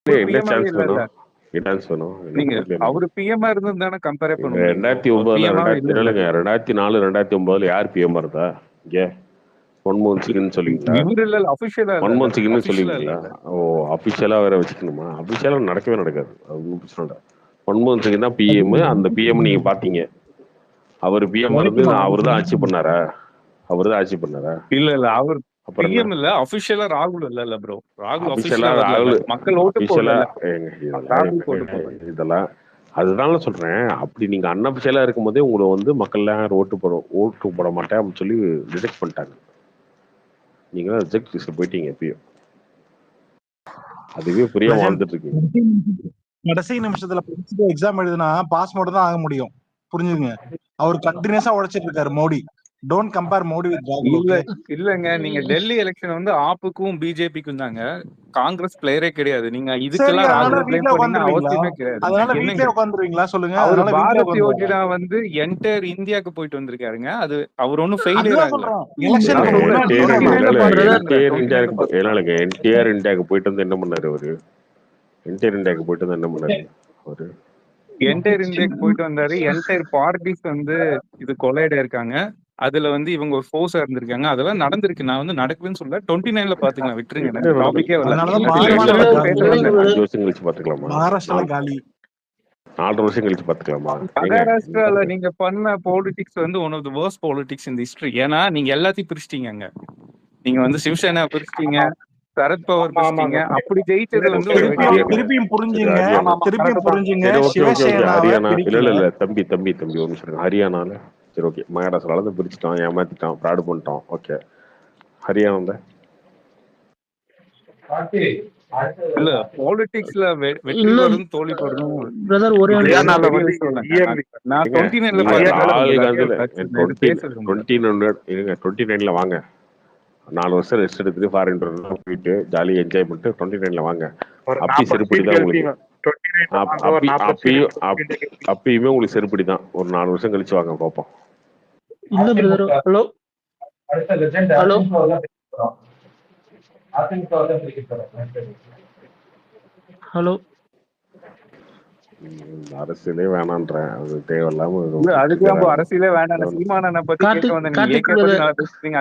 அவர் என்ன பிஎம்ஆவே சான்ஸ் இல்ல. வேணும்? என்ன சான்ஸ் வேணும்? எனக்கு நீங்க புரியல எனக்கு. அவரு பிஎம்ஆ இருந்து தானே கம்பேரே பண்ண முடியும். 2009 பிஎம்ஆவே இல்ல. 2004 2009 யார் பிஎம் இருந்தா இங்க? மன்மோகன் சிங்னு சொல்லுவீங்களா? இவரு இல்ல, அபிஷியலா இல்ல, மன்மோகன் சிங்னு அபிஷியலா சொல்லுவீங்களா? இல்ல. ஓ, அபிஷியலா வேற வச்சுக்கணுமா? அபிஷியலா நடக்கவே நடக்காது. அது ஒன்றும் பிரச்சனை இல்லை. மன்மோகன் சிங் தான் பிஎம். அந்த பிஎம் நீங்க பாத்தீங்க. அவர் பிஎம் இருந்து அவர் தான் ஆட்சி பண்ணாரா? அவர் தான் ஆட்சி பண்ணாரா? இல்ல இல்ல, அவர் அப்புறம் பிஎம் இல்ல, அபிஷியலா ராகுல் இல்ல ப்ரோ. ராகுல் அபிஷியலா அபிஷியலா வரல. ராகுல் மக்கள் ஓட்டு அபிஷியலா போடல. ராகுல் ஓட்டு இதெல்லாம் போடல. இதெல்லாம் அதுதான் சொல்றேன். அப்படி நீங்க அன்அபிஷியலா இருக்கும் போதே உங்களை வந்து மக்கள் யாரும் ஓட்டு போட மாட்டேன் அப்படின்னு சொல்லி ரிஜெக்ட் பண்ணிட்டாங்க. நீங்க தான் ரிஜெக்ட் லிஸ்ட்ல போயிட்டீங்க எப்பயும். அதுவே புரியாம வாழ்ந்துட்டு இருக்கீங்க. கடைசி நிமிஷத்துல எக்ஸாம் எழுதுனா பாஸ் மட்டும் தான் ஆக முடியும். புரிஞ்சுங்க. அவர் கண்டினியூஸா உழைச்சிட்டு இருக்காரு Modi. Don't compare Modi with ராகுல். இல்ல இல்லங்க, நீங்க டெல்லி எலெக்ஷன் வந்து ஆப்புக்கும் பிஜேபிக்கும் தாங்க. காங்கிரஸ் பிளேயரே கிடையாது. நீங்க இதுக்கெல்லாம் ராகுல் ப்ளேம் பண்ண அவசியமே கிடையாது. அதனால வீட்லயே உட்கார்ந்துருவீங்களா சொல்லுங்க? அவர் பாரத் யோஜனா வந்து என்டையர் இந்தியாவுக்கு போயிட்டு வந்திருக்காருங்க. அது அவர் ஒன்னும் ஃபெயிலியர் ஆகல. என்டையர் இந்தியாவுக்கு போயிட்டு வந்து என்ன பண்ணாரு அவரு? என்டையர் இந்தியாவுக்கு போயிட்டு வந்து என்ன பண்ணாரு அவரு? என்டையர் இந்தியாவுக்கு போயிட்டு வந்தாரு. என்டையர் பார்ட்டிஸ் வந்து இது கொலையிட இருக்காங்க. அதுல வந்து இவங்க ஒரு ஃபோர்ஸா இருந்திருக்காங்க. அதெல்லாம் நடந்திருக்கு. நான் வந்து நடக்குதுன்னு சொல்ல 29ல பாத்துக்கலாம். விட்டுருங்க, டாபிக்கே வரல. 5 வருஷம் கழிச்சு பாத்துக்கலாமா? மகாராஷ்டிரால காலி 4 வருஷம் கழிச்சு பாத்துக்கலாமா? மகாராஷ்டிரால நீங்க பண்ண பாலிடிக்ஸ் வந்து one of the worst politics in history. ஏன்னா நீங்க எல்லாத்தையும் பிரிச்சிட்டீங்க. நீங்க வந்து சிவசேனா பிரிச்சிட்டீங்க, சரத் பவர் பிரிச்சிட்டீங்க. அப்படி ஜெயிச்சது வந்து திருப்பியும் புரிஞ்சுங்க. ஹரியானா இல்ல தம்பி ஒரு நிமிஷம். ஹரியானால சரி ஓகே, மகாராஷ்டிரால இருந்து பிரிச்சுட்டான், ஏமாத்திட்டான், ஃப்ராட் பண்ணிட்டான். ஓகே, ஹரியானால இல்ல பாலிடிக்ஸ்ல வெற்றி வரும் தோல்வி வரும். பிரதர் ஒரே நான் 29ல பாத்தீங்கன்னா 29ல வாங்க. 4 வருஷம் ரெஸ்ட் எடுத்துட்டு ஃபாரின் போயிட்டு ஜாலியா என்ஜாய் பண்ணிட்டு 29ல வாங்க. அப்படி செருப்படி தான் உங்களுக்கு. அப்பயுமே உங்களுக்கு செருப்படி தான். ஒரு 4 வருஷம் கழிச்சு வாங்க பாப்போம். இல்ல பிரதர். ஹலோ ஹலோ அரசியலே வேணான்றேன். அது தேவையில்லாம அதுக்கு அரசியலே வேணாம். சீமானனை பத்தி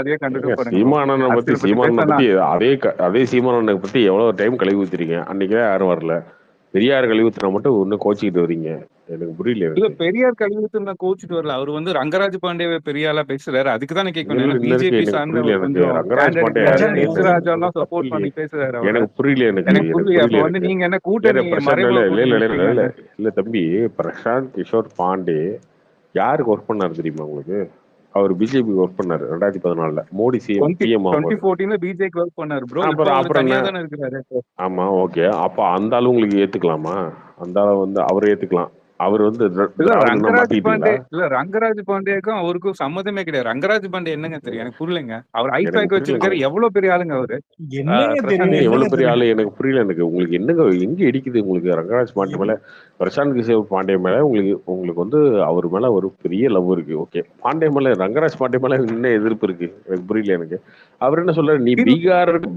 அதுவே கண்டுக்க சீமானனை பத்தி அதே சீமானனை பத்தி எவ்வளவு டைம் கழுவி ஊத்துறீங்க. அன்னைக்கே யாரும் வரல. பெரியார் கழுவி ஊத்துனா மட்டும் இன்னும் கோச்சிக்கிட்டு வரீங்க. எனக்கு புரியல. இல்ல பெரியார் கழுவி ஊத்துனா கோச்சிட்டு வரல. அவர் வந்து ரங்கராஜ் பாண்டே பெரியாரா பேசுறாரு. அதுக்குதான் கேட்கணும். பிஜேபி சார்ந்த ரங்கராஜ் பாண்டே எல்லாம் சப்போர்ட் பண்ணி பேசுறாரு. எனக்கு புரியல. அப்ப வந்து நீங்க என்ன கூட்டணி இல்ல தம்பி, பிரசாந்த் கிஷோர் பாண்டே யாருக்கு ஒர்க் பண்ணாரு தெரியுமா உங்களுக்கு? அவர் பிஜேபி ஒர்க் பண்ணாரு 2014ல. மோடி சிஎம் 2014ல பிஜேபி ஒர்க் பண்ணாரு ப்ரோ. அப்புறம் தானே இருக்காரு. ஆமா ஓகே. அப்ப அந்த ஆளு உங்களுக்கு ஏத்துக்கலாமா? அந்த ஆளு வந்து அவரை ஏத்துக்கலாம். அவர் வந்து ரங்கராஜ் பாண்டேக்கும் அவருக்கும் சம்மதமே கிடையாது. ரங்கராஜ் பாண்டே என்னங்க தெரியும்? எனக்கு புரியலங்க. அவர் ஐபேக் வச்சிருக்காரு. எவ்வளவு பெரிய ஆளுங்க அவரு. எவ்வளவு பெரிய ஆளு எனக்கு புரியல. எனக்கு உங்களுக்கு என்னங்க எங்க இடிக்குது உங்களுக்கு? ரங்கராஜ் பாண்டே மேல, பிரசாந்த் கிஷோர் பாண்டே மேல உங்களுக்கு வந்து அவர் மேல ஒரு பெரிய லவ் இருக்கு. ஓகே, பாண்டே மேல, ரங்கராஜ் பாண்டே மேல என்ன எதிர்ப்பு இருக்கு? எனக்கு புரியல. எனக்கு அவர் என்ன சொல்றாரு? நீ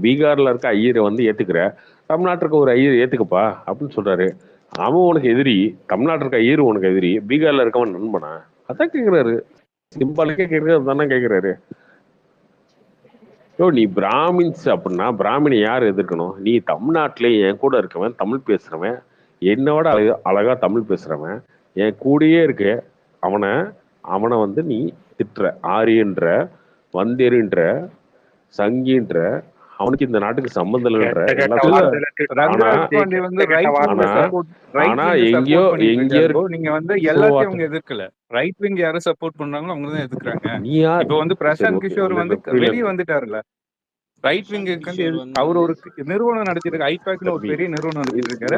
பீகார்ல இருக்க ஐயரை வந்து ஏத்துக்கிற, தமிழ்நாட்டுக்கு ஒரு ஐயர் ஏத்துக்கப்பா அப்படின்னு சொல்றாரு. அவன் உனக்கு எதிரி, தமிழ்நாட்டில் இருக்க ஐயர் உனக்கு எதிரி, பீகார்ல இருக்கவன் நண்பனா? அதான் கேக்குறாரு. சிம்பாலிக்கே கேட்கறது தானே கேக்குறாரு. நீ பிராமின்ஸ் அப்படின்னா பிராமினை யார் எதிர்க்கணும்? நீ தமிழ்நாட்டிலே என் கூட இருக்கவன், தமிழ் பேசுறவன், என்னோட அழகா தமிழ் பேசுறவன், என் கூடயே இருக்க அவனை வந்து நீ திட்டுற, ஆரியன்ற, வந்தேருன்ற, சங்கின்ற, அவனுக்கு இந்த நாட்டுக்கு சம்பந்தம் இல்லைன்ற. ஆனா எங்கேயோ நீங்க வந்து எல்லாத்தையும் அவங்க எதிர்க்கல. ரைட் விங் யாரும் சப்போர்ட் பண்றாங்களோ அவங்க தான் எதிர்க்கிறாங்க. இப்போ வந்து பிரசாந்த் கிஷோர் வந்து வெளியே வந்துட்டாருல. ரைட் விங் அவர் ஒரு நிறுவனம் நடத்திட்டு ஐபேக்னு ஒரு பெரிய நிறுவனம் நடத்திட்டு இருக்காரு.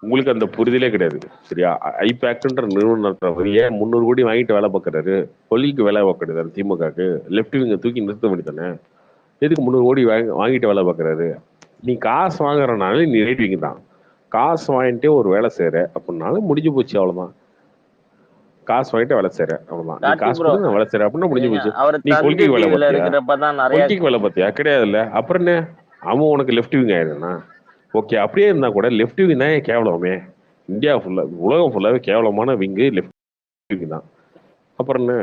உங்களுக்கு அந்த புரிதலே கிடையாது சரியா? ஐபேக்ன்ற நிறுவனம் நடத்துறவர் ஏன் 300 கோடி வாங்கிட்டு வேலை பார்க்கறாரு? கொல்லிக்கு வேலை பார்க்கறது திமுகக்கு. லெப்ட் விங்க தூக்கி நிறுத்த வேண்டியதானே? எதுக்கு 300 கோடி வாங்கிட்டு வேலை பார்க்கறாரு? நீ காசு வாங்குறனால நீ ரைட் விங் தான். காசு வாங்கிட்டே ஒரு வேலை செய்யற அப்படின்னாலும் முடிஞ்சு போச்சு, அவ்வளவுதான். காசு வாங்கிட்டு வேலை செய்யறேன், அவ்வளவுதான். நீ கார்த்தி காசு ப்ரோ கொடு, நான் வேலை செய்யறேன் அப்படின்னா முடிஞ்சு ஏங்க போச்சு. அவர் நீ தந்தி கொள்கைக்கு வேலை டிவில பார்த்தியா? இருக்கிறப்பதான் நிறைய கொள்கைக்கு வேலை பார்த்தியா? கிடையாது இல்ல. அப்புறம் என்ன, அவன் உனக்கு லெஃப்ட் விங் ஆயிடுனா? ஓகே, அப்படியே இருந்தா கூட லெஃப்ட் விங் தான் கேவலமே. இந்தியா ஃபுல்லா, உலகம் ஃபுல்லாவே கேவலமான விங்கு லெஃப்ட் விங் தான். அப்புறம் என்ன,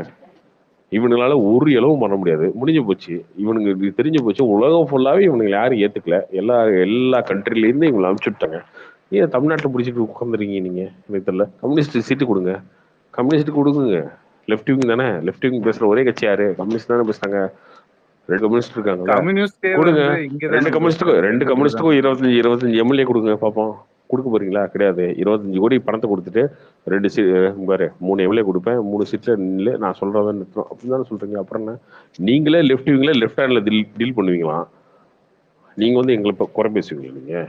இவனுங்களால ஒரு இளவும் பண்ண முடியாது, முடிஞ்சு போச்சு. இவனுங்க இது தெரிஞ்சு போச்சு, உலகம் ஃபுல்லாவே இவனுங்க யாரும் ஏத்துக்கல. எல்லா கண்ட்ரில இருந்து இவங்களை அனுப்பிச்சுட்டாங்க. ஏன் தமிழ்நாட்டில் பிடிச்சிட்டு உட்காந்துருக்கீங்க நீங்க? எனக்கு தெரியல. கம்யூனிஸ்ட் சீட்டு கொடுங்க, கம்யூனிஸ்ட் கொடுங்க. லெஃப்ட் விங் தானே, லெஃப்ட் விங் பேசுற ஒரே கட்சி யாரு? கம்யூனிஸ்ட் தானே பேசுறாங்க. 2 கம்யூனிஸ்ட் இருக்காங்கல்ல, கம்யூனிஸ்டே கொடுங்க. வந்து இங்கதான் 2 ப்ரோ கம்யூனிஸ்டுக்கும் 25 எம்எல்ஏ கொடுங்க பார்ப்போம். கொடுக்க போறீங்களா? கிடையாது. 25 கோடி பணத்தை கொடுத்துட்டு 2 பாரு 3 எம்எல்ஏ கொடுப்பேன், 3 சீட்ல நில்லு, நான் சொல்றதான் நிறுத்தணும் அப்படின்னு தானே சொல்றீங்க. அப்புறம் என்ன, நீங்களே லெஃப்ட் விங்ல லெஃப்ட் ஹேண்ட்ல டீல் பண்ணுவீங்களா? நீங்க வந்து எங்களை இப்போ குறை பேசுவீங்களா நீங்க?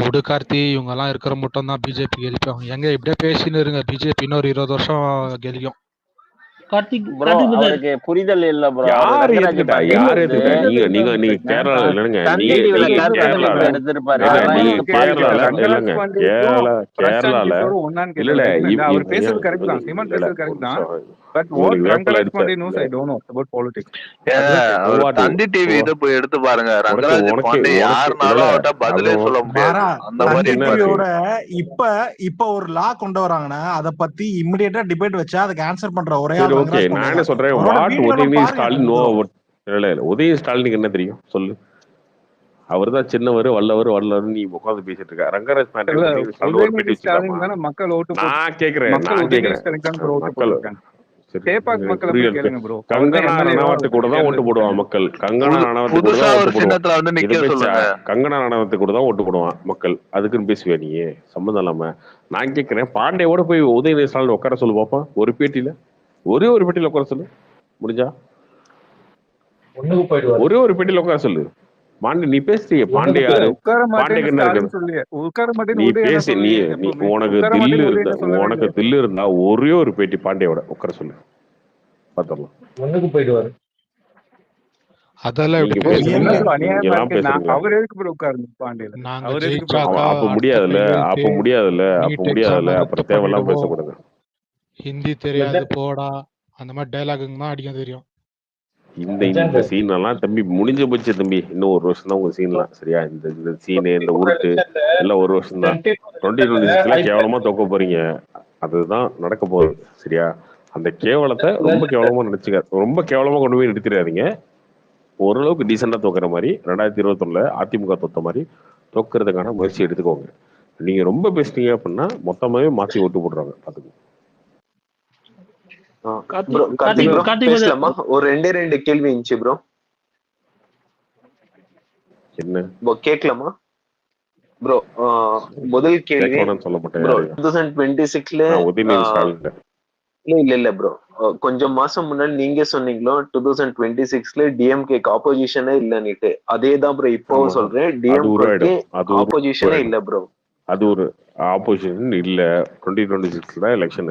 உடு கார்த்தி, இவங்க எல்லாம் இருக்கிற மட்டும் தான் பிஜேபி கெலிப்பாங்க. எங்க இப்படியே பேசின்னு இருங்க, பிஜேபி இன்னொரு 20 வருஷம் கெலிக்கும். கார்த்திக் ப்ரோ கார்த்திக் பிரதர் அவருக்கு புரிதல் இல்ல ப்ரோ. யார் ஏத்துக்கிட்டா? யார் ஏத்துக்கிட்டா? நீங்க கேரளால இல்லைங்க, தந்தி நீங்க டிவில நீங்க கார்த்தி கேரளால எடுத்திருப்பாரு. இல்ல, அதெல்லாம் நீங்க எனக்கு கேரளால பாதிக்கல. இல்லைங்க, கேரளால ஒன்னான்னு இல்ல இல்ல கேட்டேன். அவர் பேசுறது கரெக்ட் தான், இல்ல சீமான் இல்ல, பேசுறது ஒரு கரெக்ட் தான். நிமிஷம். பட் வாட் உங்களுக்கு வேப்பல ரங்கராஜ் அடிச்ச பாண்டே knows, இல்ல, I don't know about politics. அவர் ஓவாட்டு தந்தி டிவி இதை போய் எடுத்து பாருங்க. ரங்கராஜ் உனக்கு பாண்டே உனக்கு இல்ல யாருனாலும் அவர்கிட்ட பதிலே அவன் சொல்ல முடியாது. மாறா அந்த உனக்கு மாதிரி தந்தி என்ன இருப்பாரு. இருக்கு? டிவியோட இப்ப ஒரு லா கொண்டு வராங்கன்னா அதை பத்தி இம்மிடியேட்டா டிபேட் வச்சா அதுக்கு ஆன்சர் பண்ற ஒரே சரி ஆள் ஓகே, ரங்கராஜ் நான் பாண்டே என்ன தான். சொல்றேன், அவரோட வாட் வீடியோலாம் உதயநிதி பாருங்க ஸ்டாலின் நோ. ப்ரோ. இல்ல இல்ல, உதயநிதி ஸ்டாலினுக்கு என்ன தெரியும் சொல்லு? அவர் தான் சின்னவர், வல்லவர் நீ உட்காந்து பேசிட்டு இருக்க. ரங்கராஜ் பாண்டே இல்ல, உதயநிதி ஸ்டாலின் ஒரு பேட்டி உதயநிதி வச்சுக்கலாமா? ஸ்டாலின் தானே மக்கள் ஓட்டு போட்டு, நான் கேக்குறேன் மக்கள் உதயநிதி ஸ்டாலின் தான் ப்ரோ ஓட்டு மக்கள் போட்டிருக்காங்க. சரி, சேப்பாக் எனக்கு மக்களை போய் புரியல. கேளுங்க ப்ரோ. அவர் தான் கங்கனா எம்எல்ஏவா ரணாவத்து கூட தான் ஓட்டு போடுவான் மக்கள். கங்கனா ரணாவத்து கூட புதுசா தான் ஒரு ஓட்டு போடுவான். சின்னத்துல வந்து இதை நிக்க பேச்சா? சொல்லுங்க. கங்கனா ரணாவத்து கூட தான் ஓட்டு போடுவான் மக்கள். அதுக்குன்னு பேசுவியா நீ? சம்மந்தம் இல்லாம நான் கேட்கிறேன், பாண்டேவோட போய் உதயநிதி ஸ்டாலின் உட்கார சொல்லு பாப்பா. ஒரு பேட்டியில, ஒரே ஒரு பேட்டியில உட்கார சொல்லு முடிஞ்சா. ஒரே ஒரு பேட்டியில உட்கார சொல்லு. பாண்டே நீ பேசுறிய, பாண்டே யாரு? உட்கார பாண்டேக்கு மாட்டேன்னு என்ன ஸ்டாலின் இருக்கு? சொல்லி, உட்கார நீ மாட்டேன்னு உதய என்ன பேசி, நீ சொல்லி நீ எப்பவுமே உனக்கு உட்கார தில்லு மாட்டேன்னு உதய இருந்தா, என்ன சொல்லவே உனக்கு இல்லையே. தில்லு இருந்தா ஒரே ஒரு பேட்டி பாண்டேயோட உட்கார சொல்லு, பாத்திரலாம். அதெல்லாம் நீங்க எப்படி ப்ரோ பேசுறீங்க, என்ன பேசுறீங்க? ப்ரோ நீங்க அநியாயமா எல்லாம் இருக்கு. பேசுறீங்களா? அவர் எதுக்கு ப்ரோ உட்காரு பாண்டியில? நாங்க அவர் எதுக்கு ப்ரோ ஜெயிச்சாக்கா அப்ப அடுத்த முடியாதுல்ல, கையெழுத்து அப்ப முடியாதுல்ல, அப்ப நீட் முடியாதுல்ல. எக்ஸாம் ரத்து அப்புறம் தேவையெல்லாம் பண்ணிடுவோம், பேசக்கூடாது. ஹிந்தி தெரியாது போடா, அந்த மாதிரி டைலாகுங்க தான் அடிக்க தெரியும். இந்த சீன் எல்லாம் தம்பி முடிஞ்சு போச்சு தம்பி. இன்னும் 1 வருஷம் தான் உங்க சீன்லாம், சரியா? இந்த சீனு, இந்த உருட்டு எல்லாம் 1 வருஷம் தான். 2026ல கேவலமா தோக்க போறீங்க, அதுதான் நடக்க போகுது, சரியா? அந்த கேவலத்தை ரொம்ப கேவலமா நினைச்சுக்க, ரொம்ப கேவலமா கொண்டு போய் நிறுத்திடாதீங்க. ஓரளவுக்கு டீசெண்டா தோக்குற மாதிரி 2021ல அதிமுக தோத்த மாதிரி தோக்குறதுக்கான முயற்சி எடுத்துக்கோங்க. நீங்க ரொம்ப பேசுனீங்க அப்படின்னா மொத்தமாவே மாத்தி ஓட்டு போடுறாங்க, பாத்துக்கோங்க. Bro Karthik bro Karthik brother பேசலாமா? ஒரு 2 கேள்வி இருந்துச்சு ப்ரோ. என்ன ப்ரோ கேட்கலாமா ப்ரோ? முதல் கேள்வி கேட்கணும்னு சொல்ல மாட்டேன் ப்ரோ, யாரையும். 2026ல நான் உதயநிதி ஸ்டாலின். இல்ல ப்ரோ, கொஞ்சம் மாசம் முன்னாடி நீங்க சொன்னீங்களோ 2026ல டிஎம்கேக்கு ஆப்போசிஷனே இல்லன்னுட்டு. அதே தான் ப்ரோ இப்பவும் ஆமா, சொல்றேன், அது டிஎம்கே உருவாயிடும், அது ஆப்போசிஷனே உருவாயிடும். இல்ல ப்ரோ. அது ஒரு ஆப்போசிஷன் இல்ல. 2026 தான் எலெக்ஷன்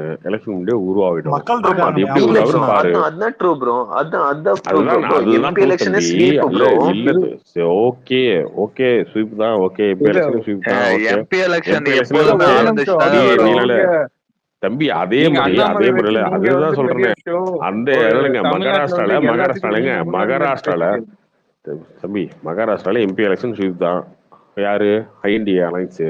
முடிய உருவாகிடும். மக்கள் ஆமா அது இருக்காங்க எப்படி இல்ல ப்ரோ, உருவாகுது பாரு. அதான் ட்ரூ ப்ரோ, அதான் ட்ரூ ப்ரோ. அதுதான் எம்பி ட்ரூ எலெக்ஷன் தம்பி. ஸ்வீப் இல்ல ப்ரோ. இல்ல, ஓகே ஓகே, ஸ்வீப் தான், ஓகே. இப்போ இல்ல எலெக்ஷன் ஸ்வீப் தான், okay. MP election MP election எப்போதுமே ஓகே. ஒரு நிமிஷம் நடந்துச்சுதாங்க நீ வரும். நீல நீங்க தம்பி அதே நீங்க மாதிரி அண்ணாமலை வச்சு நீங்க அதுதான் வந்து பெரிய சொல்றேன். ஷோ. அந்த ஒரு இல்லைங்க, தமிழ்நாட்டுல வந்து எல்லாத்துக்கும் மகாராஷ்டிராலங்க நீங்க முன்னாடி மகாராஷ்டிரால பேசுறீங்க. தம்பி, மகாராஷ்டிரால எம்பி எலெக்ஷன் ஸ்வீப் தான். யாரு? INDIA alliance.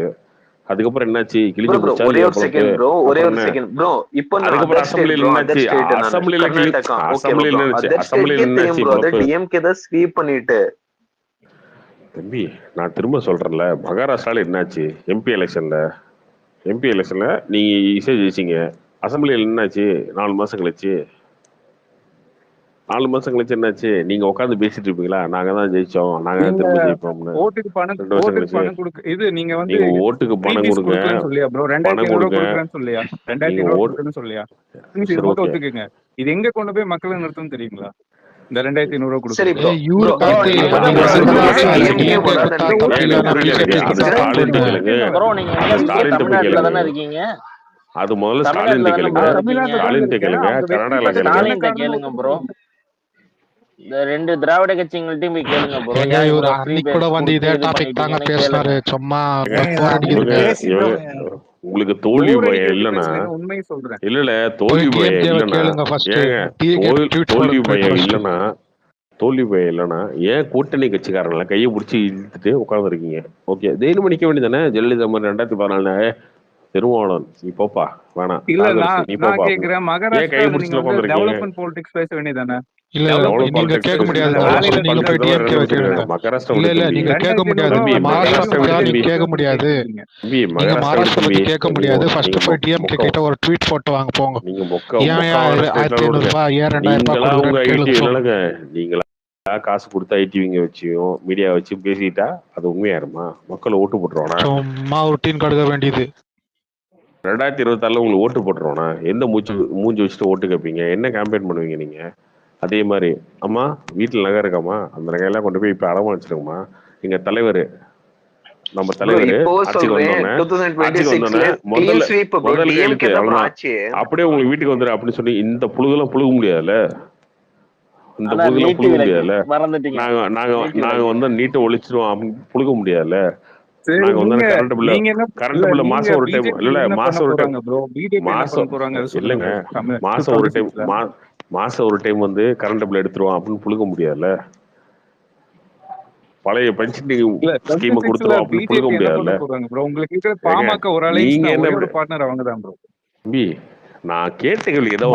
அதுக்கப்புறம் என்னாச்சு? கிழிஞ்சு ப்ரோ போச்சா ஒரே இல்லையா ஒரு பொழப்பு? செகண்ட் ப்ரோ, ஒரே அப்புறம் ஒரு என்ன? Second bro. இப்போ நான் அதுக்கப்புறம் அதர் ஸ்டேட் அசம்பிளியில் ப்ரோ, என்னாச்சு? அதர் ஸ்டேட் நான் அசம்பிளியில கர்நாடகா. ஓகே அசம்பிளியில் ப்ரோ, என்னாச்சு? அதர் அசம்பிளியில் ஸ்டேட்கே தெரியும் என்னாச்சு ப்ரோ. அதர் பொழப்பு? டிஎம்கே தான் ஸ்வீப் பண்ணிட்டு. தம்பி நான் திரும்ப சொல்றேன்ல, மகாராஷ்டிரால என்னாச்சு? எம்பி எலெக்ஷன்ல நீங்க ஈஸியா ஜெயிச்சீங்க. அசம்பிளியில் என்னாச்சு? 4 மாசம் கழிச்சு என்னாச்சு? நீங்க உட்காந்து பேசிட்டு இருப்பீங்களா? நாங்க தான் ஜெயிச்சோம், நாங்க தான் நீங்க திரும்ப ஜெயிப்போம்னு. ஓட்டுக்கு 2 வருஷம் ஓட்டுக்கு கழிச்சு பணம் கொடுக்க இது நீங்க வந்து நீங்க ஓட்டுக்கு பணம் ஃப்ரீபீஸ் கொடுங்க, கொடுக்கலன்னு சொல்லியா ப்ரோ? பணம் 2500 கொடுங்க. கொடுக்குறேன்னு சொல்லியா? நீங்க 2500 கொடுக்குறேன்னு சொல்லியா? Please, இது சரி மட்டும் ஓகே. ஒத்துக்குங்க. இது எங்க கொண்டு போய் மக்களை நிறுத்தும் தெரியுங்களா? இந்த 2500 சரி கொடுக்குறது. ப்ரோ, இவரு ப்ரோ கார்த்தி, நீங்க அதான் நீங்க ப்ரோ, பத்தி அதுதான் மகாராஷ்டிரால பேசுறீங்க. டிஎம்கே டிஎம்கே வராத குத்தா நீங்க ஏங்க தப்பில்லைன்னா புரியல பிஜேபி எனக்கு, அது குத்தா ஸ்டாலின் தப்புன்னு. கேளுங்க. ப்ரோ நீங்க அது எம்எல்கே ஸ்டாலின் போய் தமிழ்நாட்டுல கேளுங்க. தானே இருக்கீங்க? அது முதல்ல ஸ்டாலின் தமிழ்நாட்டுல தானே கேளுங்க. ப்ரோ இருக்கீங்க? தமிழ்நாட்டுல தான் ஸ்டாலின் இருக்கேன். கேளுங்க, அவங்க வெற்றி கர்நாடகால பெற்றதுக்கு கேளுங்க. என்ன ஸ்டாலின் காரணம் கேளுங்க ப்ரோ. இந்த 2 திராவிட கட்சிகள்ட்டையும் போய் கேளுங்க ப்ரோ. ஏங்க ஏன் இவரு இவ்வளவு ஃப்ரீ அன்னைக்கு கூட பேஸ் வந்து கொடுத்து இதே இது டாபிக் தாங்க பண்ணிட்டீங்கன்னு பேசினாரு. கேளுங்க. சும்மா ஏங்க ஏங்க, போர் நான் அடிக்குதுங்க. பேசிட்டோம். உங்களுக்கு தோல்வி பயம் இல்லைன்னா உண்மையை சொல்றேன். இல்ல தோல்வி பயம் இல்லைன்னா ஏங்க தோல்வி பயம் இல்லைன்னா ஏன் கூட்டணி கட்சிக்காரங்கள கையை பிடிச்சி இழுத்துட்டு உட்காந்துருக்கீங்க? ஓகே தைரியம் நிக்க வேண்டியதானே? ஜெயலலிதா மாதிரி 2014 திருமாவளவன் நீ போப்பா வேணாம் இல்ல நீ நான் போப்பா கேக்குறேன், கையை மகாராஷ்டிரால பிடிச்சி நீங்க வந்து உட்காந்துருக்கீங்க. டெவலப்மெண்ட் பாலிடிக்ஸ் பேச வேண்டியதானே? இல்ல நீங்க கேட்க முடியாது. நீங்க போய் டிஎம்கே கேளுங்க. இல்ல நீங்க கேட்க முடியாது. மகாராஷ்டிரா பத்தி நீங்க கேட்க முடியாது. நீங்க மகாராஷ்டிரா பத்தி கேட்க முடியாது. ஃபர்ஸ்ட் போய் டிஎம்கே கிட்ட ஒரு ட்வீட் போட்டு வாங்க போங்க. நீங்க ஏன் 1500 ரூபாய் ஏன் 2000 ரூபாய் கொடுக்குறேன்னு நீங்களா காசு கொடுத்து ஐடிவிங்க வச்சியும் மீடியா வச்சு பேசிட்டா அது உண்மையாருமா? மக்கள் ஓட்டு போட்டுருவானா? சும்மா ரொட்டீன் கடுக்க வேண்டியது. 2026 உங்களுக்கு ஓட்டு போட்டுருவானா? எந்த மூஞ்சி வச்சுட்டு ஓட்டு கேட்பீங்க? என்ன கேம்பெயின் பண்ணுவீங்க நீங்க? அதே மாதிரி அம்மா வீட்டுல நகை இருக்காமா, அந்த நகையெல்லாம் கொண்டு போய் இப்ப அடமா வச்சிருக்கோமா? எங்க தலைவர் நம்ம தலைவர் ஆட்சிக்கு வந்தோடனே முதல்ல கையெழுத்து அவ்வளவுதான், அப்படியே உங்களுக்கு வீட்டுக்கு வந்துடு அப்படின்னு சொல்லி இந்த புழுகெல்லாம் புழுக முடியாதுல்ல? இந்த புழுகெல்லாம் புழுக முடியாதுல்ல? நாங்க வந்து நீட்டை ஒழிச்சிருவோம் அப்படின்னு புழுக முடியாதுல்ல? நாங்க வந்து கரண்ட் பில்ல மாசம் ஒரு டைம் மாசம் ஒரு டைம் இல்லைங்க மாசம் ஒரு டைம் வந்து கரண்ட் பில் எடுத்துருவோம் அப்படின்னு புழுக முடியாதுல்ல? பழைய பென்ஷன் ஸ்கீம் கொடுத்துருவோம் அப்படின்னு புழுக முடியாதுல்ல? நீங்க என்ன தம்பி நான் கேட்ட கேள்வி ஏதோ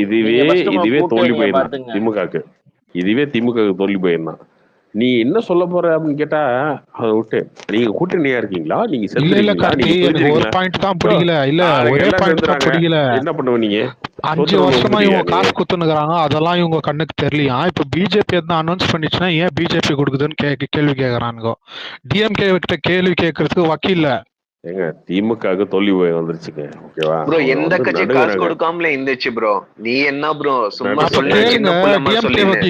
இதுவே தோல்வி போயிருந்தான் திமுகக்கு. இதுவே திமுக தோல்வி போயிருந்தான். நீ என்ன சொல்ல போற அப்படின்னு கேட்டா அதை விட்டு நீங்க கூட்டணியா இருக்கீங்களா? நீங்க என்ன பண்ணுவீங்க? 5 வருஷமா இவங்க காசு குத்துனுக்குறாங்க, அதெல்லாம் இவங்க கண்ணுக்கு தெரியலையா? இப்ப பிஜேபி எதுவும் அனௌன்ஸ் பண்ணிச்சுன்னா ஏன் பிஜேபி கொடுக்குதுன்னு கேள்வி கேக்குறானுங்க. டிஎம்கே கிட்ட கேள்வி கேட்கறதுக்கு வக்கீல்ல. ஏங்க திமுக தோல்வி போய் வந்துருச்சுங்க. ஓகேவா ப்ரோ? எந்த கட்சி காசு கொடுக்காமல இருந்துச்சு ப்ரோ. நீ என்ன ப்ரோ சும்மா சொல்லுங்க.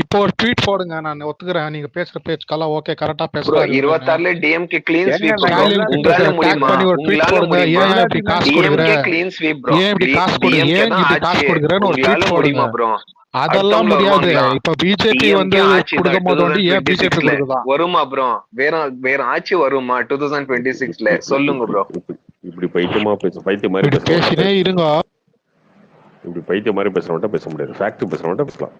இப்போ ஒரு ட்வீட் போடுங்க. நான் ஒத்துக்கிறேன் நீங்க பேசுற பேச்சுக்கெல்லாம் ஓகே கரெக்டா பேசுறேன். 26 டிஎம்கே க்ளீன் ஸ்வீப் ப்ரோ. உங்களால முடியுமா? உங்களால முடியுமா? DMK clean sweep bro. ஏன் இப்படி காசு கொடுங்க? ஏன் இப்படி காசு கொடுக்குறேன்னு ஒரு ட்வீட் போடுங்க ப்ரோ. அதெல்லாம் முடியாது. இப்ப பிஜேபி வந்து கொடுக்கும் போது வந்து ஏன் பிஜேபி கொடுக்குதா வருமா ப்ரோ? வேற ஆட்சி வருமா 2026ல? சொல்லுங்க ப்ரோ. இப்படி பைத்தியமா பைத்திய மாதிரி பேசினே இருங்க. இப்படி பைத்திய மாதிரி பேசுறவன்ட்ட பேச முடியாது. ஃபேக்ட் பேசுறவன்ட்ட பேசலாம்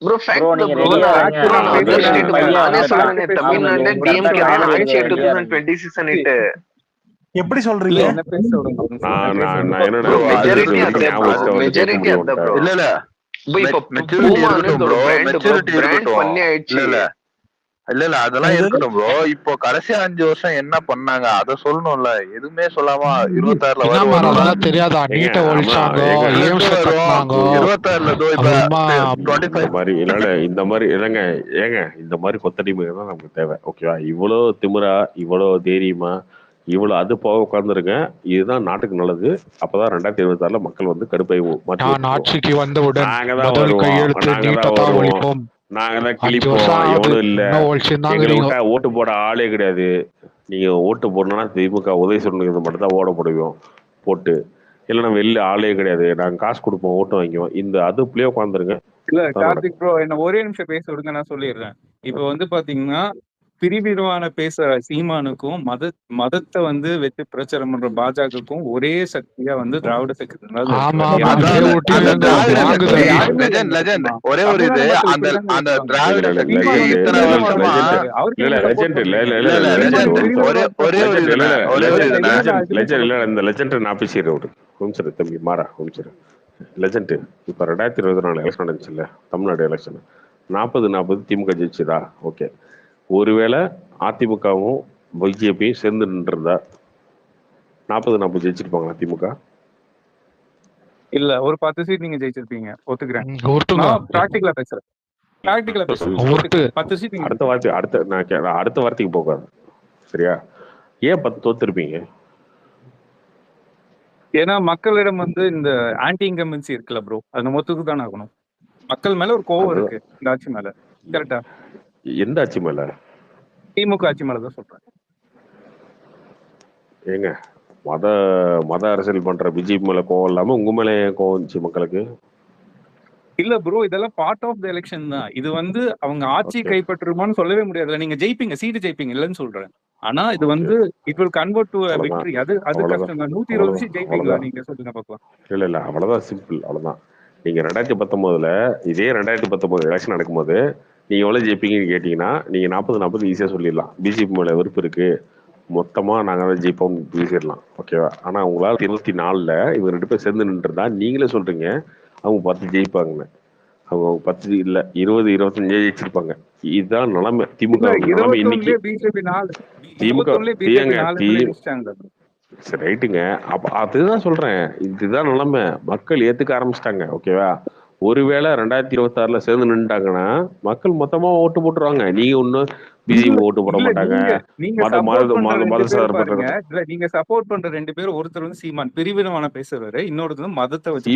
ப்ரோ. Fact bro. நானே சொல்றேன் தமிழ்நாட்டுல டிஎம்கே ஆட்சி 2026 அன்னிட்டு எப்படி சொல்றீங்க? இல்ல அதெல்லாம் இருக்கட்டும் ப்ரோ. இப்போ கடைசி 5 வருஷம் என்ன பண்ணாங்க அத சொல்லணும்ல. எதுவுமே சொல்லாம 26ல தெரியாதா? நீட்ட ஒழிச்சாங்க, 26ல இந்த மாதிரி இல்லைங்க. ஏங்க இந்த மாதிரி கொத்தடிமை தான் நமக்கு தேவை. ஓகேவா? இவ்வளவு திமிரா, இவ்வளவு தைரியமா, இவ்வளவு அது போக உட்கார்ந்துருங்க. இதுதான் நாட்டுக்கு நல்லது. அப்பதான் 2026ல மக்கள் வந்து கடுப்பை ஆட்சிக்கு வந்தவுடன் நாங்கதான் வருவோம், நாங்கதான் கிளிப்போம். எவனும் இல்ல விட்டா ஓட்டு போட ஆளே கிடையாது. நீங்க ஓட்டு போடணும்னா திமுக உதயசூரனுக்கு மட்டும் தான் ஓட போடுவோம் போட்டு. இல்லைன்னா வெளில ஆளே கிடையாது. நாங்க காசு கொடுப்போம், ஓட்டு வாங்கிக்குவோம். இந்த அதுக்குள்ளேயே உட்காந்துருங்க. இல்ல கார்த்திக் ப்ரோ, என்ன ஒரே நிமிஷம் பேச விடுங்க, நான் சொல்லிடுறேன். இப்ப வந்து பாத்தீங்கன்னா பிரிவினவான பேசுற சீமானுக்கும் மதத்தை வந்து வச்சு பிரச்சாரம் பண்ற பாஜகவுக்கும் ஒரே சக்தியா வந்து திராவிட சக்தி. ஒரே ஒரு இது அந்த திராவிட இந்த லெஜெண்ட் நான் பேசிடுறேன் தம்பி மாறா லெஜெண்ட். இப்ப 2024 எலெக்ஷன் நடந்துச்சுல்ல, தமிழ்நாடு எலெக்ஷன் 40-40 திமுக ஜெயிச்சுதா? ஓகே. ஒருவேளை அதிமுகவும் பிஜேபியும் சேர்ந்து நின்றுருந்தா 40-40 ஜெயிச்சிருப்பாங்களா திமுக? இல்ல, ஒரு 10 சீட் நீங்க ஜெயிச்சிருப்பீங்க, ஒத்துக்கிறேன். பிராக்டிகலா பேசுறேன். 10 சீட். அடுத்த வார்த்தைக்கு போகாது சரியா? ஏன் 10 தோத்துருப்பீங்க? ஏன்னா மக்களிடம் வந்து இந்த ஆன்டி இன்கம்பன்சி இருக்குல்ல ப்ரோ, அது நம்ம ஒத்துக்கு தானே ஆகணும். மக்கள் மேல ஒரு கோவம் இருக்கு இந்த ஆட்சி மேல. கரெக்டா? எந்த ஆட்சி மேல? திமுக ஆட்சி மேலதான் சொல்றேன். ஏங்க மத அரசியல் பண்ற பிஜேபி மேல கோவம் இல்லாம உங்க மேல கோவம் இருந்துச்சு மக்களுக்கு? இல்ல ப்ரோ, இதெல்லாம் பார்ட் ஆஃப் த எலெக்ஷன் தான். இது வந்து அவங்க ஆட்சி கைப்பற்றுமான்னு சொல்லவே முடியாதுல்ல. நீங்க ஜெயிப்பீங்க, சீட்டு ஜெயிப்பீங்க, இல்லன்னு சொல்றேன். ஆனா இது வந்து it will convert to victory. அது கஷ்டம். 120 சீட் ஜெயிப்பீங்களா நீங்க சொல்லுங்க பாப்போம். இல்ல அவ்வளவுதான், சிம்பிள், அவ்வளவுதான். நீங்க 2019 இதே 2019 எலெக்ஷன் நடக்கும்போது நீங்க எவ்வளவு ஜெயிப்பீங்கன்னு கேட்டீங்கன்னா நீங்க 40 ஈஸியா சொல்லிடலாம். பிஜேபி மேல வெறுப்பு இருக்கு, மொத்தமா நாங்க தான் ஜெயிப்போம் பேசிடலாம், ஓகேவா? ஆனா உங்களால 24 இவங்க 2 பேர் சேர்ந்து நின்றுதான் நீங்களே சொல்றீங்க அவங்க 10 ஜெயிப்பாங்கன்னு. அவங்க 10 இல்ல 20, 25 ஜெயிச்சிருப்பாங்க. இதுதான் நிலைமை. திமுக நிலைமை இன்னைக்கு. திமுக சரி, ரைட்டுங்க. அப்ப அதுதான் சொல்றேன், இதுதான் நிலைமை. மக்கள் ஏத்துக்க ஆரம்பிச்சிட்டாங்க, ஓகேவா? ஒருவேளை 2026 சேர்ந்து நின்றுட்டாங்கன்னா மக்கள் மொத்தமா ஓட்டு போட்டுருவாங்க. நீங்க ஒன்னும் பிஜேபி ஓட்டு போட மாட்டாங்க. நீங்க சப்போர்ட் பண்ற 2 பேர், ஒருத்தர் வந்து சீமான் பிரிவினமான பேசுறாரு, இன்னொருத்தர் வந்து மதத்தை வச்சு.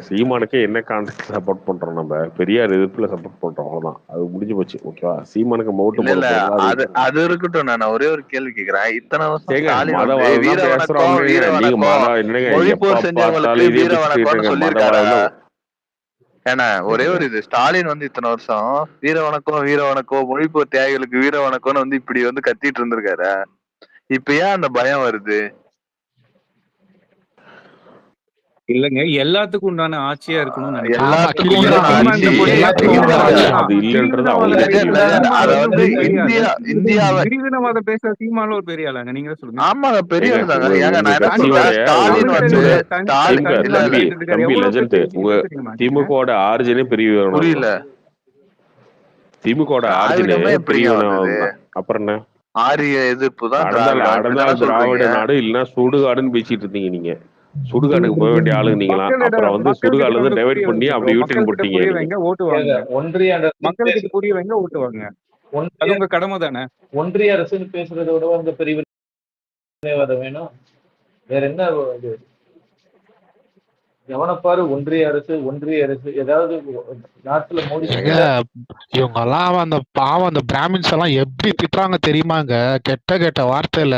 சீமானுக்கு என்ன கான்செப்ட் சப்போர்ட் பண்றோம்? நம்ம பெரியார் எதிர்ப்புல சப்போர்ட் பண்றோம், அவ்வளவுதான். அது முடிஞ்சு போச்சு, ஓகேவா? சீமானுக்கு ஓட்டு போட அது இருக்கட்டும். நான் ஒரே ஒரு கேள்வி கேக்குறேன். இத்தனை வருஷம் ஏன்னா ஒரே ஒரு இது, ஸ்டாலின் வந்து இத்தனை வருஷம் வீர வணக்கம் மொழிப்போர் தியாகிகளுக்கு வீர வணக்கம்னு வந்து இப்படி வந்து கத்திட்டு இருந்திருக்காரு. இப்ப ஏன் அந்த பயம் வருது? இல்லங்க, எல்லாத்துக்கும் உண்டான ஆட்சியா இருக்கணும்னு பிரிவினவாத பேச சீமான் ஒரு பெரிய ஆளாங்க, நீங்க சொல்லுங்க. ஆமாங்க, பெரிய திமுக ஆரிஜினே பெரிய புரியல. திமுக ஆரிஜினே பெரிய, அப்புறம் என்ன ஆரிய எதிர்ப்பு தான் திராவிட நாடு இல்லைன்னா சுடுகாடுன்னு பேசிட்டு இருந்தீங்க. நீங்க சுடுகாடுக்கு போக வேண்டிய ஆளு நீங்களா? அப்புறம் வந்து சுடுகாடுல இருந்து டைவர்ட் பண்ணி அப்படி யூட்டர்ன் போட்டீங்க. மக்களுக்கு புரிய வைங்க, ஓட்டுவாங்க. அது உங்க கடமை தானே. ஒன்றிய அரசுன்னு பேசுறத விட அந்த பிரிவினைவாதம் வேணும். வேற என்ன? எவனப்பாரு ஒன்றிய அரசு ஏதாவது நாட்டுல மோடி இவங்க எல்லாம் அந்த பாவம், அந்த பிராமின்ஸ் எல்லாம் எப்படி திட்டுறாங்க தெரியுமாங்க? கெட்ட வார்த்தையில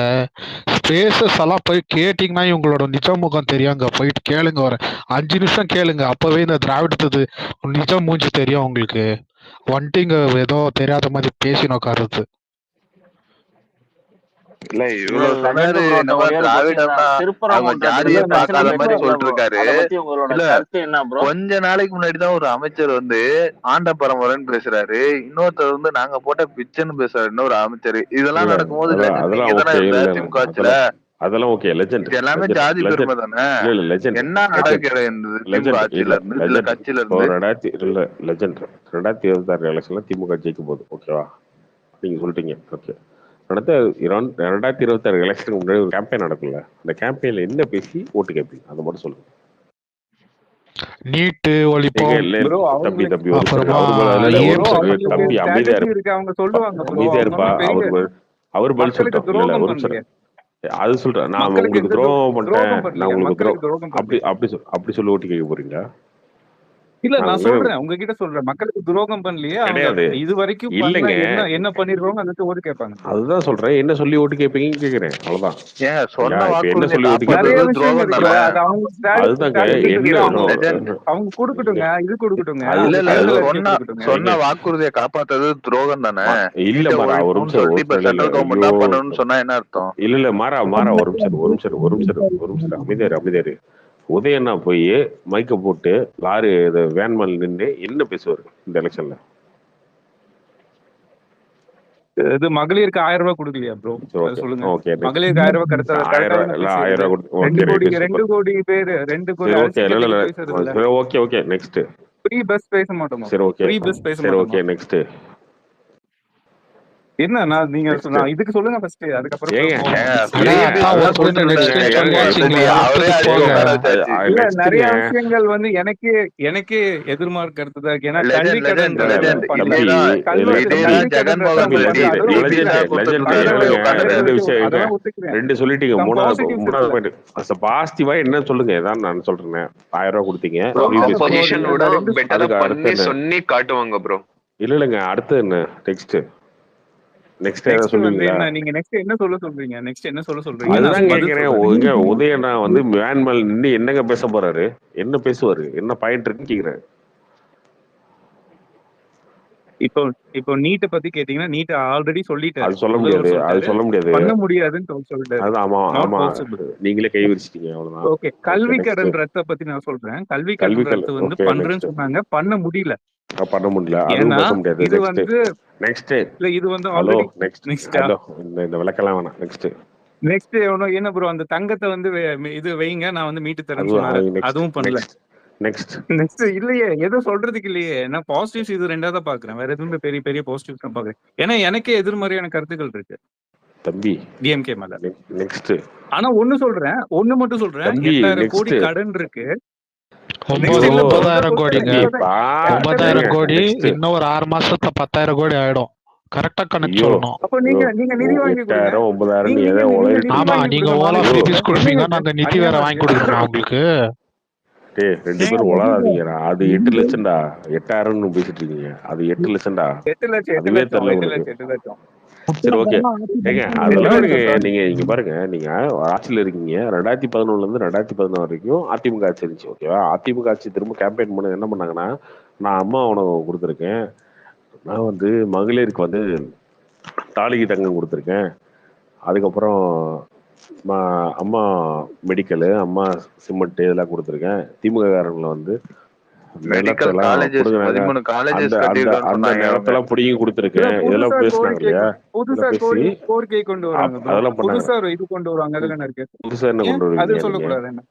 ஸ்பேசஸ் எல்லாம் போய் கேட்டீங்கன்னா இவங்களோட நிஜ முகம் தெரியுங்க. போயிட்டு கேளுங்க, ஒரு 5 நிமிஷம் கேளுங்க. அப்பவே இந்த திராவிடத்து நிஜம் மூஞ்சி தெரியும் உங்களுக்கு. வந்துட்டு இங்க ஏதோ தெரியாத மாதிரி பேசி நோக்காருது. இல்ல இவ்வளவு சொன்னாரு, கொஞ்ச நாளைக்கு முன்னாடிதான் ஒரு அமைச்சர் வந்து ஆண்ட பரம்பரைன்னு பேசுறாரு, இன்னொருத்தர் வந்து நாங்க போட்ட பிச்சைன்னு பேசுறாரு இன்னொரு அமைச்சர். இதெல்லாம் நடக்கும்போது திமுக ஆட்சியில அதெல்லாம் ஓகே, லெஜெண்ட். எல்லாமே ஜாதி பெருமை தானே. என்ன நடக்கிறது ஆட்சியில இருந்து கட்சியில இருந்து? லெஜெண்ட் 2026 எலெக்ஷன்ல திமுக ஜெயிக்கும் போது, ஓகேவா? நீங்க சொல்லிட்டீங்க, ஓகே. 2026 எலெக்ஷனுக்கு முன்னாடி ஒரு கேம்பெயின் நடக்கும்ல, அந்த கேம்பெயின்ல என்ன பேசி ஓட்டு கேட்பீங்க, அதை மட்டும் சொல்லுங்க. நீட்டு ஒழிப்போம். அமைதியா இருப்பா. அவர் பதில் சொல்லிட்டார். அது சொல்றேன், நான் உங்களுக்கு துரோகம் பண்ணிட்டேன், நான் உங்களுக்கு துரோகம் அப்படி சொல்லி ஓட்டு கேட்க போறீங்களா? இல்ல, நான் சொல்றேன், உங்ககிட்ட சொல்றேன், மக்களுக்கு துரோகம் பண்ணலையே இது வரைக்கும். இல்லங்க, என்ன பண்ணிருக்கோம் அதுக்கு ஓட்டு கேட்பாங்க. அதுதான் சொல்றேன், என்ன சொல்லி ஓட்டு கேட்பீங்கன்னு கேக்குறேன், அவ்வளவுதான். என்ன சொல்லி ஓட்டு அவங்க கொடுக்கட்டுங்க, இது கொடுக்கட்டுங்க. சொன்ன வாக்குறுதியை காப்பாத்தது துரோகம் தானே. இல்ல மாறா, ஒரு நிமிஷம் சொன்னா என்ன அர்த்தம்? இல்ல மாறா ஒரு நிமிஷம் அமைதியாரு. உதயண்ணா போய் மைக்க போட்டு லாரி வேன் மேல நின்று என்ன பேசுவாரு இந்த எலெக்ஷன்ல? இது மகளிருக்கு 1000 ரூபாய் கொடுக்கலையா ப்ரோ? சொல்லுங்க. மகளிருக்கு 1000 ரூபாய் கிடைச்சா 2 கோடி பேர் 2 கோடி. Okay next. ஃப்ரீ பஸ் பேச மாட்டோமா? சரி ஓகே, ஃப்ரீ பஸ் பேச மாட்டோமா? Okay next. என்ன நீங்க இதுக்கு சொல்லுங்க ஃபர்ஸ்ட், அதுக்கப்புறம் நிறைய விஷயங்கள் வந்து எனக்கு எதிர்மார்க் கருத்து தான் இருக்கு. ஏன்னா கல்வி கடன் ரெண்டு சொல்லிட்டீங்க. மூணாவது பாசிட்டிவா என்ன சொல்லுங்க? ஏதான் நான் சொல்றேன், 1000 ரூபாய் கொடுத்தீங்க சொல்லி காட்டுவாங்க ப்ரோ. இல்லங்க, அடுத்து என்ன நெக்ஸ்ட்? நெக்ஸ்ட் ஏதாவது நெக்ஸ்ட் வந்து சொல்லுவீங்களா? என்ன நீங்க நெக்ஸ்ட் என்ன சொல்ல சொல்றீங்க? நெக்ஸ்ட் என்ன சொல்ல சொல்றீங்க? அதுதான் நான் பதில் கேட்கிறேன். சொல்றேன். உதயண்ணா வந்து வேன் மேல நின்று என்னங்க பேச போறாரு? என்ன பேசுவாரு? என்ன பாயிண்ட் இருக்குன்னு கேக்குறேன். இப்போ இப்போ நீட்டை பத்தி கேட்டீங்கன்னா நீட் ஆல்ரெடி சொல்லிட்டாரு. அது சொல்ல முதல்வர் முடியாது. அது சொல்லிட்டாரு. சொல்ல முடியாது. பண்ண முடியாதுன்னு சொல்லிட்டாரு. அது ஆமா நாட் ஆமா. பாசிபிள். நீங்களே கை விரிச்சிட்டீங்க அவ்வளவுதான். ஓகே, கல்வி கடன் ரத்தை பத்தி நான் சொல்றேன். கல்வி கடன் ரத்து வந்து ஓகே பண்றேன்னு நெக்ஸ்ட். சொன்னாங்க, பண்ண முடியல. பண்ண முடியல. அதுவும் ஏன்னா பேச முடியாது. இது நெக்ஸ்ட் வந்து நெக்ஸ்ட் இல்ல இது வந்து ஹலோ ஆல்ரெடி நெக்ஸ்ட் நெக்ஸ்டா ஹலோ இந்த விளக்கலாம் வேணாம். நெக்ஸ்ட் நெக்ஸ்ட் என்ன ப்ரோ அந்த தங்கத்தை வந்து இது வைங்க நான் வந்து மீட்டு தரேன்னு அதுவும் சொன்னாரு, நெக்ஸ்ட் அதுவும் பண்ணல. நெக்ஸ்ட் நெக்ஸ்ட் நெக்ஸ்ட் இல்லையே, எதுவும் சொல்றதுக்கு இல்லையே. நான் பாசிட்டிவ்ஸ் இது ரெண்டாவது பாக்குறேன், வேற எதுவுமே பெரிய பெரிய பாசிட்டிவ்ஸ் தான் பாக்குறேன். ஏன்னா எனக்கே எதிர்மறையான கருத்துக்கள் இருக்கு தம்பி டிஎம்கே மேல. நெக்ஸ்ட் ஆனா ஒண்ணு சொல்றேன், ஒண்ணு மட்டும் சொல்றேன், தம்பி 8000 கோடி நெக்ஸ்ட் கடன் இருக்கு. 9,000 கோடிங்க. 9,000 கோடி நெக்ஸ்ட் இன்னும் ஒரு 6 மாசத்துல 10,000 கோடி ஆயிடும். கரெக்டா கணக்கு ஐயோ சொல்லணும். அப்ப நீங்க நிதி வாங்கி கொடுங்க. 8,000 9,000 நீங்க எதை நீங்க உலகிட்டு நிதி ஆமா, வாங்கி நீங்க கொடுங்க. ஓலா மாநில ஃப்ரீ அரசு பீஸ் கொடுப்பீங்க, என்னங்க நாங்க இது நிதி வேற அநியாயமா வாங்கி இருக்கு. கொடுக்கணுமா உங்களுக்கு? டேய் 2 பேரும் உலகாதீங்கடா. அது 8 லட்சம்டா. 8,000 பேசிட்டு இருக்கீங்க. அது 8 லட்சம்டா. 8 லட்சம் அதுவே தெரியல 8 உங்களுக்கு. லட்சம் 8 லட்சம் சரி ஓகே. ஏங்க 8 அதெல்லாம் லட்சம் நீங்க சாரி. நீங்க இங்க பாருங்க. நீங்க ஆட்சியில இருக்கீங்க. 2011ல இருந்து 2016 வரைக்கும் அதிமுக ஆட்சி இருந்துச்சு. ஓகேவா? அதிமுக ஆட்சி திரும்ப கேம்பெயின் பண்ண என்ன பண்ணாங்கன்னா, நான் அம்மா உணவு கொடுத்துருக்கேன். நான் வந்து மகளிருக்கு வந்து தாலிக்கு தங்கம் கொடுத்துருக்கேன். அதுக்கப்புறம் அம்மா மெடிக்கலு, அம்மா சிமெண்ட் இதெல்லாம் கொடுத்துருக்கேன். திமுக காரங்களை வந்து மெடிக்கல் நிலத்தெல்லாம் காலேஜஸ் புடுங்கினாங்க. 13 அந்த காலேஜஸ் அந்த கட்டியிருக்கோம்னு அந்த சொன்னாங்க அவங்க. நிலத்தெல்லாம் பிடுங்கி இல்ல கொடுத்துருக்கேன். இதெல்லாம் புதுசா பேசினாங்க கோரிக்கை இல்லையா? புதுசா இதெல்லாம் பேசி கோரிக்கை கொண்டு வராங்க ப்ரோ. அதெல்லாம் பண்ணாங்க. புதுசா ஒரு இது கொண்டு வருவாங்க, அதுல என்ன இருக்கு? புதுசா என்ன ஏன் கொண்டு வருவீங்க அது நீங்க? சொல்லக்கூடாது? என்ன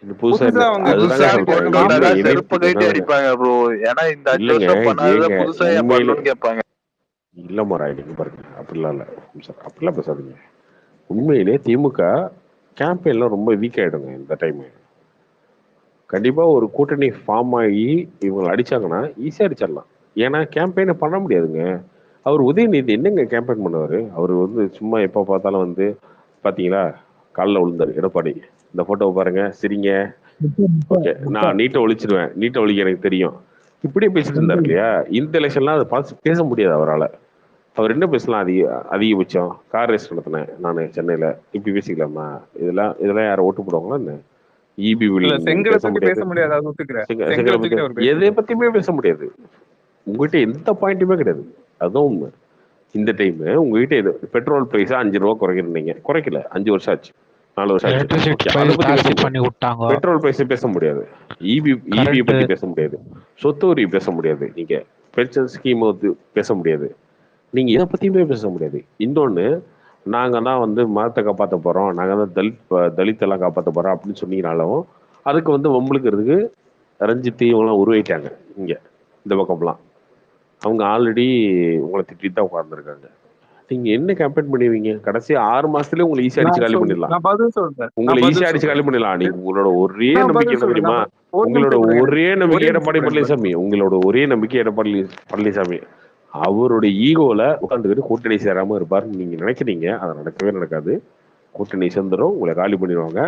இது புதுசா புதுசா என்ன? அவங்க அதுதாங்க புதுசா கிளாரிட்டி சொல்றேன். என்ன என்ன கொண்டாதான் மாத்தணும்? செருப்பு கைட்டு என்னங்க அடிப்பாங்க ப்ரோ. ஏன்னா இந்த 5 இல்லைங்க வருஷம் பண்ணாதத ஏங்க புதுசா ஏன் உண்மையிலே பண்ணணும்னு கேட்பாங்க. இல்ல மராய் நீங்க பாருங்க. அப்படிலாம் இல்ல சார். அப்படிலாம் பேசாதீங்க. உண்மையிலே திமுக கேம்பெயின்ல ரொம்ப வீக் ஆயிடுங்க இந்த டைம். கண்டிப்பா ஒரு கூட்டணி ஃபார்ம் ஆகி இவங்களை அடிச்சாங்கன்னா ஈஸியா அடிச்சிடலாம். ஏன்னா கேம்பெயினை பண்ண முடியாதுங்க. அவர் உதயநிதி என்னங்க கேம்பெயின் பண்ணுவாரு? அவர் வந்து சும்மா எப்ப பார்த்தாலும் வந்து பாத்தீங்களா காலில் விழுந்தாரு எடப்பாடி. இந்த போட்டோவை பாருங்க, சிரிங்க. ஓகே, நான் நீட்டை ஒழிச்சிடுவேன், நீட்டை ஒழிக்க எனக்கு தெரியும், இப்படியே பேசிட்டு இருந்தாரு இல்லையா? இந்த எலெக்ஷன்லாம் அதை பார்த்து பேச முடியாது அவரால். அவர் என்ன பேசலாம்? அதிகபட்சம் கார் ரேஸ் நடத்தினேன் நான் சென்னையில, இப்படி பேசிக்கலாமா? இதெல்லாம் இதெல்லாம் யாரும் ஓட்டு போடுவாங்களா என்ன? இபி இல்ல பில்லிங் செங்கலை பேச தூக்கி பேச முடியாது. முடியாது, அது ஒத்துக்கிறேன். செங்கலை செங்கலை பத்தி தூக்கிட்டு அவர் எதை பேச பத்தியுமே பேச முடியாது. உங்ககிட்ட எந்த பாயிண்ட்டுமே கிடையாது. அதுவும் உண்மை. இந்த டைம் உங்ககிட்ட இது பெட்ரோல் பிரைஸ் 5 ரூபா குறைக்கிறீங்க, குறைக்கல. 5 வருஷம் ஆச்சு, 4 வருஷம் ஆச்சு. எலக்ட்ரிசிட்டி ஓகே, அதை பிரைஸ் பத்தி பேச ஜாஸ்தி முடியாது. பண்ணி விட்டாங்க. பெட்ரோல் பிரைஸ் பேச முடியாது. இபி கரண்ட் பத்தி பேச முடியாது. சொத்து வரி பேச முடியாது. நீங்க பென்ஷன் ஸ்கீம் வந்து பேச முடியாது. நீங்க எதை பத்தியுமே பேச முடியாது. இன்னொன்னு, நாங்க தான் வந்து மதத்தை காப்பாற்ற போறோம், நாங்க தான் தலித்தெல்லாம் காப்பாற்ற போறோம் அப்படின்னு சொன்னீங்கனாலும் அதுக்கு வந்து வம்பளுக்கிறதுக்கு ரஞ்சித் இவங்கெல்லாம் உருவாயிட்டாங்க. இங்க இந்த பக்கம்லாம் அவங்க ஆல்ரெடி உங்களை திட்டிட்டு தான் உட்கார்ந்துருக்காங்க. நீங்க என்ன கேம்பெயின் பண்ணுவீங்க? கடைசி 6 மாசத்துலயே உங்களை ஈஸியா அடிச்சு காலி பண்ணிடலாம். நான் பதில் சொல்றேன். உங்களை ஈஸியா அடிச்சு காலி பண்ணிடலாம். நீங்க உங்களோட ஒரே நான் நம்பிக்கை பதில் என்ன சொல்றேன். தெரியுமா? ஒரு உங்களோட நிமிஷம் கொடுங்க. ஒரே நம்பிக்கை ஒரே எடப்பாடி நிமிஷம் பழனிசாமி. உங்களோட ஒரே நம்பிக்கை எடப்பாடி பழனிசாமி. அவருடைய ஈகோல உட்காந்துக்கிட்டு கூட்டணி சேராம இருப்பாருன்னு நீங்க நினைக்கிறீங்க. அது நடக்கவே நடக்காது. கூட்டணி சேர்ந்துடும், உங்களை காலி பண்ணிடுவாங்க.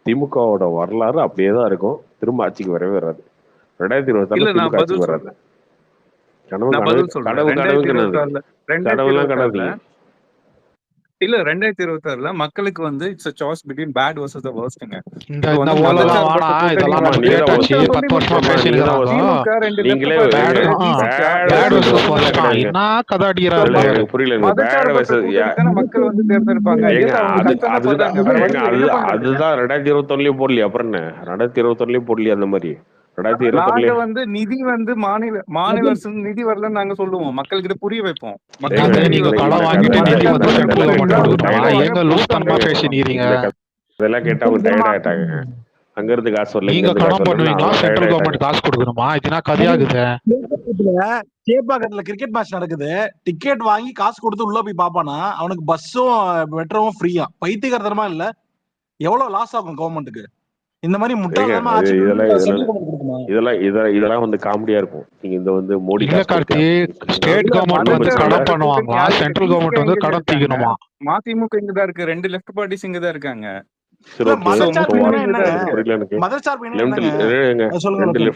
திமுகவோட வரலாறு அப்படியே தான் இருக்கும். திரும்ப ஆட்சிக்கு வரவே வராது. 2026 இல்ல நான் திமுக பதில் ஆட்சிக்கு வராது. சொல்றேன். கனவு நான் கனவு பதில் சொல்றேன். கனவு கனவுங்கிறது 2026 கனவுலாம் கனவுங்க. இல்ல 2026 மக்களுக்கு வந்து it's a choice between bad versus the worstங்க. இந்த இப்போ வந்து ஓலெல்லாம் மதச்சார்பற்ற வேணாம், கூட்டணி இதெல்லாம் ஆமா, நம்ம நீங்க தான் கேட்டாச்சு. worst. 10 வருஷமா ஆமா, பேசிட்டு நீங்க தான் இருக்கிறாங்க. திமுக 2 நீங்களே left party bad bad versus versus worst first கிடையாது. என்ன கதை அடிக்கிறாரு இல்ல, பாரு. எனக்கு புரியல. பேட் மதச்சார்பற்ற வெர்சஸ் கூட்டணி தானே மக்கள் வந்து தேர்ந்தெடுப்பாங்க. ஏங்க எஸ் அவங்க கஷ்டம் தான் படுறாங்க. வேற வழி என்ன பண்றது? அதுதான் 2021லயும் போடலையா? அப்புறம் என்ன 2021லயும் போடலையா? அந்த மாதிரி நாங்க 2021லயும் வந்து நிதி வந்து மாநில அரசு நிதி வரலன்னு நாங்க சொல்லுவோம், மக்கள் கிட்ட புரிய வைப்போம். என்னங்க நீங்க கடன் வாங்கிட்டு நிதி வந்து சென்ட்ரல் கவர்மெண்ட் கொடுக்கணுமா? எங்க லூஸ் தனமா பேசினீங்க? இதெல்லாம் கேட்டு அவங்க டயர்ட் ஆயிட்டாங்க. அங்க இருந்து காசு வரல, நீங்க கடன் பண்ணுவீங்களா? சென்ட்ரல் கவர்மெண்ட் காசு கொடுக்கணுமா? இதுனா கதையாகுது. சேப்பாக்கத்துல கிரிக்கெட் மேட்ச் நடக்குது, டிக்கெட் வாங்கி காசு கொடுத்து உள்ள போய் பாப்பானா அவனுக்கு பஸ்ஸும் மெட்ரோவும் ஃப்ரீயா? பைத்தியகாரத்தனமா இல்ல? எவ்வளவு லாஸ் ஆகும் கவர்மெண்ட்டுக்கு? இந்த மாதிரி முட்டாள்தனமா ஆட்சி இதெல்லாம் வந்து காமெடியா இருக்கும். நீங்க இந்த வந்து மோடி இல்ல கார்த்தி, ஸ்டேட் கவர்மெண்ட் வந்து கடன் பண்ணுவாங்க, சென்ட்ரல் கவர்மெண்ட் வந்து கடன் தீக்கணுமா? மதிமுக இங்கதான் இருக்கு, 2 லெஃப்ட் பார்ட்டிஸ் இங்கதான் இருக்காங்க. சரி இல்ல ஓகே. மதச்சார்பு ஸோ இனம் என்னங்க? புரியல எனக்கு. மதச்சார்பு இனம் ரெண்டு என்னங்க? சொல்லுங்க ரெண்டு சொல்லுங்க.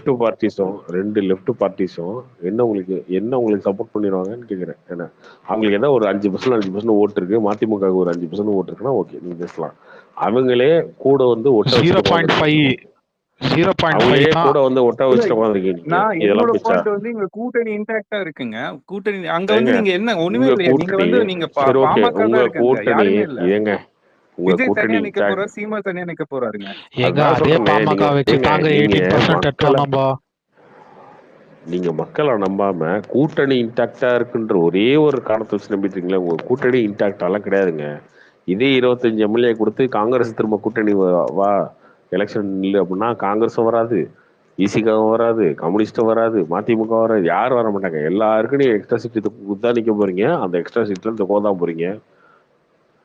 லெஃப்ட் பார்ட்டிஸும் என்ன உங்களுக்கு சப்போர்ட் பண்ணிடுவாங்கன்னு கேட்குறேன். ஏன்னா அவங்களுக்கு ஏதாவது ஒரு 5% ஓட்டு இருக்கு, மதிமுக ஒரு 5% ஓட்டு இருக்குன்னா ஓகே நீங்க பேசலாம். அவங்களே கூட வந்து ஒட்ட வச்சுட்டு 0.5 அவங்களே தான். கூட வந்து ஒட்ட வச்சுட்டு உட்காந்துருக்கீங்க. நான் இதெல்லாம் என்னோட பேச்சா? பாயிண்ட் வந்து இங்க கூட்டணி இன்டாக்டா இருக்குங்க. கூட்டணி அங்க ஏங்க வந்து நீங்க என்ன ஒண்ணுமே உங்க இல்லையா? நீங்க கூட்டணி வந்து நீங்க சரி ஓகே. பாமக உங்க தான் இருக்குங்க, கூட்டணி யாருமே இல்ல. ஏங்க உங்க விஜய் கூட்டணி தனியா நிக்க போறாரு, சீமா தனியா நிக்க போறாருங்க. ஏங்க அதான் அதே சொல்றேனே. பாமக வச்சு தாங்க நீங்க 18% எடுத்தோம் நம்ம. நீங்க மக்களை நம்பாம கூட்டணி இன்டாக்டா இருக்குன்ற ஒரே ஒரு காரணத்தை வச்சு நம்பிட்டீங்களா? உங்க கூட்டணி இன்டாக்டாலாம் கிடையாதுங்க. இதே 25 எம்எல்ஏ கொடுத்து காங்கிரஸ் திரும்ப கூட்டணி வா எலெக்ஷன் இல்லை அப்படின்னா காங்கிரஸும் வராது, இசிகாவும் வராது, கம்யூனிஸ்டும் வராது, மதிமுக வராது, யாரும் வர மாட்டாங்க. எல்லாருக்கும் நீங்க எக்ஸ்ட்ரா சீட் தான் நிக்க போறீங்க. அந்த எக்ஸ்ட்ரா சீட்ல தொகை தான் போறீங்க.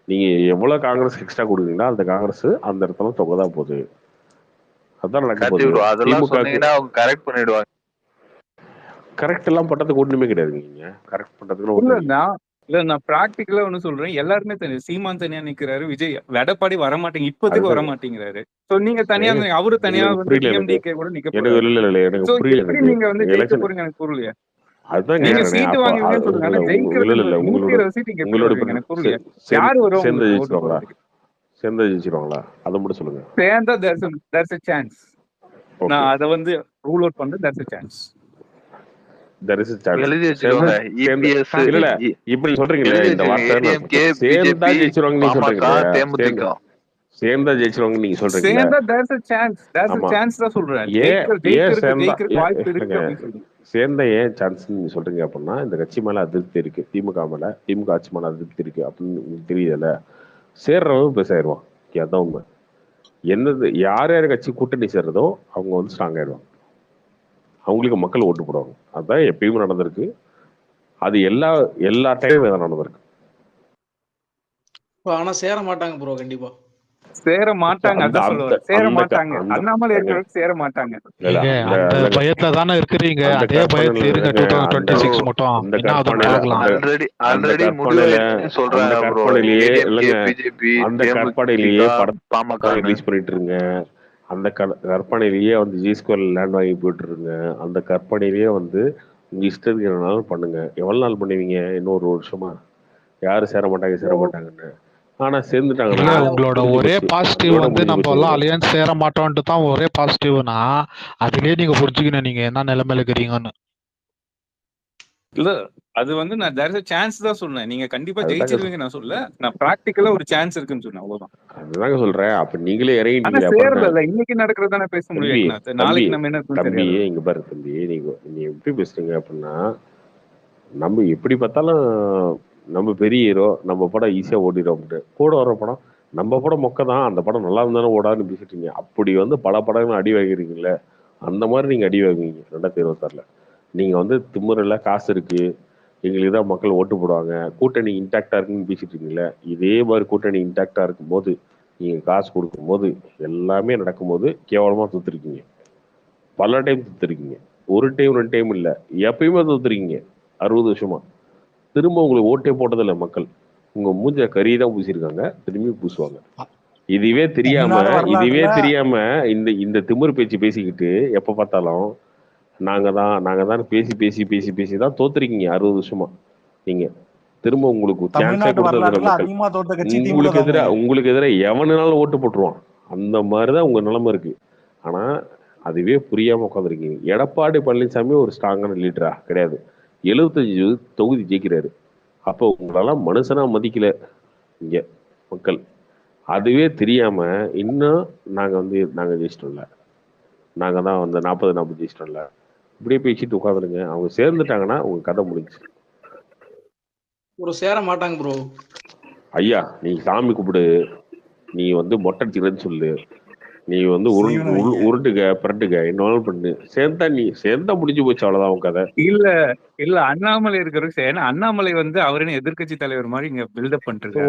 நீங்க எவ்வளவு காங்கிரஸ் எக்ஸ்ட்ரா கொடுக்குறீங்களோ அந்த காங்கிரஸ் அந்த இடத்துல தொகை தான் போகுது. அதான் நடக்க கட்சி போகுது. bro, அதெல்லாம் திமுக சொன்னீங்கன்னா அவங்க கரெக்ட் பண்ணிடுவாங்க. கரெக்ட் எல்லாம் பண்றதுக்கு ஒண்ணுமே கிடையாது. நீங்க கரெக்ட் பண்றதுக்கு இல்ல ஒண்ணு நான் பிராக்டிக்கலா ஒண்ணு சொல்றேன். எல்லாருமே தெரியும் சீமான் தனியா நிக்கிறாரு, விஜய் எடப்பாடி வர மாட்டேங்க, இப்போதைக்கு வர மாட்டேங்கிறாரு. சோ நீங்க தனியா அவரு தனியா வந்து டிஎம்டிகே கூட நிக்க போறாரு. எனக்கு சோ புரியல. எப்படி நீங்க வந்து ஜெயிக்க போறீங்க எனக்கு புரியலையா? அதுதான் நீங்க கேக்குறேன். சீட்டு வாங்குவீங்கன்னு சொல்லுங்க, ஆனா ஜெயிக்கிறது 120 சீட் இங்க எப்படி வருவீங்க எனக்கு புரியல. யாரு வருவா சேர்ந்து உங்களுக்கு ஓட்டு ஜெயிச்சிருவாங்களா? போடுறதுக்கு? சேர்ந்து ஜெயிச்சிருவாங்களா? அதை மட்டும் சொல்லுங்க. சேர்ந்தா there's a chance. நான் அதை வந்து ரூல் அவுட் பண்றேன். there's a chance. எழுதி வச்சுக்கோங்க. EPS இல்ல இப்படி சொல்றீங்களே இந்த வார்த்தை சேர்ந்தா ஜெயிச்சிருவாங்க நீங்க சொல்றீங்க. சேர்ந்தா ஜெயிச்சிருவாங்க நீங்க சொல்றீங்க. சேர்ந்தா there's a chance தான் சொல்றேன். ஜெயிக்கிறதுக்கு வாய்ப்பு இருக்கு அப்படின்னு சொல்றேன். சேர்ந்த ஏன் சான்ஸ் நீங்க சொல்றீங்க அப்படின்னா இந்த கட்சி மேல அதிருப்தி இருக்கு, திமுக ஆட்சி மேல அதிருப்தி இருக்கு அப்படின்னு தெரியல. சேர்றவங்க பெருசாயிருவான். அதான் உண்மை. என்னது யார் யார் கட்சி கூட்டணி சேர்றதோ அவங்க வந்து ஸ்ட்ராங் ஆயிடுவாங்க. அவங்களுக்கு மக்கள் ஓட்டு போடுவாங்க. அதுதான் எப்பயுமே நடந்திருக்கு. அது எல்லா டைமும் தான் நடந்திருக்கு. ஆனா சேர மாட்டாங்க ப்ரோ. கண்டிப்பா சேர மாட்டாங்க. அதான் சொல்லுவாங்க, சேர மாட்டாங்க. அண்ணாமலை இருக்கிறவங்க சேர மாட்டாங்க. அந்த பயத்துல தானே இருக்கிறீங்க. அதே பயத்துல இருங்க 2026 மட்டும். ஆல்ரெடி முடிவு சொல்றாங்க ப்ரோ. அந்த கற்பனையிலேயே படத்தை ரிலீஸ் பண்ணிட்டு இருங்க. அந்த கற்பனையிலேயே வந்து G2 லேண்ட் வாங்கி போயிட்டு இருங்க. அந்த கற்பனையிலேயே வந்து உங்க இஷ்டத்துக்கு எவ்வளவு பண்ணுங்க. எவ்வளவு நாள் பண்ணுவீங்க? இன்னொரு வருஷமா? யாரும் சேர மாட்டாங்கன்னு. ஆனா சேர்ந்துட்டாங்கன்னா உங்களோட ஒரே பாசிட்டிவ் வந்து நம்ம எல்லாம் அலையன்ஸ் சேர மாட்டோம்ட்டு தான் ஒரே பாசிட்டிவ்னா அதுலயே நீங்க புரிஞ்சுக்கணும் நீங்க என்ன நிலைமையில இருக்கிறீங்கன்னு. இல்ல அது வந்து நான் there's a chance தான் சொன்னேன். நீங்க கண்டிப்பா ஜெயிச்சிருவீங்க நான் சொல்ல. நான் பிராக்டிக்கலா ஒரு சான்ஸ் இருக்குன்னு சொன்னேன், அவ்வளவுதான். அதுதாங்க சொல்றேன். அப்ப நீங்களே ஆனா இறங்கிட்டீங்க. சேரல இன்னைக்கு நடக்கிறது தானே பேச முடியும். நாளைக்கு நம்ம என்ன தம்பி இங்க பாரு தம்பி, நீங்க எப்படி பேசுறீங்க அப்படின்னா நம்ம எப்படி பார்த்தாலும் நம்ம பெரிய ஹீரோ, நம்ம படம் ஈஸியா ஓடிடும். கூட வர படம் நம்ம படம் மொக்க தான், அந்த படம் நல்லா இருந்தாலும் ஓடாதுன்னு பேசிட்டீங்க. அப்படி வந்து பல படங்கள் அடி வாங்கிறீங்கல்ல, அந்த மாதிரி நீங்க அடி வாங்குவீங்க 2026. நீங்க வந்து திமுறையில காசு இருக்கு, எங்களுக்கு தான் மக்கள் ஓட்டு போடுவாங்க, கூட்டணி இன்டாக்டா இருக்குன்னு பேசிட்டு இருக்கீங்களே, இதே மாதிரி கூட்டணி இன்டாக்டா இருக்கும் போது நீங்க காசு கொடுக்கும் போது எல்லாமே நடக்கும்போது கேவலமா தூத்துருக்கீங்க. பல டைம் தூத்துருக்கீங்க. ஒரு டைம் 2 டைம் இல்ல, எப்பயுமே தூத்துருக்கீங்க 60 வருஷமா. திரும்ப உங்களுக்கு ஓட்டே போட்டதில்ல மக்கள். உங்க மூஞ்ச கறி தான் பூசிருக்காங்க, திரும்பி பூசுவாங்க. இதுவே தெரியாம இந்த திமிரு பேச்சு பேசிக்கிட்டு எப்ப பார்த்தாலும் நாங்க தான் பேசி தான் தோத்துருக்கீங்க 60 வருஷமா. நீங்க திரும்ப உங்களுக்கு சான்ஸே கொடுத்தது உங்களுக்கு எதிராக எவனாலும் ஓட்டு போட்டுருவான். அந்த மாதிரிதான் உங்க நிலைமை இருக்கு. ஆனா அதுவே புரியாம உட்காந்துருக்கீங்க. எடப்பாடி பழனிசாமி ஒரு ஸ்ட்ராங்கான லீடரா கிடையாது. 75 தொகுதி ஜெயிக்கிறாரு. அப்போ உங்களெல்லாம் மனுஷனா மதிக்கல இங்க மக்கள். அதுவே தெரியாம இன்னும் நாங்க ஜெயிச்சிட்டோம்ல, நாங்க தான் வந்து 40 ஜெயிச்சிட்டோம்ல, இப்படியே பேசிட்டு உட்காந்துருங்க. அவங்க சேர்ந்துட்டாங்கன்னா உங்க கதை முடிஞ்சு. ஒரு சேர மாட்டாங்க ப்ரோ. ஐயா நீ சாமி கூப்பிடு, நீ வந்து மொட்டை அடிச்சுக்கிறேன்னு சொல்லு, நீ வந்து உருட்டுக பிரட்டுக என்ன பண்ணு, சேர்ந்தா முடிஞ்சு போச்சு, அவ்வளவுதான் உன் கதை. இல்ல அண்ணாமலை இருக்கிறது. ஏன்னா அண்ணாமலை வந்து அவரே எதிர்கட்சி தலைவர் மாதிரி இங்க பில்டப் பண்ணிட்டு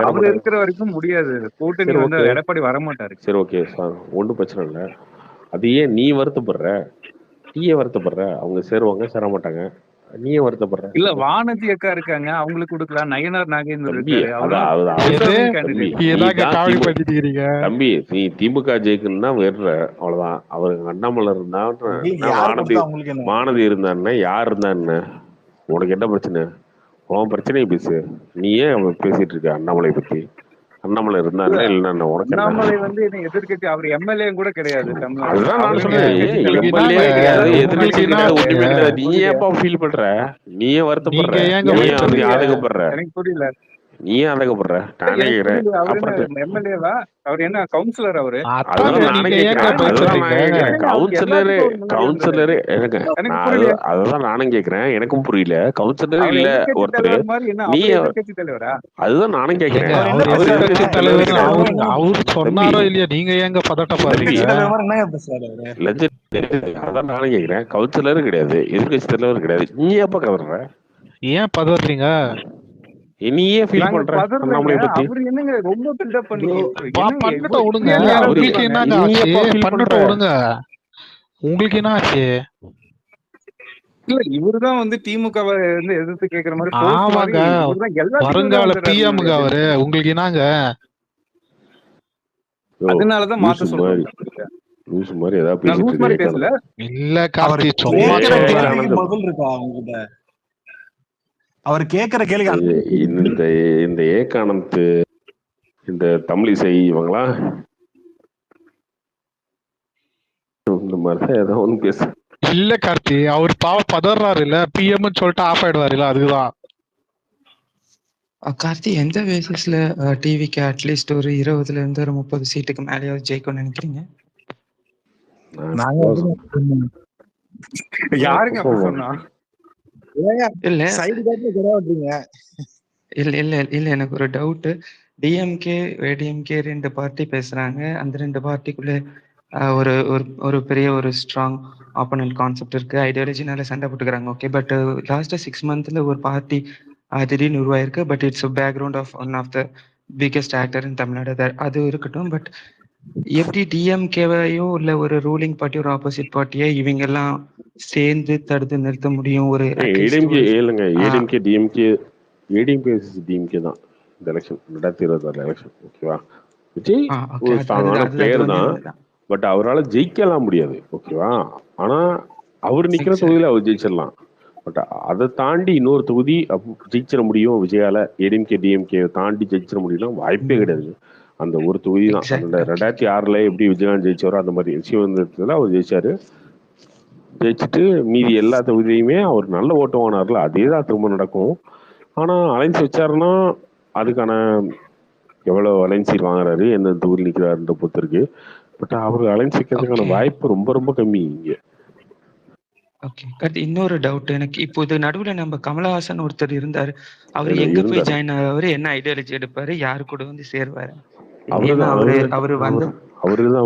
அவர் இருக்கிற வரைக்கும் முடியாது. கூட்டணி வந்து எடப்பாடி வரமாட்டாரு. சரி ஓகே ஒன்றும் பிரச்சனை இல்லை. அது ஏன் நீ வருத்தப்படுற? அவங்க சேருவாங்க சேர மாட்டாங்க, நீ ஏன் வருத்தப்படுற? இல்ல வானதி அக்கா இருக்காங்க, அவங்களுக்கு கொடுக்கலாம். நயனார் நாகேந்திரன் தம்பி தம்பி நீ திமுக ஜெயிக்கணும்னா வேற அவ்வளவுதான். அவருக்கு அண்ணாமலை இருந்தா வானதி இருந்தாருன்னா யார் இருந்தாருன்னு உனக்கு என்ன பிரச்சனை? உன் பிரச்சனையை பேசு. நீ ஏன் அவன் பேசிட்டு இருக்க அண்ணாமலை பத்தி? அண்ணாமலை இருந்தாருன்னா இல்லைன்னா உனக்கு அண்ணாமலை வந்து என்ன எதிர்கட்சி, அவர் எம்எல்ஏ கூட கிடையாது. அதுதான் நான் சொல்றேன், எம்எல்ஏ கிடையாது, எதிர்கட்சி கிடையாது, ஒண்ணுமே கிடையாது. நீ ஏப்பா ஃபீல் பண்ற? நீ ஏன் வருத்தப்படுற? நீ ஏன் ஆதகப்படுற? எனக்கு புரியல. நீ ஏன் ஆதகப்படுற? நானே எம்எல்ஏவா? அவர் என்ன கவுன்சிலர்? அவரு அதுதான் நானே கேக்குறேன். எனக்கும் புரியல. கவுன்சிலர் இல்ல ஒருத்தர், நீ தலைவரா? அதுதான் நானும் கேக்குறேன். அவரு சொன்னாரோ இல்லையா, நீங்க ஏங்க பதட்டப்படுறீங்க? அதான் நானும் கேக்குறேன். கவுன்சிலரும் கிடையாது, எதிர்கட்சி தலைவரும் கிடையாது. நீ எப்ப கவர்ற? ஏன் பதறீங்க? நீயே ஃபீல் பண்ற அண்ணாமலை பத்தி? அவர் என்னங்க ரொம்ப பில்டப் பண்ணி பண்ணிட்டு விடுங்க. உங்களுக்கு என்னங்க ஆச்சு? பண்ணிட்டு விடுங்க. உங்களுக்கு என்ன ஆச்சு? இல்ல இவருதான் வந்து திமுக வந்து எதிர்த்து கேக்குற மாதிரி. ஆமாங்க, வருங்கால பிஎம்ங்க அவரு. உங்களுக்கு என்னங்க? அதனாலதான் மாத்த சொல்றேன். லூஸ் மாதிரி ஏதாவது பேசல. இல்ல கார்த்தி, சும்மா பதில் இருக்கா உங்ககிட்ட? அவர் கேக்குற கேள்வி இந்த ஏகானந்த், இந்த தமிழிசை, இவங்களா இந்த மாதிரிதான் ஏதாவது ஒண்ணு பேச. இல்ல கார்த்தி, அவர் பாவம் பதறாரு இல்ல, பிஎம் சொல்லிட்டு ஆஃப் ஆயிடுவாரு இல்ல, அதுதான். கார்த்தி, எந்த பேசிஸ்ல டிவிக்கு அட்லீஸ்ட் ஒரு 20ல இருந்து ஒரு 30 சீட்டுக்கு மேலேயாவது ஜெயிக்கும்னு நினைக்கிறீங்க? யாருங்க அப்படி சொன்னா? இல்ல எனக்கு ஒரு டவுட். டிஎம்கே ஏடிஎம்கே 2 பார்ட்டி பேசுறாங்க. அந்த 2 பார்ட்டிக்குள்ள ஒரு ஒரு பெரிய ஒரு ஸ்ட்ராங் ஆப்போனன்ட் கான்செப்ட் இருக்கு. ஐடியாலஜினால சண்டை போட்டுக்கிறாங்க. ஓகே, பட் லாஸ்ட் 6 மந்த்ல ஒரு பார்ட்டி திடீர்னு உருவாயிருக்கு. But it's background of one of the biggest actor in Tamil Nadu. அது இருக்கட்டும். பட் எப்படி டிஎம்கேவையோ இல்ல ஒரு ரூலிங் பார்ட்டி ஒரு ஆப்போசிட் பார்ட்டியை இவங்க எல்லாம் சேர்ந்து தடுத்து நிறுத்த முடியும்? ஒரு ஏடிஎம்கே டிஎம்கே தான் இந்த எலெக்ஷன் 2026 எலெக்ஷன். ஓகேவா? விஜய் ஒரு ஸ்ட்ராங்கான பிளேயர் தான், பட் அவரால் ஜெயிக்கலாம் முடியாது. ஓகேவா? ஆனா அவர் நிக்கிற தொகுதியில அவர் ஜெயிச்சிடலாம். பட் அதை தாண்டி இன்னொரு தொகுதி ஜெயிச்சிட முடியும் விஜயால. ஏடிஎம்கே டிஎம்கே தாண்டி ஜெயிச்சிட முடியும்னா வாய்ப்பே கிடையாது. அந்த ஒரு தொகுதி தான். அந்த 2006 எப்படி விஜயகாந்த் ஜெயிச்சாரோ அந்த மாதிரி சிவந்தத்துல அவர் ஜெயிச்சாரு. ஜெயிச்சுட்டு மீதி எல்லா தொகுதியுமே அவர் நல்ல ஓட்டு வாங்கினார்ல, அதே தான் திரும்ப நடக்கும். ஆனா அலைன்ஸ் வச்சாருன்னா அதுக்கான எவ்வளவு அலைன்ஸ் வாங்குறாரு, எந்த தொகுதி நிற்கிறாருன்ற பொறுத்து இருக்கு. பட் அவரு அலைன்ஸ் வைக்கிறதுக்கான வாய்ப்பு ரொம்ப ரொம்ப கம்மி இங்க. ஓகே, இன்னொரு டவுட் எனக்கு. இப்போ இது நடுவுல நம்ம கமலஹாசன் ஒருத்தர் இருந்தாரு. அவர் எங்க போய் ஜாயின் ஆவாரு? என்ன ஐடியாலஜி எடுப்பாரு? யாரு கூட வந்து சேருவாரு? அவருதான்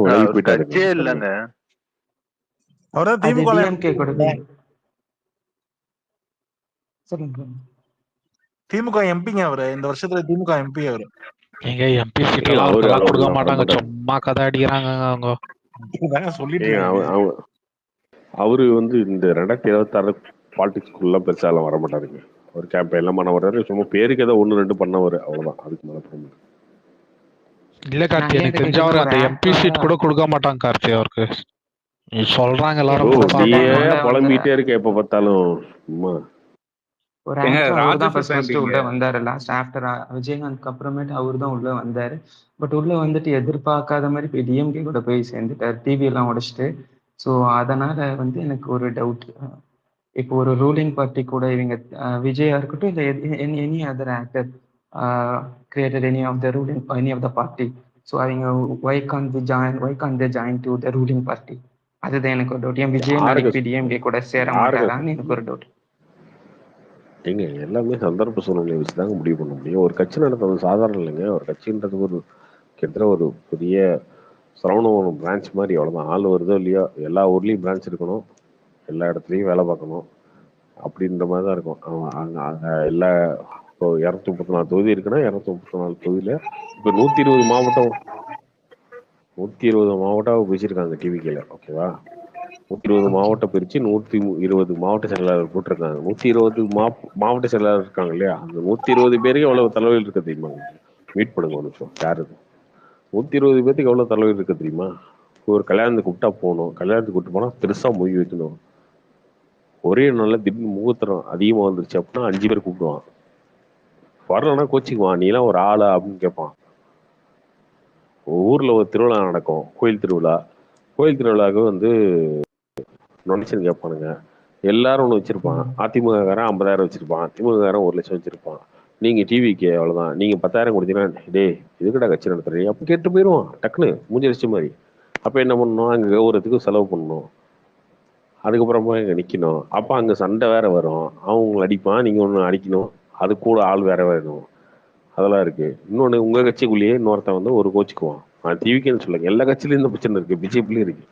விலகி போயிட்டாரு. இல்லங்க, திமுக எம்பிங்க அவரு. இந்த வருஷத்துல திமுக எம்பி அவரு. எங்க எம்பி சீட் எல்லாம் கொடுக்க மாட்டாங்க, சும்மா கதை அடிக்கிறாங்க அவங்க. அவரு வந்து இந்த 2026 பாலிடிக்ஸ்குள்ள பெருசா எல்லாம் வர மாட்டாருங்க. ஒரு கேம்பெயின் எல்லாம் பண்ண வர்றாரு. சும்மா பேருக்கு ஏதோ 1-2 பண்ணவர், அவ்வளவுதான். அதுக்கு மேல பண்ண இல்ல கார்த்தி, எனக்கு தெரிஞ்சவர் அந்த எம்பி சீட் கூட கொடுக்க மாட்டாங்க கார்த்தி அவருக்கு. சொல்றாங்க எல்லாரும். புலம்பிட்டே இருக்க எப்ப பார்த்தாலும். ஒரு உள்ள வந்தாரு லாஸ்ட் ஆஃப்டர் விஜயகாந்த் அப்புறமேட்டு அவரு தான் உள்ள வந்தாரு. பட் உள்ள வந்துட்டு எதிர்பார்க்காத மாதிரி போய் டிஎம்கே கூட போய் சேர்ந்துட்டாரு, டிவி எல்லாம் உடைச்சிட்டு. ஸோ அதனால வந்து எனக்கு ஒரு டவுட். இப்போ ஒரு ரூலிங் பார்ட்டி கூட இவங்க விஜயா இருக்கட்டும் இல்லை any other actor created any of the party. So அவங்க why can't they join to the ruling party? அதுதான் எனக்கு ஒரு டவுட். ஏன் விஜய் நாளைக்கு டிஎம்கே கூட சேர மாட்டாரான்னு எனக்கு ஒரு டவுட். ஏங்க எல்லாமே சந்தர்ப்ப சூழ்நிலையை வச்சு தாங்க முடிவு பண்ண முடியும். ஒரு கட்சி நடத்துறது சாதாரணம் இல்லைங்க. ஒரு கட்சின்றது ஒரு கிட்டத்தட்ட ஒரு பெரிய சரவணபவனம் பிரான்ச் மாதிரி. அவ்வளோதான். ஆள் வருதோ இல்லையோ எல்லா ஊர்லேயும் பிரான்ச் இருக்கணும், எல்லா இடத்துலையும் வேலை பார்க்கணும் அப்படின்ற மாதிரி தான் இருக்கும். அங்கே எல்லா இப்போ 234 தொகுதி இருக்குன்னா 234 தொகுதியில் இப்போ 120 மாவட்டம் பேசியிருக்காங்க டிவிக்கில். ஓகேவா? 120 மாவட்டம் பிரிச்சு 120 மாவட்ட செயலாளர் போட்டிருக்காங்க. 120 மாவட்ட செயலாளர் இருக்காங்க இல்லையா, அந்த 120 பேருக்கு எவ்வளவு தலைவலி இருக்கு தெரியுமா? மீட் பண்ணுங்க ஒரு நிமிஷம். யாரு 120 பேருக்கு எவ்வளவு தலைவலி இருக்கு தெரியுமா? ஒரு கல்யாணத்துக்கு கூப்பிட்டா போகணும், கல்யாணத்துக்கு கூப்பிட்டு போனா பெருசா மொய் வைக்கணும். ஒரே நாள்ல திடீர்னு முகூர்த்தம் அதிகமா வந்துருச்சு அப்படின்னா 5 பேர் கூப்பிடுவான். வரலன்னா கோச்சிக்குவான், நீ எல்லாம் ஒரு ஆளா அப்படின்னு கேட்பான். ஊர்ல ஒரு திருவிழா நடக்கும், கோயில் திருவிழா. கோயில் திருவிழாவுக்கு வந்து டொனேஷன் கேட்பானுங்க. எல்லாரும் ஒன்று வச்சிருப்பான். அதிமுககாரன் 50,000 வச்சிருப்பான், திமுககாரன் 1,00,000 வச்சிருப்பான். நீங்க டிவிக்கு அவ்வளவுதான், நீங்க 10,000 கொடுத்தீங்கன்னா டே இதுக்கடா கட்சி நடத்துறீங்க அப்ப கேட்டு போயிடுவான் டக்குன்னு மூஞ்சி அடிச்ச மாதிரி. அப்ப என்ன பண்ணணும், அங்க கௌரவத்துக்கு செலவு பண்ணணும், அதுக்கப்புறமா இங்க நிக்கணும். அப்ப அங்க சண்டை வேற வரும், அவன் உங்களை அடிப்பான், நீங்க ஒண்ணு அடிக்கணும், அது கூட ஆள் வேற வேணும். அதெல்லாம் இருக்கு. இன்னொன்னு, உங்க கட்சிக்குள்ளேயே இன்னொருத்தன் வந்து ஒரு கோச்சுக்குவான். டிவிக்குன்னு சொல்லுங்க, எல்லா கட்சியிலும் இந்த பிரச்சனை இருக்கு, பிஜேபிலையும் இருக்கு.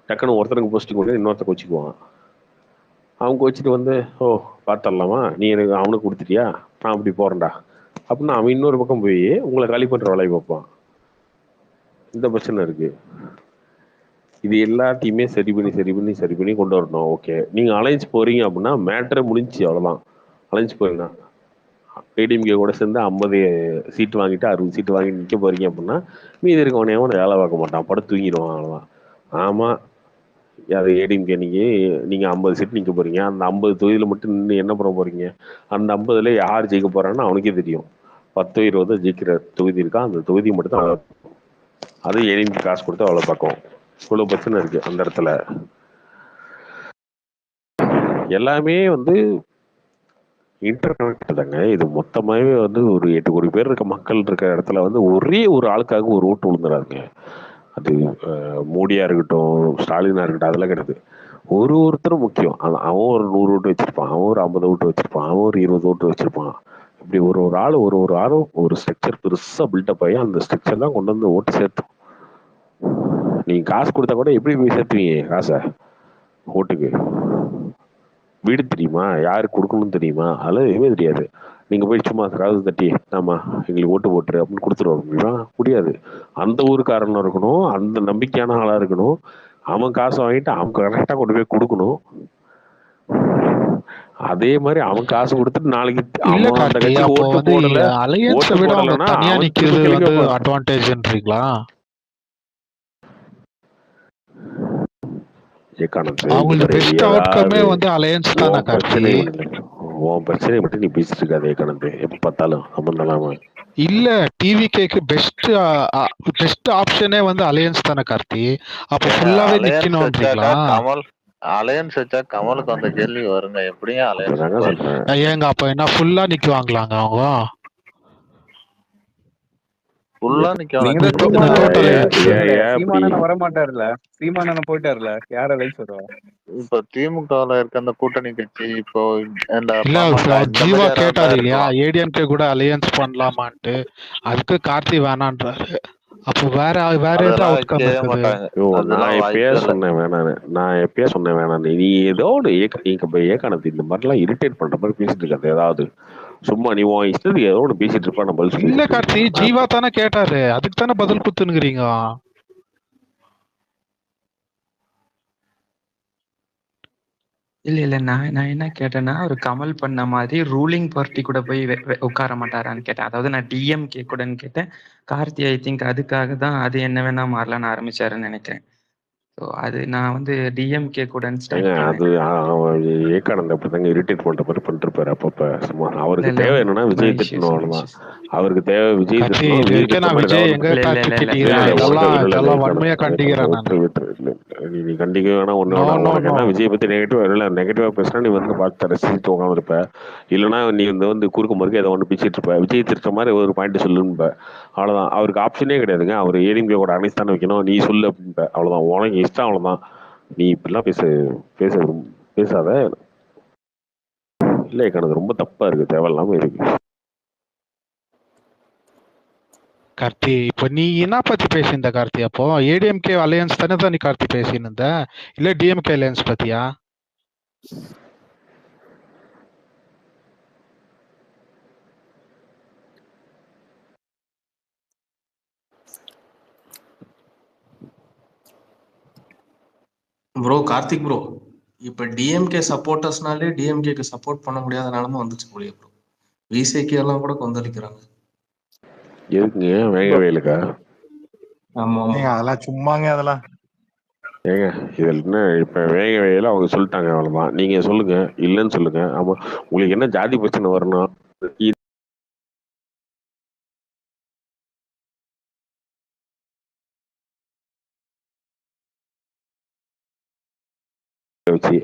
டக்குன்னு ஒருத்தனுக்கு போஸ்டிங் கொண்டு இன்னொருத்த கோச்சிக்குவான். அவன் கோச்சிட்டு வந்து ஓ பார்த்துடலாமா, நீ எனக்கு அவனுக்கு கொடுத்துட்டியா, நான் அப்படி போறேன்டா அப்படின்னா அவன் இன்னொரு பக்கம் போய் உங்களை காலி பண்ற வேலையை பார்ப்பான். இந்த பிரச்சனை இருக்கு. இது எல்லாத்தையுமே சரி பண்ணி கொண்டு வரணும். ஓகே, நீங்க அலைன்ஸ் போறீங்க அப்படின்னா மேட்டரை முடிஞ்சு, அவ்வளவுதான். அலைன்ஸ் போறீங்க ஏடிஎம்கே கூட சேர்ந்து 50 சீட்டு வாங்கிட்டு 60 சீட்டு வாங்கி நிக்க போறீங்க அப்படின்னா மீதி இருக்கவனே வேலை பார்க்க மாட்டான், படுத்து தூங்கிடுவான், அவ்வளவுதான். ஆமா, அது ஏடிஎம்கே நீங்க 50 சீட் நிக்க போறீங்க, அந்த 50 தொகுதியில மட்டும் நின்று என்ன பண்ண போறீங்க? அந்த 50ல யார் ஜெயிக்க போறான்னு அவனுக்கே தெரியும். 10 20 ஜெயிக்கிற தொகுதி இருக்கா, அந்த தொகுதி மட்டும் தான் அது ஏடிஎம்கே காசு கொடுத்து அவ்வளவு பார்க்கும். இவ்வளவு பிரச்சனை இருக்கு அந்த இடத்துல. எல்லாமே வந்து இன்டர் கனெக்ட் தாங்க. இது மொத்தமாவே வந்து ஒரு 8 கோடி பேர் இருக்க மக்கள் இருக்க இடத்துல வந்து ஒரே ஒரு ஆளுக்காக ஒரு ஓட்டு விழுந்துறாங்க. அது மோடியா இருக்கட்டும், ஸ்டாலினா இருக்கட்டும், அதெல்லாம் கிடையாது. ஒருத்தரும் முக்கியம். அவன் ஒரு 100 ஓட்டு வச்சிருப்பான், அவன் ஒரு 50 ஓட்டு வச்சிருப்பான், அவன் ஒரு 20 ஓட்டு வச்சிருப்பான். இப்படி ஒரு ஆளும் ஒரு ஸ்ட்ரக்சர் பெருசா பில்டப் ஆகி அந்த ஸ்ட்ரக்சர் தான் கொண்டு வந்து ஓட்டு சேர்த்தோம். நீங்க காசு கொடுத்தா கூட எப்படி போய் சேர்த்துவீங்க காசை? ஓட்டுக்கு வீடு தெரியுமா, யாரு கொடுக்கணும்னு தெரியுமா, அதெல்லாம் எதுவுமே தெரியாது. நீங்க போய் சும்மா காசு தட்டி ஆமா எங்களுக்கு ஓட்டு போட்டுரு அப்படின்னு கொடுத்துருவாங்க முடியுமா? முடியாது. அந்த ஊருக்காரனா இருக்கணும், அந்த நம்பிக்கையான ஆளா இருக்கணும், அவன் காசை வாங்கிட்டு அவன் கரெக்டா கொண்டு போய் கொடுக்கணும். அதே மாதிரி அவன் காசு கொடுத்துட்டு நாளைக்கு அவன் அந்த கட்சி ஓட்டு போடல, ஓட்டு போடலன்னா அட்வான்டேஜ்ன்றீங்களா? அவங்களுக்கு பெஸ்ட் அவுட்கமே வந்து அலையன்ஸ் தான கார்த்தி. உன் பிரச்சனை மட்டும் நீ பேசிட்டு இருக்காது ஏகானந்த், எப்ப பார்த்தாலும் சம்பந்தம் இல்லாம. இல்ல, டிவிகேக்கு பெஸ்ட் ஆப்ஷனே வந்து அலையன்ஸ் தான கார்த்தி. அப்ப ஃபுல்லாவே நிக்கணும்ன்றீங்களா? கமல் அலையன்ஸ் வச்சா கமலுக்கு அந்த கேள்வி வருங்க, எப்படியும் அலையன்ஸ் ஏங்க அப்ப என்ன ஃபுல்லா நிக்குவாங்களாங்க அவங்க? ஃபுல்லா சீமானன் வர மாட்டாருல, சீமானன் போயிட்டாருல, யார அலைன்ஸ் வருவா? இப்ப திமுகல இருக்க அந்த கூட்டணி கட்சி இப்போ ஜீவா கேட்டாரு இல்லையா ஏடிஎம்கே கூட அலையன்ஸ் பண்ணலாமான்ட்டு, அதுக்கு கார்த்தி வேணான்றாரு. அப்ப வேற ஏதாவது அவுட்கம் இருக்குது? நான் எப்பயே சொன்னேன் வேணான்னு. நீ ஏதோ ஏகானந்த் இந்த மாதிரி எல்லாம் இரிட்டேட் பண்ற மாதிரி பேசிட்டு இருக்காது. ஏதாவது சும்மா நீ உன் இஷ்டத்துக்கு ஏதோ ஒன்று பேசிட்டு இருப்பா, நம்ம இல்ல கார்த்தி, ஜீவா தானே கேட்டாரு, அதுக்கு தானே பதில் குத்துனுங்கிறீங்க. இல்ல நான் என்ன கேட்டேன்னா, ஒரு கமல் பண்ண மாதிரி ரூலிங் பார்ட்டி கூட போய் உட்கார மாட்டாரான்னு கேட்டேன். அதாவது நான் டிஎம்கே கூடன்னு கேட்டேன். கார்த்தி ஐ திங்க் அதுக்காக தான் அது என்ன வேணா மாறலான்னு ஆரம்பிச்சாருன்னு நினைக்கிறேன். ஸோ அது நான் வந்து டிஎம்கே கூட அது ஏகானந்த் அப்படிதாங்க இரிட்டேட் பண்ற மாதிரி பண்ணிருப்பாரு அப்பப்ப. சும்மா அவருக்கு தேவை என்னன்னா விஜய் திட்டணும், அவ்வளவுதான். அவருக்கு தேவை விஜய் திட்டணும். நீ கண்டிக்க வேணா ஒண்ணு வேணா, விஜய் பத்தி நெகட்டிவா பேசினா நீ வந்து பார்த்து ரசிச்சு உட்காந்து இருப்ப. இல்லைன்னா நீ வந்து குறுக்க முறுக்க ஏதோ ஒன்று பேசிட்டு இருப்ப, விஜய் திட்ட மாதிரி ஒரு பாயிண்ட் சொல்லுன்ப, அவ்வளவுதான். அவருக்கு ஆப்ஷனே கிடையாதுங்க. அவர் ஏடிஎம்கே கூட அனைத்து தானே வைக்கணும், நீ சொல்லு அப்படின்ப, அவ்வளவுதான். உனக்கு இஷ்டம், அவ்வளவுதான். நீ இப்படிலாம் பேசாத. இல்லை கணக்கு ரொம்ப தப்பா இருக்கு, தேவையில்லாம இருக்கு. கார்த்தி இப்ப நீ என்ன பத்தி பேசியிருந்த கார்த்தி? அப்போ ஏடிஎம்கே அலையன்ஸ் தானே தான் நீ கார்த்தி பேசியிருந்த, இல்ல டிஎம்கே அலையன்ஸ் பத்தியா? ப்ரோ கார்த்திக் ப்ரோ, இப்ப டிஎம்கே சப்போர்ட்டர்ஸ்னாலே டிஎம்கேக்கு சப்போர்ட் பண்ண முடியாத நிலைமை வந்துச்சு போலியே ப்ரோ. விசிகே எல்லாம் கூட கொந்தளிக்கிறாங்க. எதுக்குங்க வேக வயலுக்கா? ஆமா அதெல்லாம் சும்மாங்க அதெல்லாம். ஏங்க இதில் என்ன இப்ப வேக வயல அவங்க சொல்லிட்டாங்க, அவ்வளவுதான். நீங்க சொல்லுங்க, இல்லைன்னு சொல்லுங்க. ஆமா, உங்களுக்கு என்ன ஜாதி பிரச்சனை வரணும் வச்சு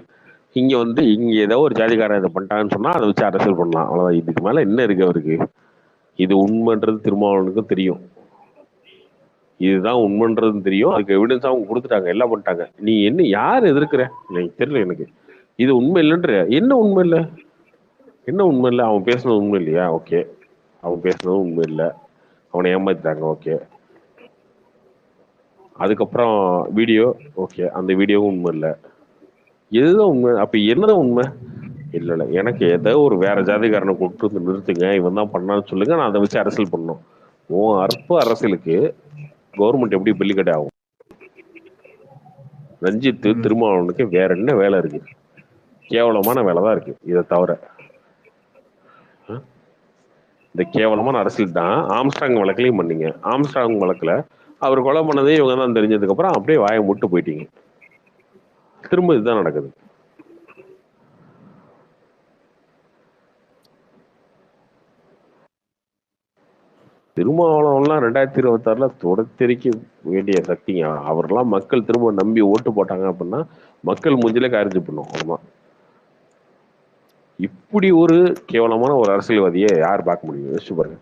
இங்க வந்து இங்க ஏதோ ஒரு ஜாதிக்காரன் இதை பண்ணிட்டாங்கன்னு சொன்னா அதை வச்சு அரசியல் பண்ணலாம், அவ்வளவுதான். இதுக்கு மேல என்ன இருக்கு அவருக்கு? இது உண்மைன்றது திருமாவளவனுக்கும் தெரியும். இதுதான் உண்மைன்றதும் தெரியும். அதுக்கு எவிடன்ஸ் அவங்க கொடுத்துட்டாங்க, எல்லாம் பண்ணிட்டாங்க. நீ என்ன யார் எதிர்க்கிற எனக்கு தெரியல. எனக்கு இது உண்மை இல்லைன்ற என்ன உண்மை இல்லை? என்ன உண்மை இல்லை? அவன் பேசுனது உண்மை இல்லையா? ஓகே, அவன் பேசுனதும் உண்மை இல்லை, அவனை ஏமாத்திட்டாங்க. ஓகே, அதுக்கப்புறம் வீடியோ, ஓகே, அந்த வீடியோவும் உண்மை இல்லை. எதுதான் உண்மை? அப்ப என்னதான் உண்மை? இல்ல இல்ல, எனக்கு ஏதோ ஒரு வேற ஜாதிகாரனை கூப்பிட்டு வந்து நிறுத்துங்க, இவன் தான் பண்ணான்னு சொல்லுங்க, நான் அதை வச்சு அரசியல் பண்ணணும். உன் அற்ப அரசியலுக்கு கவர்மெண்ட் எப்படி பில்லிக்கட்டை ஆகும்? ரஞ்சித் திருமாவளவனுக்கு வேற என்ன வேலை இருக்கு? கேவலமான வேலை தான் இருக்கு. இதை தவிர இந்த கேவலமான அரசியல் தான் ஆம்ஸ்ட்ராங் வழக்கிலையும் பண்ணீங்க. ஆம்ஸ்ட்ராங் வழக்குல அவர் கொலை பண்ணதே இவங்க தான் தெரிஞ்சதுக்கு அப்புறம் அப்படியே வாயை முட்டு போயிட்டீங்க. திரும்ப இதுதான் நடக்குது. திருமாவளவன்லாம் 2026 தொடத்தெரிக்க வேண்டிய சக்திங்க. அவரெல்லாம் மக்கள் திரும்ப நம்பி ஓட்டு போட்டாங்க அப்படின்னா மக்கள் மூஞ்சிலே காரிச்சு பண்ணும். அவ்வளவுதான். இப்படி ஒரு கேவலமான ஒரு அரசியல்வாதியை யார் பார்க்க முடியும்? யோசிச்சு பாருங்க.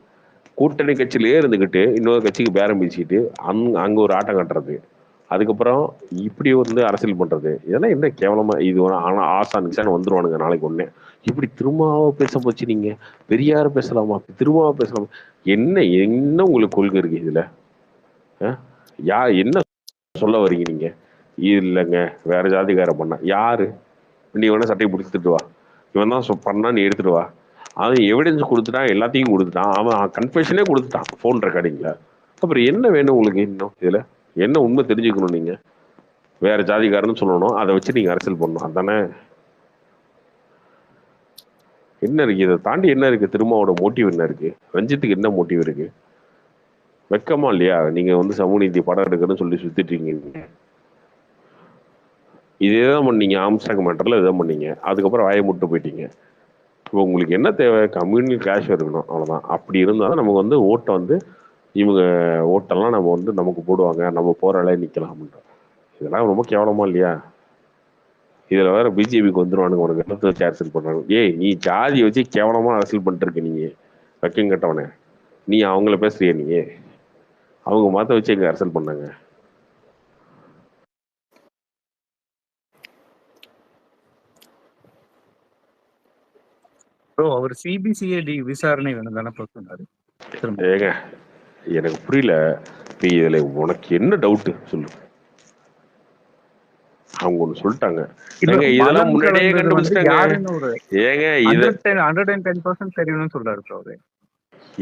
கூட்டணி கட்சியிலேயே இருந்துக்கிட்டு இன்னொரு கட்சிக்கு பேரம் பேசிக்கிட்டு அங்க ஒரு ஆட்டம் கட்டுறது, அதுக்கப்புறம் இப்படி வந்து அரசியல் பண்றது, இதெல்லாம் என்ன கேவலமா? இது ஆனா ஆசான் கிசான் வந்துருவானுங்க நாளைக்கு ஒண்ணே. இப்படி திருமாவை பேச போச்சு, நீங்க பெரியார பேசலாமா, திருமாவை பேசலாமா? என்ன என்ன உங்களுக்கு கொள்கை இருக்கு இதுல? என்ன சொல்ல வரீங்க நீங்க? இல்லைங்க வேற ஜாதிக்கார பண்ணா யாரு? நீ வேணா சட்டையை பிடிச்சிட்டு வா, இவன் தான் பண்ணா, நீ எடுத்துட்டு வா. அவன் எவிடன்ஸ் கொடுத்துட்டான், எல்லாத்தையும் கொடுத்துட்டான், அவன் கன்ஃபெஷனே கொடுத்துட்டான் போன் ரெக்கார்டிங்ல. அப்புறம் என்ன வேணும் உங்களுக்கு? இன்னும் இதுல என்ன உண்மை தெரிஞ்சுக்கணும்? நீங்க வேற ஜாதிக்காரன்னு சொல்லணும், அதை வச்சு நீங்க அரசியல் பண்ணணும், அதானே? என்ன இருக்கு இதை தாண்டி? என்ன இருக்கு? திருமாவோட மோட்டிவ் என்ன இருக்கு? ரஞ்சித்துக்கு என்ன மோட்டிவ் இருக்கு? வெக்கமா இல்லையா? நீங்க வந்து சமூக நீதி படம் எடுக்கணும்னு சொல்லி சுத்திட்டு இருக்கீங்க. இதேதான் பண்ணீங்க ஆம்ஸ்டாங் மேட்டர்ல, இதான் பண்ணீங்க. அதுக்கப்புறம் வாயை முட்டு போயிட்டீங்க. இப்போ உங்களுக்கு என்ன தேவை? கம்யூனிட்டி கிளாஷ் இருக்கணும், அவ்வளவுதான். அப்படி இருந்தாலும் நமக்கு வந்து ஓட்டை வந்து இவங்க ஓட்டெல்லாம் நம்ம வந்து நமக்கு போடுவாங்க, நம்ம போற வேலையை நிக்கலாம் அப்படின்ற. இதெல்லாம் ரொம்ப கேவலமா இல்லையா? இதுல வேற பிஜேபிக்கு வந்துருவானுங்க, உனக்கு என்னத்தை வச்சு அரசியல் பண்றாங்க? ஏய், நீ ஜாதியை வச்சு கேவலமா அரசியல் பண்ணிட்டு இருக்க நீங்க, வைக்கம் கட்டவனே. நீ அவங்கள பேசுறிய? நீ அவங்க மத்த வச்சு எங்க அரசியல் பண்ணாங்க? அவர் சிபிசிஐடி விசாரணை வேணும் தானே சொன்னாரு. ஏங்க எனக்கு புரியல. இப்ப இதுல உனக்கு என்ன டவுட் சொல்லு? அவங்க ஒண்ணு சொல்லிட்டாங்க. ஏங்க இதெல்லாம் முன்னாடியே கண்டுபிடிச்சிட்டாங்க. ஏங்க இது 110% தெரியணும்னு சொல்றாரு அவரு.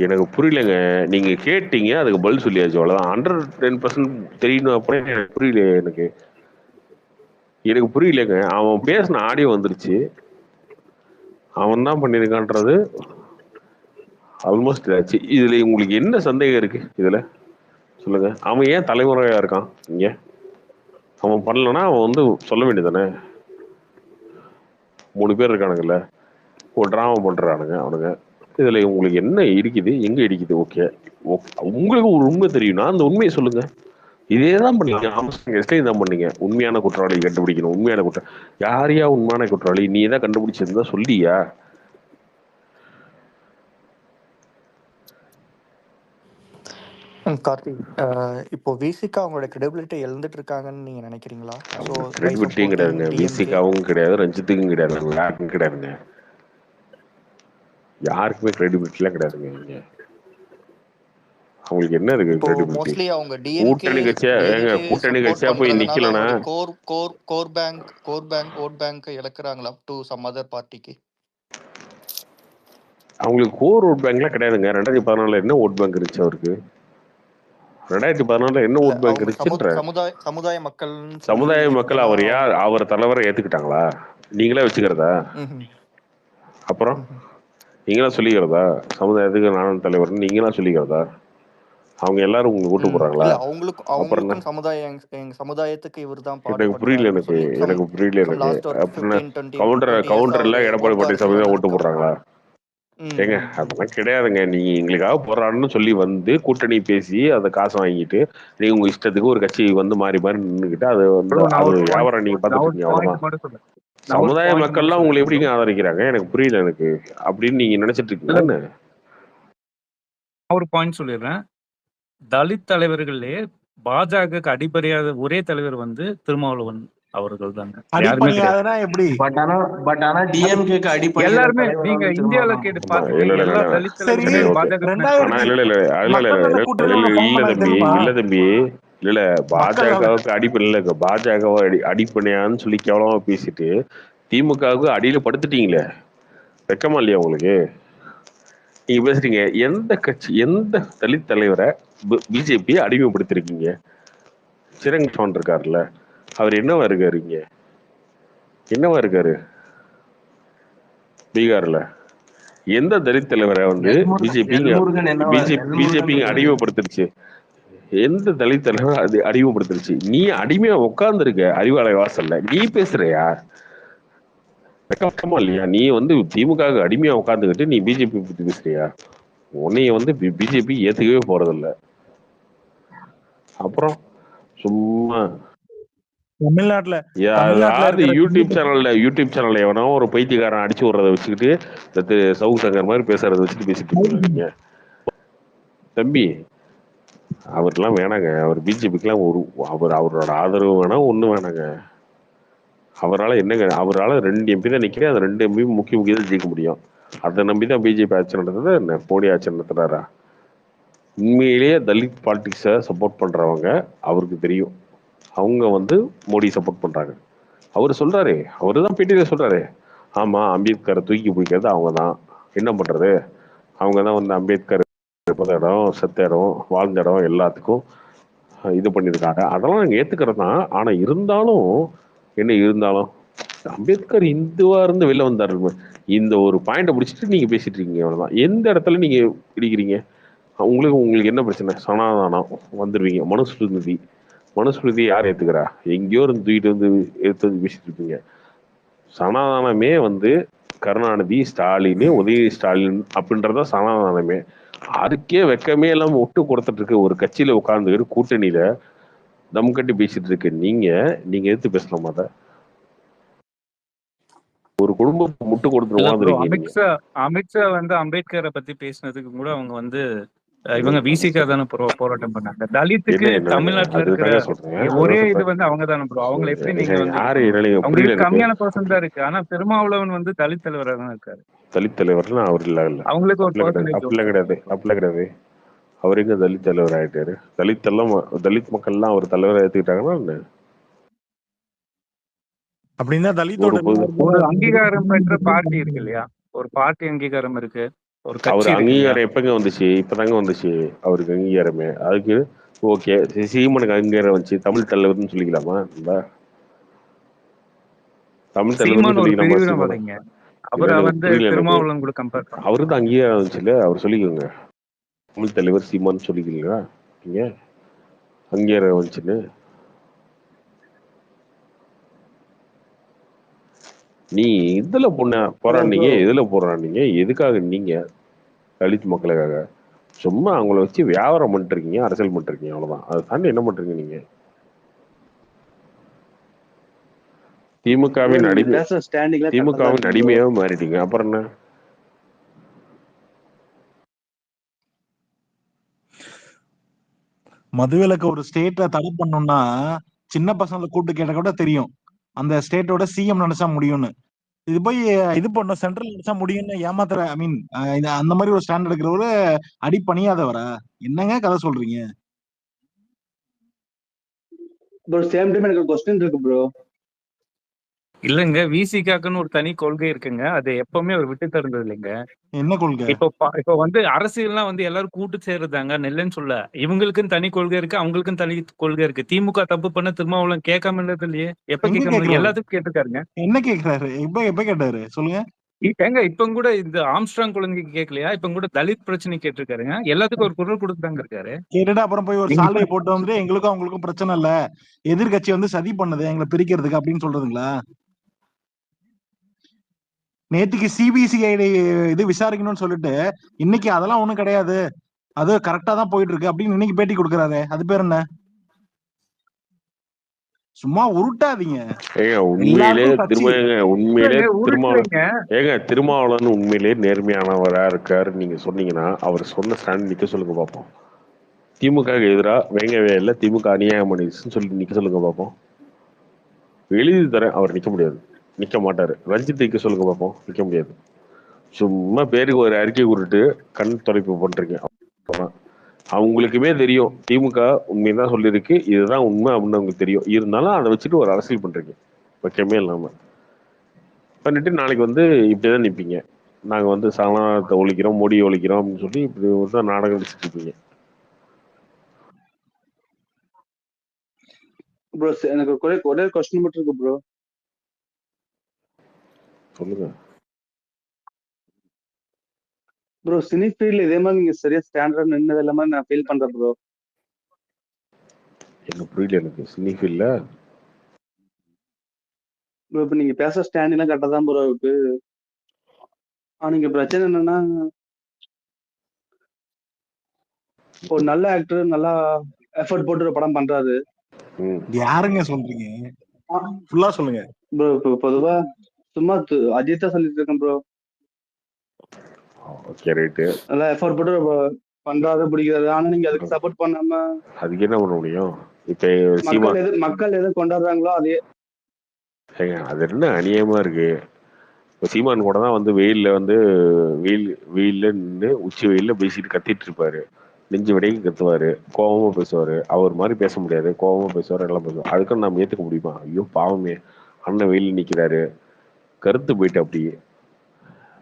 எனக்கு புரியலங்க. நீங்க கேட்டீங்க, அதுக்கு பதில் சொல்லியாச்சு, அவ்வளவுதான். 110% தெரியணும் அப்படின்னு எனக்கு புரியல. எனக்கு புரியலங்க. அவன் பேசின ஆடியோ வந்துருச்சு, அவன் தான் பண்ணியிருக்கான்றது ஆல்மோஸ்ட் ஆச்சு. இதுல உங்களுக்கு என்ன சந்தேகம் இருக்கு இதுல சொல்லுங்க? அவன் ஏன் தலைமுறையா இருக்கான் இங்க? அவன் பண்ணலன்னா அவன் வந்து சொல்ல வேண்டியதானே? 3 பேர் இருக்கானுங்கல்ல, ஒரு டிராமா பண்றானுங்க அவனுங்க. இதுல உங்களுக்கு என்ன இருக்குது? எங்க இடிக்குது? ஓகே, உங்களுக்கு ஒரு உண்மை தெரியும்னா அந்த உண்மையை சொல்லுங்க. இதேதான் பண்ணீங்க, தான் பண்ணீங்க. உண்மையான குற்றவாளி கண்டுபிடிக்கணும். உண்மையான குற்றம் யாரையா? உண்மையான குற்றவாளி நீ தான் கண்டுபிடிச்சிருந்தா சொல்லியா? கார்த்திக், இப்போ விசிகா அவங்களோட கிரெடிபிலிட்டி இழந்துட்டு இருக்காங்கன்னு நீங்க நினைக்கிறீங்களா? கிரெடிபிலிட்டியும் கிடையாதுங்க, விசிகாவும் கிடையாது, ரஞ்சித்துக்கும் கிடையாது, யாருக்கும் கிடையாதுங்க. யாருக்குமே கிரெடிபிலிட்டிலாம் கிடையாதுங்க. இங்க அவங்களுக்கு என்ன இருக்கு கிரெடிபிலிட்டி? கூட்டணி கட்சியா ஏங்க, கூட்டணி கட்சியா போய் நிக்கலனா கோர் பேங்க் ஓட் பேங்க் இழக்குறாங்களா டு சம் அதர் பார்ட்டிக்கு? அவங்களுக்கு கோர் ஓட் பேங்க்லாம் கிடையாதுங்க. 2014 என்ன ஓட் பேங்க் இருந்துச்சு அவருக்கு? 2014 என்ன இல்ல ஓட் பேங்க் அவங்க இருந்துச்சுன்ற? சமுதாய மக்கள்னு சொல்லி சமுதாய மக்கள் அவர் யார்? இப்பதான் அவர் தலைவரை ஏத்துக்கிட்டாங்களா? நீங்களே வச்சுக்கிறதா? ம்ஹும். அப்புறம் ம்ஹும். நீங்களா சொல்லிக்கிறதா? சமுதாயத்துக்கு நானும் தலைவர்னு நீங்களா சொல்லிக்கிறதா? அவங்க எல்லாரும் உங்களுக்கு ஓட்டு போடுறாங்களா? இல்ல அப்புறம் என்ன? அவங்களுக்கும் எங்க சமுதாயத்துக்கு இவர்தான் எனக்கு புரியல. பாடுபட்டாருன்னு சொல்லி எனக்கு புரியல. சம் லாஸ்ட் ஒரு அப்படின்னா 15-20 கவுண்டர்ல இயர்ஸா எடப்பாடி ஒரு பழனிசாமி தான் ஓட்டு ஆர்கியூமெண்ட் போடுறாங்களா? ஏங்க அதெல்லாம் கிடையாதுங்க. நீங்க எங்களுக்காக போராடணும்னு சொல்லி வந்து கூட்டணி பேசி அதை காசு வாங்கிட்டு நீங்க உங்க இஷ்டத்துக்கு ஒரு கட்சி வந்து மாறி மாறி நின்றுக்கிட்டு அது வந்து ப்ரோ நான் அது ஒரு வியாபாரம் நீங்க பார்த்துட்டு இருக்கீங்க, பாயிண்ட் அவ்வளவுதான். மட்டும் சொல்றேன். சமுதாய மக்கள்லாம் உங்களை எப்படிங்க ஆதரிக்கிறாங்க? எனக்கு புரியல எனக்கு. அப்படின்னு நீங்க நினைச்சிட்டு இருக்கீங்களா என்ன? ஒரு பாயிண்ட் சொல்லிடுறேன். தலித் தலைவர்களே பாஜகவுக்கு அடிப்படையாத ஒரே தலைவர் வந்து திருமாவளவன் அவர்கள் தாங்க. யாருமே கிடையாது. எப்படி? பட் ஆனா டிஎம்கேக்கு அடிப்படை எல்லாருமே நீங்க இந்தியாவில கேட்டு பாத்தீங்கன்னா எல்லா தலித் தலைவர்களுமே பாஜக இல்ல தம்பி இல்ல பாஜகவுக்கு அடிப்படை இல்ல. பாஜகவை அடிப்படையான்னு சொல்லி கேவலமா பேசிட்டு திமுகவுக்கு அடியில படுத்துட்டீங்களே, வெக்கமா இல்லையா உங்களுக்கு? நீங்க பேசுறீங்க எந்த கட்சி எந்த தலித் தலைவரை பிஜேபி அடிமைப்படுத்திருக்கீங்க? சிரங்கன் இருக்காருல்ல, அவர் என்னவா இருக்காரு? இங்க என்னவா இருக்காரு? பீகார்ல எந்த தலித் தலைவரை வந்து பிஜேபி அடிமைப்படுத்திருச்சு? எந்த தலித் தலைவர் அது அடிமைப்படுத்திருச்சு? நீ அடிமையா உட்கார்ந்து இருக்க அறிவாலய வாசல்ல, நீ பேசுறியா? வெக்கமா இல்லையா? நீ வந்து திமுக அடிமையா உட்கார்ந்துக்கிட்டு நீ பிஜேபி பத்தி பேசுறியா? உன்னைய வந்து பிஜேபி ஏத்துக்கவே போறதில்ல. அப்புறம் சும்மா தமிழ்நாட்டுல யூடியூப் சேனல்ல எவனோ ஒரு பைத்தியக்காரன் அடிச்சு விடுறத வச்சுக்கிட்டு சவுக் சங்கர் மாதிரி பேசுறத வச்சுட்டு பேசிட்டு இருக்கீங்க தம்பி. அவர்லாம் வேணாங்க. அவர் பிஜேபிக்குலாம் அவரோட ஆதரவு வேணா ஒண்ணு வேணாங்க. அவரால் என்னங்க? அவரால் 2 எம்பி தான் நிக்கிறேன். அந்த 2 எம்பி முக்கிய தான் ஜெயிக்க முடியும். அதை நம்பிதான் பிஜேபி ஆட்சி நடத்துறது என்ன? மோடி ஆட்சி நடத்துறாரா? உண்மையிலேயே தலித் பாலிடிக்ஸை சப்போர்ட் பண்றவங்க அவருக்கு தெரியும். அவங்க வந்து மோடி சப்போர்ட் பண்றாங்க. அவர் சொல்றாரு, அவரு தான் பேட்டியில சொல்றாரு, ஆமா அம்பேத்கரை தூக்கி பிடிக்கிறது அவங்க தான். என்ன பண்றது? அவங்க தான் வந்து அம்பேத்கர் பிறந்த இடம், செத்த இடம், வாழ்ந்த இடம் எல்லாத்துக்கும் இது பண்ணியிருக்காங்க. அதெல்லாம் நாங்கள் ஏத்துக்கிறது தான். ஆனா இருந்தாலும் அம்பேத்கர் இந்துவா இருந்து வெளில வந்தாரு. இந்த ஒரு பாயிண்ட பிடிச்சிட்டு நீங்க பேசிட்டு இருக்கீங்க, அவ்வளவுதான். எந்த இடத்துல நீங்க இடிக்கிறீங்க? உங்களுக்கு என்ன பிரச்சனை? சனாதானம் வந்துருவீங்க. மனுஸ்மிருதி யார் ஏத்துக்கிறா? எங்கேயோ இருந்து தூக்கிட்டு வந்து எடுத்து வந்து பேசிட்டு இருப்பீங்க. சனாதானமே வந்து கருணாநிதி, ஸ்டாலின், உதயநிதி ஸ்டாலின் அப்படின்றத சனாதானமே. அதுக்கே வெக்கமே எல்லாம் ஒட்டு கொடுத்துட்டு இருக்க ஒரு கட்சியில உட்கார்ந்து கூட்டணியில தம் கட்டி பேசிட்டு இருக்க நீங்க எடுத்து பேசலாமா? அத ஒரு குடும்பம் முட்டு கொடுத்து அமித்ஷா வந்து அம்பேத்கரை பத்தி பேசினதுக்கு கூட அவங்க வந்து இவங்க விசிகா தானே போராட்டம் பண்ணாங்க. தலித்துக்கு தமிழ்நாட்டுல இருக்கிற ஒரே இது வந்து அவங்க தானே ப்ரோ. அவங்களை எப்படி நீங்க வந்து அவங்களுக்கு கம்மியான பர்சன்ட் தான் இருக்கு. ஆனா திருமாவளவன் வந்து தலித் தலைவராக தான் இருக்காரு. தலித் தலைவர்னா அவர் இல்ல அவங்களுக்கு ஒரு அப்படிலாம் கிடையாது. அவர் எங்க தலித் தலைவர் ஆயிட்டாரு? தலித் மக்கள் எல்லாம் அவர் தலைவரை ஏத்துக்கிட்டாங்கன்னா என்ன? அப்படின்னா தலித்தோட ஒரு அங்கீகாரம் பெற்ற பார்ட்டி இருக்கு இல்லையா? ஒரு பார்ட்டி அங்கீகாரம் இருக்கு. ஒரு அவர் அங்கீகாரம் எப்பங்க வந்துச்சு? இப்பதாங்க வந்துச்சு அவருக்கு அங்கீகாரமே. அதுக்கு ஓகே, சீமனுக்கு அங்கீகாரம் வந்துச்சு. தமிழ் தலைவர்னு சொல்லிக்கலாமா? தமிழ் தலைவர்னு சொல்லிக்கலாமா? அவருக்கு தான் அங்கீகாரம் வந்துச்சு இல்ல? அவர் சொல்லிக்கோங்க, தமிழ் தலைவர் சீமான் சொல்லிக்கிறீங்களா? நீங்க அங்கீகாரம் வந்துச்சுன்னு நீ இதுல போராடினீங்க, எதுல போராடினீங்க? எதுக்காக? நீங்க தலித் மக்களுக்காக சும்மா அவங்கள வச்சு வியாபாரம் பண்ணிட்டு இருக்கீங்க, அரசியல் பண்ணிட்டு இருக்கீங்க, அவ்வளவுதான். அதை தாண்டி என்ன பண்றீங்க நீங்க? திமுகவின் அடிமையாவே மாறிட்டீங்க. அப்புறம் என்ன? மதுவிலக்கு ஒரு ஸ்டேட்ல தடை பண்ணணும்னா சின்ன பசங்களை கூப்பிட்டு கேட்ட கூட தெரியும் அந்த ஸ்டேட்டோட சிஎம் நினைச்சா முடியும்னு. இது போய் இது பண்ண சென்ட்ரல் நினைச்சா முடியும்னு ஏமாத்துற, ஐ மீன் அந்த மாதிரி ஒரு ஸ்டாண்ட் எடுக்கிறவரு அடி பணியாதவரா? என்னங்க கதை சொல்றீங்க? ப்ரோ சேம் டைம் எனக்கு ஒரு क्वेश्चन இருக்கு ப்ரோ. இல்லங்க, விசிகாக்குன்னு ஒரு தனி கொள்கை இருக்குங்க. அது எப்பவுமே அவர் விட்டு தருந்தது இல்லைங்க. என்ன கொள்கை? இப்போ வந்து அரசியல்லாம் வந்து எல்லாரும் கூட்டு சேர்றதாங்க, இல்லைன்னு சொல்ல. இவங்களுக்குன்னு தனி கொள்கை இருக்கு, அவங்களுக்குன்னு தனி கொள்கை இருக்கு. திமுக தப்பு பண்ண திருமாவளவன் கேட்காம இருந்தது இல்லையே. எப்ப எங்க கேட்காம கேக்குறாரு? எல்லாத்துக்கும் கேட்டிருக்காருங்க. என்ன கேக்குறாரு? எப்ப கேட்டாரு சொல்லுங்க. ஏங்க இப்ப கூட இந்த ஆம்ஸ்ட்ராங் குழந்தைக்கு கேட்கலையா? இப்ப கூட தலித் பிரச்சனை கேட்டிருக்காருங்க. எல்லாத்துக்கும் ஒரு குரல் கொடுத்துதாங்க இருக்காரு. கேட்டுட்டு அப்புறம் போய் ஒரு சால்வையை போட்டு வந்து எங்களுக்கும் அவங்களுக்கும் பிரச்சனை இல்ல, எதிர்கட்சி வந்து சதி பண்ணுது எங்களை பிரிக்கிறதுக்கு அப்படின்னு சொல்றதுங்களா? நேத்துக்கு சிபிசிஐடி இது விசாரிக்கணும்னு சொல்லிட்டு இன்னைக்கு அதெல்லாம் ஒண்ணும் கிடையாது, அது கரெக்டா தான் போயிட்டு இருக்கு அப்படின்னு இன்னைக்கு பேட்டி கொடுக்கறாரு. அது பேர் என்ன? சும்மா உருட்டாதீங்க. ஏங்க உண்மையிலே திருமாவளவன் உண்மையிலே நேர்மையானவரா இருக்காரு நீங்க சொன்னீங்கன்னா அவர் சொன்ன ஸ்டாண்ட் நிக்க சொல்லுங்க பாப்போம். திமுக எதிராக வேங்கவே இல்லை, திமுக அநியாயம் பண்ணிடுச்சுன்னு சொல்லி நிக்க சொல்லுங்க பாப்போம். எழுதி தரேன், அவர் நிக்க முடியாது, நிக்க மாட்டாரு. ரஞ்சித் நிக்க சொல்லுங்க பாப்போம், நிக்க முடியாது. சும்மா பேருக்கு ஒரு அறிக்கை கூறிட்டு கண் தொலைப்பு பண்றீங்க. அவங்களுக்குமே தெரியும் திமுக உண்மைதான் சொல்லியிருக்கு, இதுதான் உண்மை அப்படின்னு அவங்களுக்கு தெரியும். இருந்தாலும் அதை வச்சுட்டு ஒரு அரசியல் பண்றீங்க பக்கமே இல்லாம பண்ணிட்டு நாளைக்கு வந்து இப்படிதான் நிற்பீங்க. நாங்க வந்து சனாதனத்தை ஒழிக்கிறோம், மோடியை ஒழிக்கிறோம் அப்படின்னு சொல்லி இப்படி தான் நாடகம் அடிச்சுட்டு இருப்பீங்க. ப்ரோ எனக்கு ஒரே கொஸ்டின் மட்டும் இருக்கு ப்ரோ. சொல்லுங்க ப்ரோ. சினி ஃபீல்ட்ல இதே மாதிரி நீங்க சரியா ஸ்டாண்டர்ட் நின்னது எல்லாமே நான் ஃபீல் பண்றேன் ப்ரோ. என்ன புரியல எனக்கு சினி ஃபீல்ட்ல ப்ரோ. இப்ப நீங்க பேச ஸ்டாண்ட் எல்லாம் கரெக்டா தான் ப்ரோ இருக்கு. நீங்க பிரச்சனை என்னன்னா ஒரு நல்ல ஆக்டர் நல்லா எஃபர்ட் போட்டு ஒரு படம் பண்றாரு. யாருங்க சொல்றீங்க? ஃபுல்லா சொல்லுங்க ப்ரோ. இப்போ பொதுவா சும்மா அஜித்தா சொல்லிட்டு இருக்கேன் ப்ரோ. Okay right. நல்லா எஃபோர்ட் போட்டு பண்றாரு, பிடிக்கிறாரு. ஆனா நீங்க அதுக்கு சப்போர்ட் பண்ணாம அதுக்கு என்ன பண்ண முடியும்? இப்ப மக்கள் எது கொண்டாடுறாங்களோ அதே அது என்ன அநியாயமா இருக்கு. இப்போ சீமான் கூட தான் வந்து வெயில்ல நின்று உச்சி வெயில்ல பேசிட்டு கத்திட்டு இருப்பாரு, நெஞ்சு வடைக்கு கத்துவாரு, கோபமா பேசுவாரு. அவர் மாதிரி பேச முடியாது, கோபமா பேசுவாரு, எல்லாம் பேசுவார். அதுக்கு நம்ம ஏத்துக்க முடியுமா? ஐயோ பாவமே, அண்ணன் வெயில நிக்கிறாரு, கருத்து போயிட்டு அப்படியே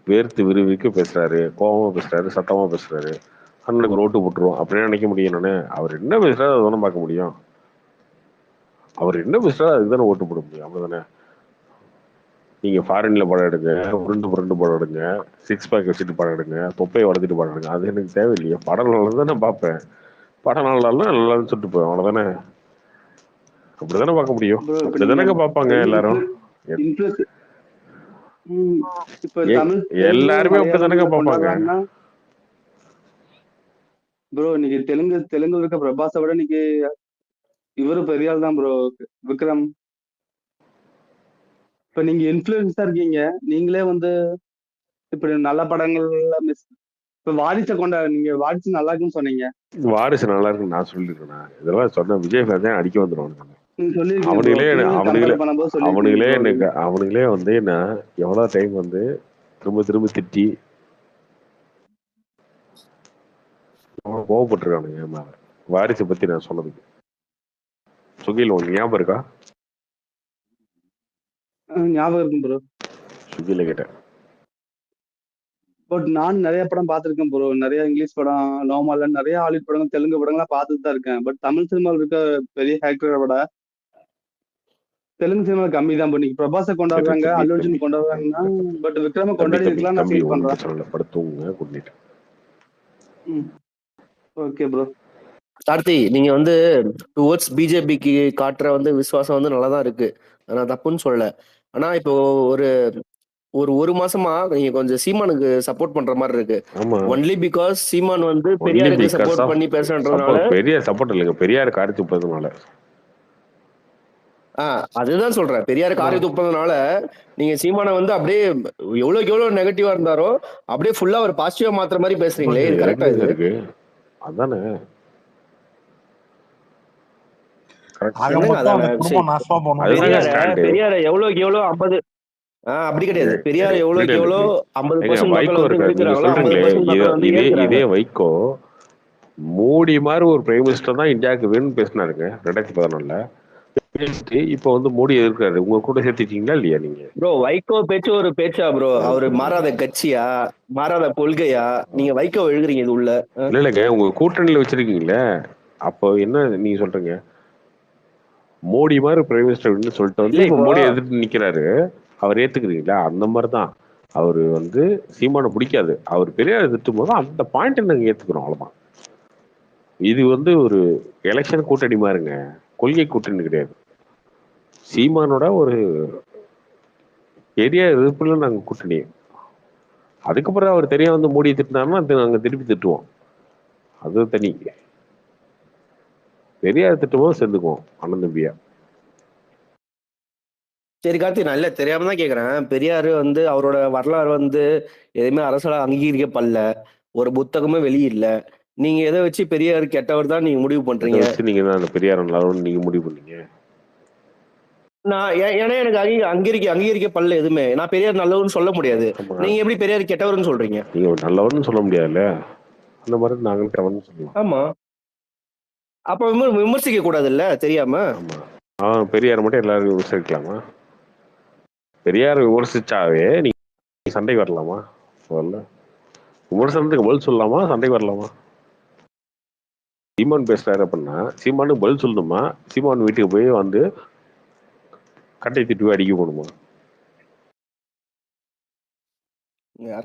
வேர்த்து விறுவிறுக்க பேசுறாரு, கோபமா பேசுறாரு, சத்தமா பேசுறாரு, அண்ணனுக்கு ரோட்டு போட்டுருவோம் அப்படின்னு நினைக்க முடியும். நானு அவர் என்ன பேசுறாரு அதுதானே பார்க்க முடியும். அவர் என்ன பேசுறாரு அதுதானே ஓட்டு போட முடியும். அப்படிதானே? நீங்க ஃபாரின்ல படம் எடுங்க, உருண்டு படம் எடுங்க, 6 பேக் வச்சுட்டு படம் எடுங்க, தொப்பையை வளர்த்துட்டு படம் எடுங்க, அது எனக்கு தேவையில்லையே. படம் நல்லா தான் நான் பார்ப்பேன், படம் நல்லான்னு சொல்லிட்டு போவேன், அவ்வளவுதானே? அப்படிதானே பார்க்க முடியும். அப்படிதானங்க பார்ப்பாங்க எல்லாரும். எல்லாருமே அப்படிதானங்க பார்ப்பாங்க ப்ரோ. இன்னைக்கு தெலுங்கு இருக்க பிரபாஸை விட இன்னைக்கு இவரு பெரிய ஆள் தான் ப்ரோ, விக்ரம். இப்ப நீங்க இன்ஃபுளுன்ஸா இருக்கீங்க, நீங்களே வந்து இப்படி நல்ல படங்கள் இப்ப வாரிசை நீங்க வாரிசு நல்லா இருக்குன்னு சொன்னீங்க. வாரிசு நல்லா இருக்குன்னு நான் சொல்லிருக்கேன். இதெல்லாம் சொன்ன விஜய் ஃபேன் அடிக்க வந்துடும். அவனுங்களே வந்து நான் எவ்வளவு டைம் வந்து திரும்ப திட்டி கோவப்பட்டிருக்கானுங்க வாரிசை பத்தி நான் சொன்னதுக்கு. சுகில் உனக்கு ஞாபகம் இருக்கா? ஞாபகம் இருக்கும் ப்ரோ. சுகில கேட்டேன். பட் நான் நிறைய படம் பார்த்திருக்கேன் ப்ரோ. நிறைய இங்கிலீஷ் படம், நார்மலா நிறைய ஹாலிவுட் படங்கள், தெலுங்கு படங்கள்லாம் பார்த்துட்டு தான் இருக்கேன். பட் தமிழ் சினிமாவில் இருக்க பெரிய ஆக்டரை விட தெலுங்கு சினிமா கம்மி தான். இன்னைக்கு பிரபாஸை கொண்டாடுறாங்க, அல்லு அர்ஜுன் கொண்டாடுறாங்கன்னா, பட் விக்ரம கொண்டாடி இருக்கலாம் நான் ஃபீல் பண்றேன். Okay bro. கார்த்தி, நீங்க வந்து டுவர்ட்ஸ் பிஜேபிக்கு காட்டுற வந்து விசுவாசம் வந்து நல்லா தான் இருக்கு, நான் தப்புன்னு சொல்லல. ஆனா இப்போ ஒரு மாசமா நீங்க கொஞ்சம் சீமானுக்கு சப்போர்ட் பண்ற மாதிரி இருக்கு. ஒன்லி பிகாஸ் சீமான் வந்து பெரியாருக்கு சப்போர்ட் பண்ணி பேசுறதுனால. பெரியார் சப்போர்ட் இல்லைங்க, பெரியார் காரி துப்பதுனால. அதுதான் சொல்றேன், பெரியார் காரி துப்பதுனால நீங்க சீமானை வந்து அப்படியே எவ்வளவு நெகட்டிவா இருந்தாரோ அப்படியே ஃபுல்லா ஒரு பாசிட்டிவா மாத்துற மாதிரி பேசுறீங்களே, இது கரெக்டா இருக்கு? அதானே பெரியார எவ்வளவுக்கு எவ்வளவு 50 அப்படி கிடையாது. பெரியார் எவ்வளவுக்கு எவ்வளவு 50% இதே வைகோ மோடி மாதிரி ஒரு பிரைம் மினிஸ்டர் தான் இந்தியாவுக்கு வேணும்னு பேசினாருங்க 2014. பேசிட்டு இப்ப வந்து மோடி எதிர்க்கிறாரு. உங்க கூட சேர்த்துட்டீங்களா இல்லையா நீங்க? ப்ரோ வைகோ பேச்சு ஒரு பேச்சா ப்ரோ? அவரு மாறாத கட்சியா, மாறாத கொள்கையா? நீங்க வைகோ எழுதுறீங்க இது உள்ள. இல்லைங்க, உங்க கூட்டணியில வச்சிருக்கீங்களே, அப்போ என்ன நீங்க சொல்றீங்க? மோடி மாதிரி பிரைம் மினிஸ்டர் சொல்லிட்டு வந்து இப்ப மோடி எதிர்த்து நிக்கிறாரு, அவர் ஏத்துக்கிறீங்களா? அந்த மாதிரிதான் அவரு வந்து சீமானை பிடிக்காது, அவர் பெரியார் எதிர்த்தும் போது அந்த பாயிண்ட் நாங்க ஏத்துக்கிறோம், அவ்வளவுதான். இது வந்து ஒரு எலெக்ஷன் கூட்டணி மாதிரிங்க, கொள்கை கூட்டணி கிடையாது. சீமானோட ஒரு பெரிய எதிர்ப்புல நாங்க கூட்டணி. அதுக்கப்புறம் அவர் தெரியா வந்து மோடி திட்டினாருன்னா நாங்க திருப்பி திட்டுவோம், அது தனி. பெரியார் திட்டும் போது சேர்ந்துக்குவோம் அண்ணன் தம்பியா. சரி கார்த்தி, நான் இல்ல தெரியாம தான் கேக்குறேன். பெரியாரு வந்து அவரோட வரலாறு வந்து எதுவுமே அரசால் அங்கீகரிக்கப்படல, ஒரு புத்தகமே வெளியில்ல. நீங்க எதை வச்சு பெரியார் கெட்டவர் தான் நீங்க முடிவு பண்றீங்க? நீங்க தான் அந்த பெரியார் நல்லவர்னு நீங்க முடிவு பண்ணீங்க. நான் ஏன்னா எனக்கு அங்கீகரிக்கப்படல எதுவுமே. நான் பெரியார் நல்லவர்னு சொல்ல முடியாது. நீங்க எப்படி பெரியார் கெட்டவர்னு சொல்றீங்க? நீங்க நல்லவர்னு சொல்ல முடியாதுல்ல, அந்த மாதிரி நாங்க கெட்டவர்னு சொல்லலாம். ஆமா, அப்ப விமர்சிக்க கூடாதுல்ல தெரியாம. பெரியார் மட்டும் எல்லாரும் விமர்சிக்கலாமா? பெரியார் விமர்சிச்சாவே நீங்க சண்டை வரலாமா? சொல்லல. விமர்சனத்துக்கு பதில் சொல்லலாமா, சண்டைக்கு வரலாமா? சீமான் பேசுறாரு அப்படின்னா சீமானுக்கு பதில் சொல்லணுமா, சீமான் வீட்டுக்கு போய் வந்து கட்டை திட்டு அடிக்க போகணுமா?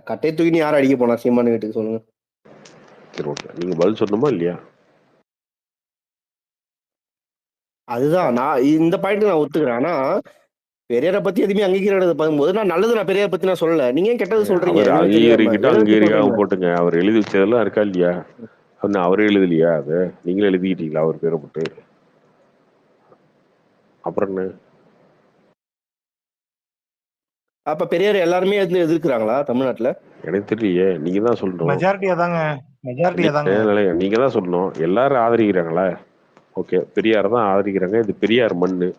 கட்டை தூக்கி யாரும் அடிக்க போனா சீமானு வீட்டுக்கு சொல்லுங்க. சரி, ஓகே, நீங்க பதில் சொல்லணுமா இல்லையா? அதுதான் நான் இந்த பாயிண்ட் நான் ஒத்துக்கிறேன். ஆனா பெரியாரை பத்தி எதுவுமே அங்கீகரிக்கிறது பார்க்கும்போது நான் நல்லது, நான் பெரியாரை பத்தி நான் சொல்லல, நீங்க கெட்டது சொல்றீங்க. அங்கீகரிக்காம போட்டுங்க. அவர் எழுதி வச்சதெல்லாம் இருக்கா இல்லையா? அவரே எழுதலையா? அது நீங்களும் எழுதிக்கிட்டீங்களா அவர் பேரை போட்டு? அப்புறம் என்ன? அப்ப பெரியார் எல்லாருமே வந்து எதிர்க்கிறாங்களா தமிழ்நாட்டுல? எனக்கு தெரியலையே, நீங்க தான் சொல்லணும். மெஜாரிட்டியா தாங்க. நீங்க தான் சொல்லணும். எல்லாரும் ஆதரிக்கிறாங்களா? ஓகே, பெரியார் தான் ஆதரிக்கிறாங்க. இது பெரியார் மண்ணு,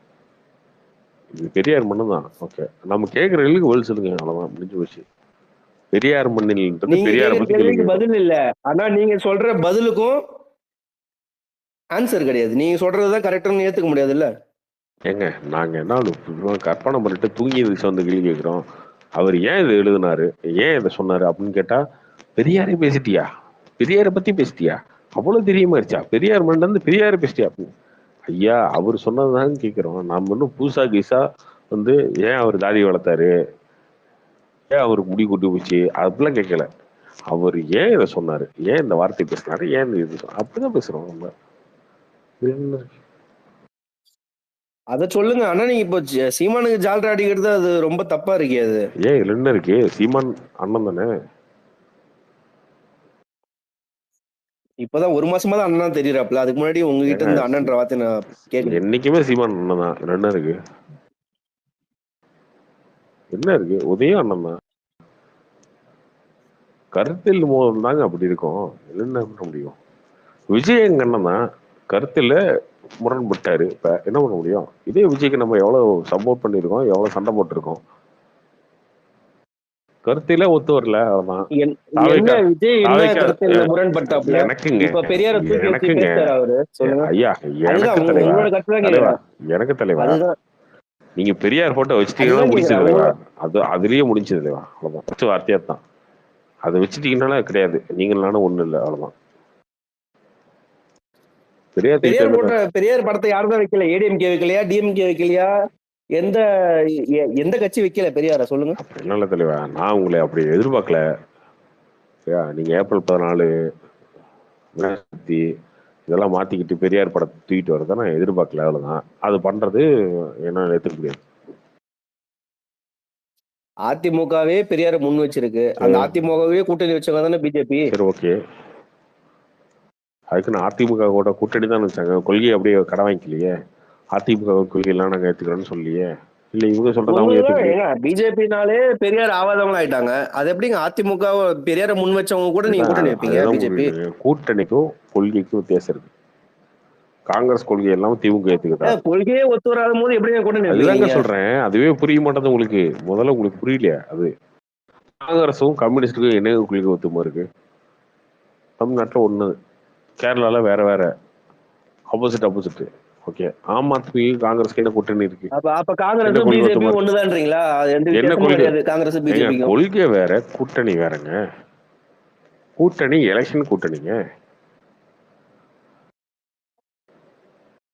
இது பெரியார் மண்ணு தான். ஓகே, நம்ம கேட்கிற கேள்விக்கு பதில் சொல்லுங்க, அவ்வளவுதான், முடிஞ்சு போச்சு. பெரியார் மண்ணில் பெரியார் பதில் இல்ல, ஆனா நீங்க சொல்ற பதிலுக்கும் ஆன்சர் கிடையாது. நீங்க சொல்றதுதான் கரெக்டானு ஏத்துக்க முடியாது இல்ல? ஏங்க, நாங்க என்ன கற்பனை பண்ணிட்டு தூங்கி வந்து கேள்வி கேட்கிறோம். அவர் ஏன் இதை எழுதினாரு, ஏன் இதை சொன்னாரு அப்படின்னு கேட்டா, பெரியாரே பேசிட்டியா, பெரியாரை பத்தி பேசிட்டியா, அவ்வளவு தெரியுமாயிருச்சா, பெரியார் மண்ணில இருந்து பெரியாரை பேசிட்டியா? ஐயா, அவர் சொன்னதுதான் கேட்கிறோம். நம்ம இன்னும் புதுசா கீசா வந்து ஏன் அவர் தாடி வளர்த்தாரு, ஏன் அவருக்கு முடி கொண்டு போச்சு, அப்படிலாம் கேட்கல. அவர் ஏன் இதை சொன்னாரு, ஏன் இந்த வார்த்தை பேசினாரு, ஏன் இது அப்படிதான் பேசுறோம் நம்ம. அத சொல்லுங்க. ஆனா நீங்க இப்போ சீமானுக்கு ஜால்ரா அடிக்கிறது அது ரொம்ப தப்பா இருக்கே. அது ஏன் இதுல என்ன இருக்கு? சீமான் அண்ணன் தானே. இப்பதான் ஒரு மாசமா தான் அண்ணன் தெரியறாப்ல. அதுக்கு முன்னாடி உங்ககிட்ட இருந்து அண்ணன்ற வார்த்தை நான் கேட்கல. என்னைக்குமே சீமான் அண்ணன் தான். என்ன இருக்கு? என்ன இருக்கு? உதயம் அண்ணன் தான். கருத்தில் மோதல் தாங்க அப்படி இருக்கும். என்ன பண்ண முடியும்? விஜய் எங்க அண்ணன் தான். கருத்துல முரண்பட்டாரு. இப்ப என்ன பண்ண முடியும்? இதே விஜய்க்கு நம்ம எவ்வளவு சப்போர்ட் பண்ணிருக்கோம், எவ்வளவு சண்டை போட்டிருக்கோம். கருத்தில ஒத்து வரல, அதான். எனக்கு தலைவா, நீங்க பெரியார் போட்டோ வச்சுட்டீங்கன்னா முடிச்சது தலைவா. அது அதுலயே முடிஞ்சது தலைவா, அவ்வளவுதான். வார்த்தையா தான். அதை வச்சுட்டீங்கன்னா கிடையாது, நீங்களான ஒண்ணு இல்லை, அவ்வளவுதான். பெரியார் படத்தை யாருதான் வைக்கல? ஏடிஎம்கே வைக்கலையா, டிஎம்கே வைக்கலையா, எந்த கட்சி வைக்கல பெரியார சொல்லுங்க. நல்ல தலைவா, நான் உங்களை அப்படி எதிர்பார்க்கல. நீங்க ஏப்ரல் 14 இதெல்லாம் மாத்திக்கிட்டு பெரியார் படத்தை தூக்கிட்டு வரதான் நான் எதிர்பார்க்கல, அவ்வளவுதான். அது பண்றது என்ன ஏத்துக்க முடியாது. அதிமுகவே பெரியார முன் வச்சிருக்கு. அந்த அதிமுகவே கூட்டணி வச்சவங்க தானே பிஜேபி. சரி, ஓகே. அதுக்கு நான் அதிமுக கூட கூட்டணி தான் வச்சாங்க. கொள்கையை அப்படியே கடை வாங்கிக்கலையே. அதிமுக கொள்கை எல்லாம் நாங்க ஏத்துக்கிறோம்னு சொல்லியே. இல்ல இவங்க சொல்றதா? பிஜேபினாலே பெரியார் ஆவாதவங்க ஆயிட்டாங்க. அது எப்படிங்க அதிமுக பெரியார முன் வச்சவங்க கூட நீங்க கூட்டணி வைப்பீங்க? பிஜேபி கூட்டணிக்கும் கொள்கைக்கும் வித்தியாசம் இருக்கு. காங்கிரஸ் கொள்கை எல்லாம் திமுக ஏத்துக்கிட்டா, கொள்கையே ஒத்து வராத போது எப்படி கூட்டணி? அதுதாங்க சொல்றேன். அதுவே புரிய மாட்டேது உங்களுக்கு. முதல்ல உங்களுக்கு புரியலையா? அது காங்கிரஸும் கம்யூனிஸ்டுக்கும் என்ன கொள்கை ஒத்துமா இருக்கு? தமிழ்நாட்டுல ஒண்ணு, கேரளால வேற வேற, ஆப்போசிட். ஓகே. ஆம் ஆத்மி காங்கிரஸ்க்கு என்ன கூட்டணி இருக்கு? அப்ப என்ன காங்கிரஸும் கொள்கை ஒத்து பிஜேபியும் போறது? ஒண்ணுதான்றீங்களா? அது எந்த என்ன வித்தியாசமும் கொள்கை? கிடையாது காங்கிரஸ் ஏங்க பிஜேபிக்கும். கொள்கை வேற, கூட்டணி வேறங்க. கூட்டணி எலெக்ஷன் கூட்டணிங்க.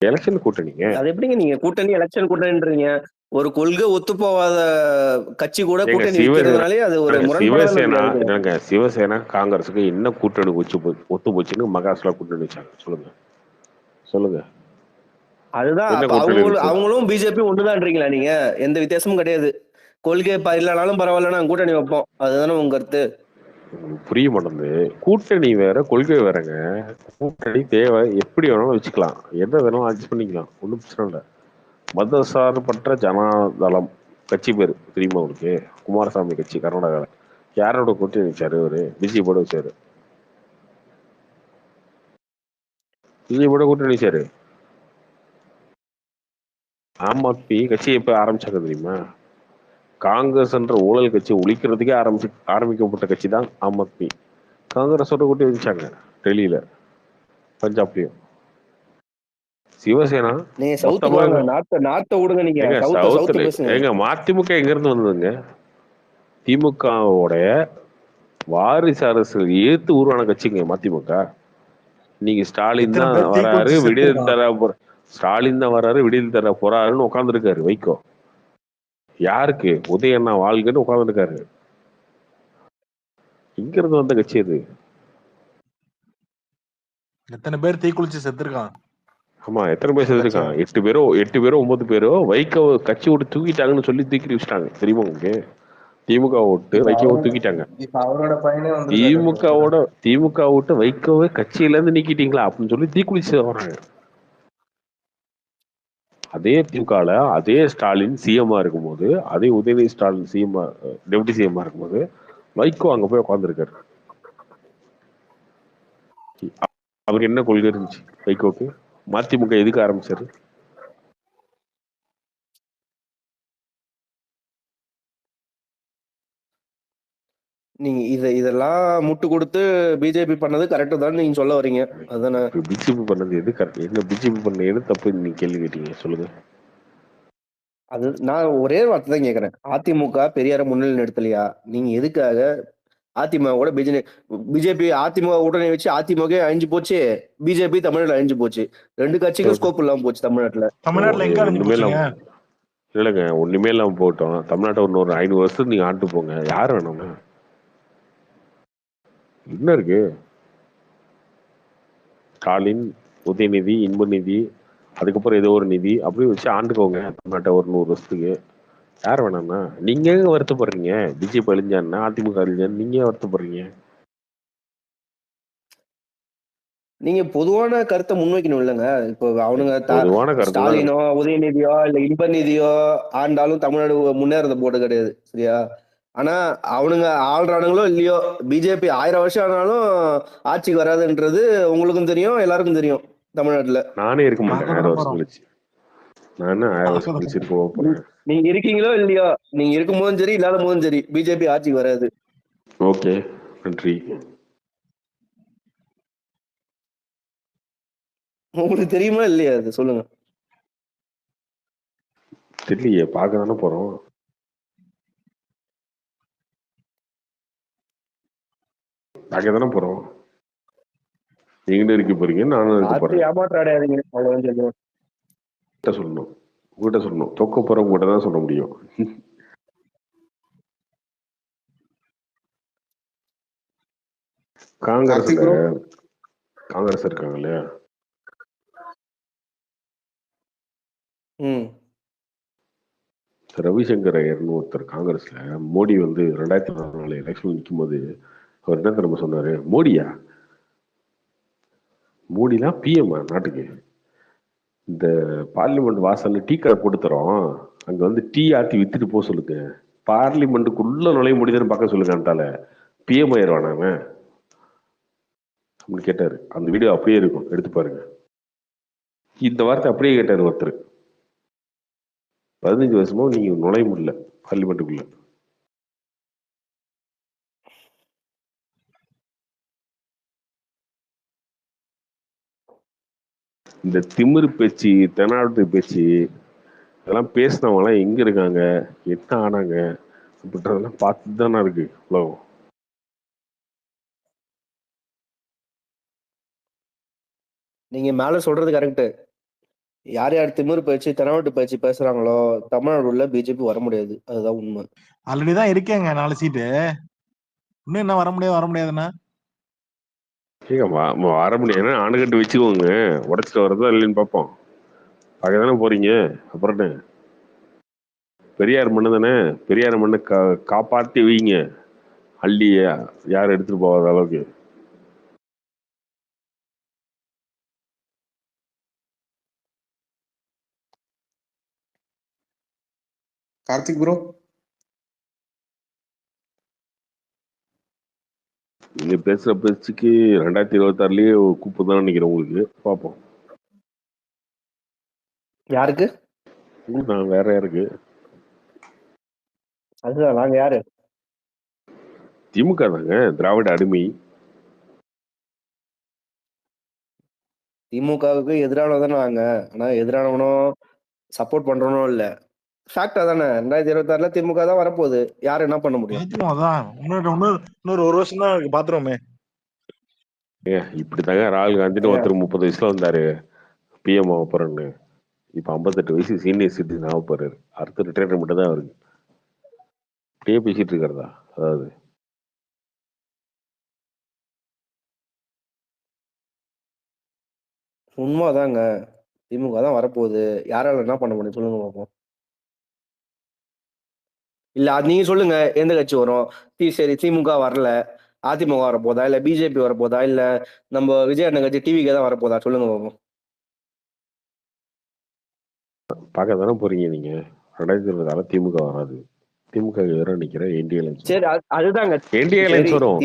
எலெக்ஷன் கூட்டணிங்க. அது எப்படிங்க நீங்க கூட்டணி எலெக்ஷன் கூட்டணின்றீங்க? ஒரு கொள்கை ஒத்து போகாத கட்சி கூட ஏங்க கூட்டணி வைக்கிறதுனாலே அது ஒரு முரண்பாடான சிவசேனா இருக்கு. என்னங்க சிவசேனா காங்கிரஸுக்கு என்ன கூட்டணி ஒத்து போச்சுன்னு மகாராஷ்டிரா கூட்டணி வச்சாங்க? சொல்லுங்க சொல்லுங்க. அதுதான் என்ன அப்ப கூட்டணி இருந்துச்சு? அவங்களும் பிஜேபி ஒண்ணுதான்றீங்களா நீங்க? எந்த வித்தியாசமும் கிடையாது. கொள்கை இல்லைனாலும் பரவாயில்ல நாங்க கூட்டணி வைப்போம், அதுதானே உங்க கருத்து? புரிய மாட்டேங்குது. கூட்டணி வேற கொள்கை வேறங்க. கூட்டணி தேவை, எப்படி வேணாலும் வச்சுக்கலாம், எதை வேணாலும் அட்ஜஸ்ட் பண்ணிக்கலாம், ஒன்றும் பிரச்சனை இல்லை. மதசார்பற்ற ஜனதளம் கட்சி பேர் தெரியுமா உங்களுக்கு? குமாரசாமி கட்சி கர்நாடகாவில் யாரோட கூட்டணி வச்சாரு? அவரு பிஜேபியோட வச்சாரு. பிஜேபியோட கூட்டணி வச்சாரு. ஆம் ஆத்மி கட்சி எப்ப ஆரம்பிச்சாங்க தெரியுமா? காங்கிரஸ் என்ற ஊழல் கட்சி ஒழிக்கிறதுக்கே ஆரம்பிக்கப்பட்ட கட்சி தான் ஆம் ஆத்மி. காங்கிரஸோட கூட்டி வச்சாங்க டெல்லியில, பஞ்சாப்லயும். சிவசேனா நீங்க சவுத்துக்கு வாங்க, நார்த்த விடுங்க. நீங்க எங்க சவுத் சவுத்துல பேசுங்க. எங்க மதிமுக எங்க இருந்து வந்ததுங்க? திமுகவோட வாரிசு அரசு ஏத்து உருவான கட்சிங்க மதிமுக. நீங்க ஸ்டாலின் தான் வராரு, விடியல் தர ஸ்டாலின் தான் வராரு, விடியல் தர போறாருன்னு உட்காந்துருக்காரு வைகோ. யாருக்கு? உதயண்ணா வாழ்கன்னு உட்காந்துருக்காரு. இங்க இருந்து வந்த கட்சி அது. எத்தனை பேர் தீக்குளிச்சு செத்துருக்கான்? ஆமா, எத்தனை பேர் செத்துருக்கான்? 8 பேரோ 9 பேரோ வைகோ கட்சி விட்டு தூக்கிட்டாங்கன்னு சொல்லி தூக்கி வச்சுட்டாங்க. தெரியுமா உங்களுக்கு? திமுக விட்டு வைகோவை தூக்கிட்டாங்க. அவரோட பையனே திமுக விட்டு வைகோவை கட்சியில இருந்து நீக்கிட்டீங்களா அப்படின்னு சொல்லி தீக்குளிச்சு வராங்க. அதே திமுகல அதே ஸ்டாலின் சிஎம்மா இருக்கும்போது, அதே உதயநிதி ஸ்டாலின் சிஎம்மா டெப்டி சிஎம்மா இருக்கும்போது வைகோ அங்க போய் உட்காந்துருக்காரு. அவருக்கு என்ன கொள்கை இருந்துச்சு வைகோக்கு? மதிமுக எதுக்கு ஆரம்பிச்சாரு? நீங்க இதெல்லாம் முட்டு கொடுத்து பிஜேபி பண்ணது கரெக்ட் தான் நீங்க சொல்ல வரீங்க, அதானே? பிஜேபி பண்ணது எது கரெக்ட்? என்ன பிஜேபி பண்ண எது தப்பு நீங்க கேள்வி கேட்டீங்க? சொல்லுங்க. அது நான் ஒரே வார்த்தை தான் கேட்கறேன். அதிமுக பெரியார முன்னிலை நிறுத்தலையா? நீங்க எதுக்காக அதிமுக பிஜேபி அதிமுக கூட்டணி வச்சு அதிமுக அழிஞ்சு போச்சு, பிஜேபி தமிழ்நாட்டுல அழிஞ்சு போச்சு. 2 கட்சிக்கும் ஸ்கோப் இல்லாம போச்சு தமிழ்நாட்டுல. இல்லைங்க, ஒண்ணுமே இல்லாம போட்டோம். தமிழ்நாட்டை இன்னொரு 500 வருஷத்துக்கு நீங்க ஆண்டு போங்க, யார் வேணும்னா என்ன இருக்கு? ஸ்டாலின், உதயநிதி, இன்ப நிதி, அதுக்கப்புறம் ஏதோ ஒரு நிதி அப்படி வச்சு ஆண்டுக்கோங்க தமிழ்நாட்டை ஒரு 100 வருஷத்துக்கு. யார் வேணாம்னா நீங்க எங்க வருத்தப்படுறீங்க? பிஜேபி அழிஞ்சான்னா, அதிமுக அழிஞ்சான்னு நீங்க வருத்தப்படுறீங்க? நீங்க பொதுவான கருத்தை முன்வைக்கணும் இல்லைங்க. இப்போ அவனுங்க ஸ்டாலினோ உதயநிதியோ இல்ல இன்ப நிதியோ ஆண்டாலும் தமிழ்நாடு முன்னேறத போட்டு கிடையாது, சரியா? ஆனா அவனுங்க ஆள்றானுங்களோ இல்லையோ, பிஜேபி 1000 வருஷம் ஆனாலும் ஆட்சிக்கு வராதுன்றது உங்களுக்கும் தெரியும், எல்லாருக்கும் தெரியும் தமிழ்நாட்டுல. நானே இருக்க மாட்டேன் 1000 வருஷம் கழிச்சு. நான் 1000 வருஷம் கழிச்சு இருக்க போறேன். நீங்க இருக்கீங்களோ இல்லையோ, நீங்க இருக்கும் போதும் சரி இல்லாத போதும் சரி பிஜேபி ஆட்சிக்கு வராது. ஓகே, நன்றி. உங்களுக்கு தெரியுமா இல்லையா அது சொல்லுங்க. தெரியலையே, பார்க்க தானே போறோம். பார்க்க தானே போறோம். நீங்களும் இருக்க போறீங்க, நானும் இருக்க போறேன். ஏமாற்றாடையாதீங்க, அவ்வளவுதான் சொல்லணும். உங்ககிட்ட சொல்லணும், தொக்க போறவங்க கூட தான் சொல்ல முடியும். காங்கிரஸ் இருக்காங்க இல்லையா, ரவிசங்கர் ஐயர்னு ஒருத்தர் காங்கிரஸ்ல, மோடி வந்து 2014 எலெக்ஷன் நிற்கும் போது அவர் என்ன தெரியுமா சொன்னாரு? மோடிலாம் பிஎம் நாட்டுக்கு, இந்த பார்லிமெண்ட் வாசல்ல டீ கடை போட்டு தரோம், அங்க வந்து டீ ஆத்தி வித்துட்டு போக சொல்லுங்க, பார்லிமெண்ட்டுக்குள்ள நுழைய முடியுதுன்னு பார்க்க சொல்லுங்கன்றால பிஎம் ஆயிடுவான் அவன் அப்படின்னு கேட்டாரு. அந்த வீடியோ அப்படியே இருக்கும், எடுத்து பாருங்க. இந்த வார்த்தை அப்படியே கேட்டாரு ஒருத்தர். 15 வருஷமா நீங்க நுழைய முடியல பார்லிமெண்ட்டுக்குள்ள. இந்த திமிரு பேச்சு, தெனாவட்டு பேச்சு இதெல்லாம் பேசினவங்கலாம் எங்க இருக்காங்க, என்ன ஆனாங்க அப்படின்றதெல்லாம் பார்த்துட்டு தானே இருக்கு உலகம். நீங்க மேல சொல்றது கரெக்ட். யார் யார் திமிரு பேச்சு தெனாவட்டு பேச்சு பேசுறாங்களோ தமிழ்நாடு உள்ள பிஜேபி வர முடியாது. அதுதான் உண்மை. ஆல்ரெடி தான் இருக்கேங்க 4 சீட்டு. இன்னும் என்ன வர முடியாதுன்னா வர முடியாதுன்னா ஆணுகட்டு வச்சுக்கோங்க, உடச்சிட்டு வரதா இல்லைன்னு பார்ப்போம். பார்க்க தானே போறீங்க. அப்புறம் என்ன, பெரியார் மண்ணு தானே, பெரியார் மண்ணை காப்பாற்றி வைங்க, அள்ளி யாரும் எடுத்துட்டு போகாத அளவுக்கு. கார்த்திக் ப்ரோ, நீங்க பேசுற பேச்சுக்கு 2026லயே கூப்பு தான் நினைக்கிறேன் உங்களுக்கு. பார்ப்போம். யாருக்கு? நான் வேற யாருக்கு? அதுதான் நாங்க யாரு? திமுக தாங்க, திராவிட அடிமை. திமுகவுக்கு எதிரானதானே நாங்க. ஆனா எதிரானவனும் சப்போர்ட் பண்றவனும் இல்ல. ஃபேக்டா தானே 2026ல திமுக தான் வரப்போகுது. யாரு என்ன பண்ண முடியும்? அதான் இன்னொரு 1 வருஷம் தான் பாத்துருவோமே. இப்படித்தாங்க ராகுல் காந்தின்னு ஒருத்தர் 30 வயசுல வந்தாரு பிஎம் ஆக போறேன்னு. இப்ப 58 வயசு சீனியர் சிட்டிசன் ஆக போறாரு. அடுத்த ரிட்டையர்மெண்ட் தான் வருது. இப்படியே பேசிட்டு இருக்கிறதா? அதாவது உண்மைதாங்க, திமுக தான் வரப்போகுது. யாரால என்ன பண்ண முடியும் சொல்லுங்க பார்ப்போம். இல்ல அது நீங்க சொல்லுங்க, எந்த கட்சி வரும்? சரி திமுக வரல, அதிமுக வரப்போதா, இல்ல பிஜேபி வரப்போதா, இல்ல நம்ம விஜய் அண்ணன் கட்சி டிவிக்கு தான் வரப்போதா? சொல்லுங்க பார்ப்போம். பார்க்க தானே போறீங்க நீங்க. 2026 திமுக வராது. திமுக எதிராக நிக்கிற என்டிஏ அலைன்ஸ். சரி அதுதாங்க என்டிஏ அலைன்ஸ் வரும்.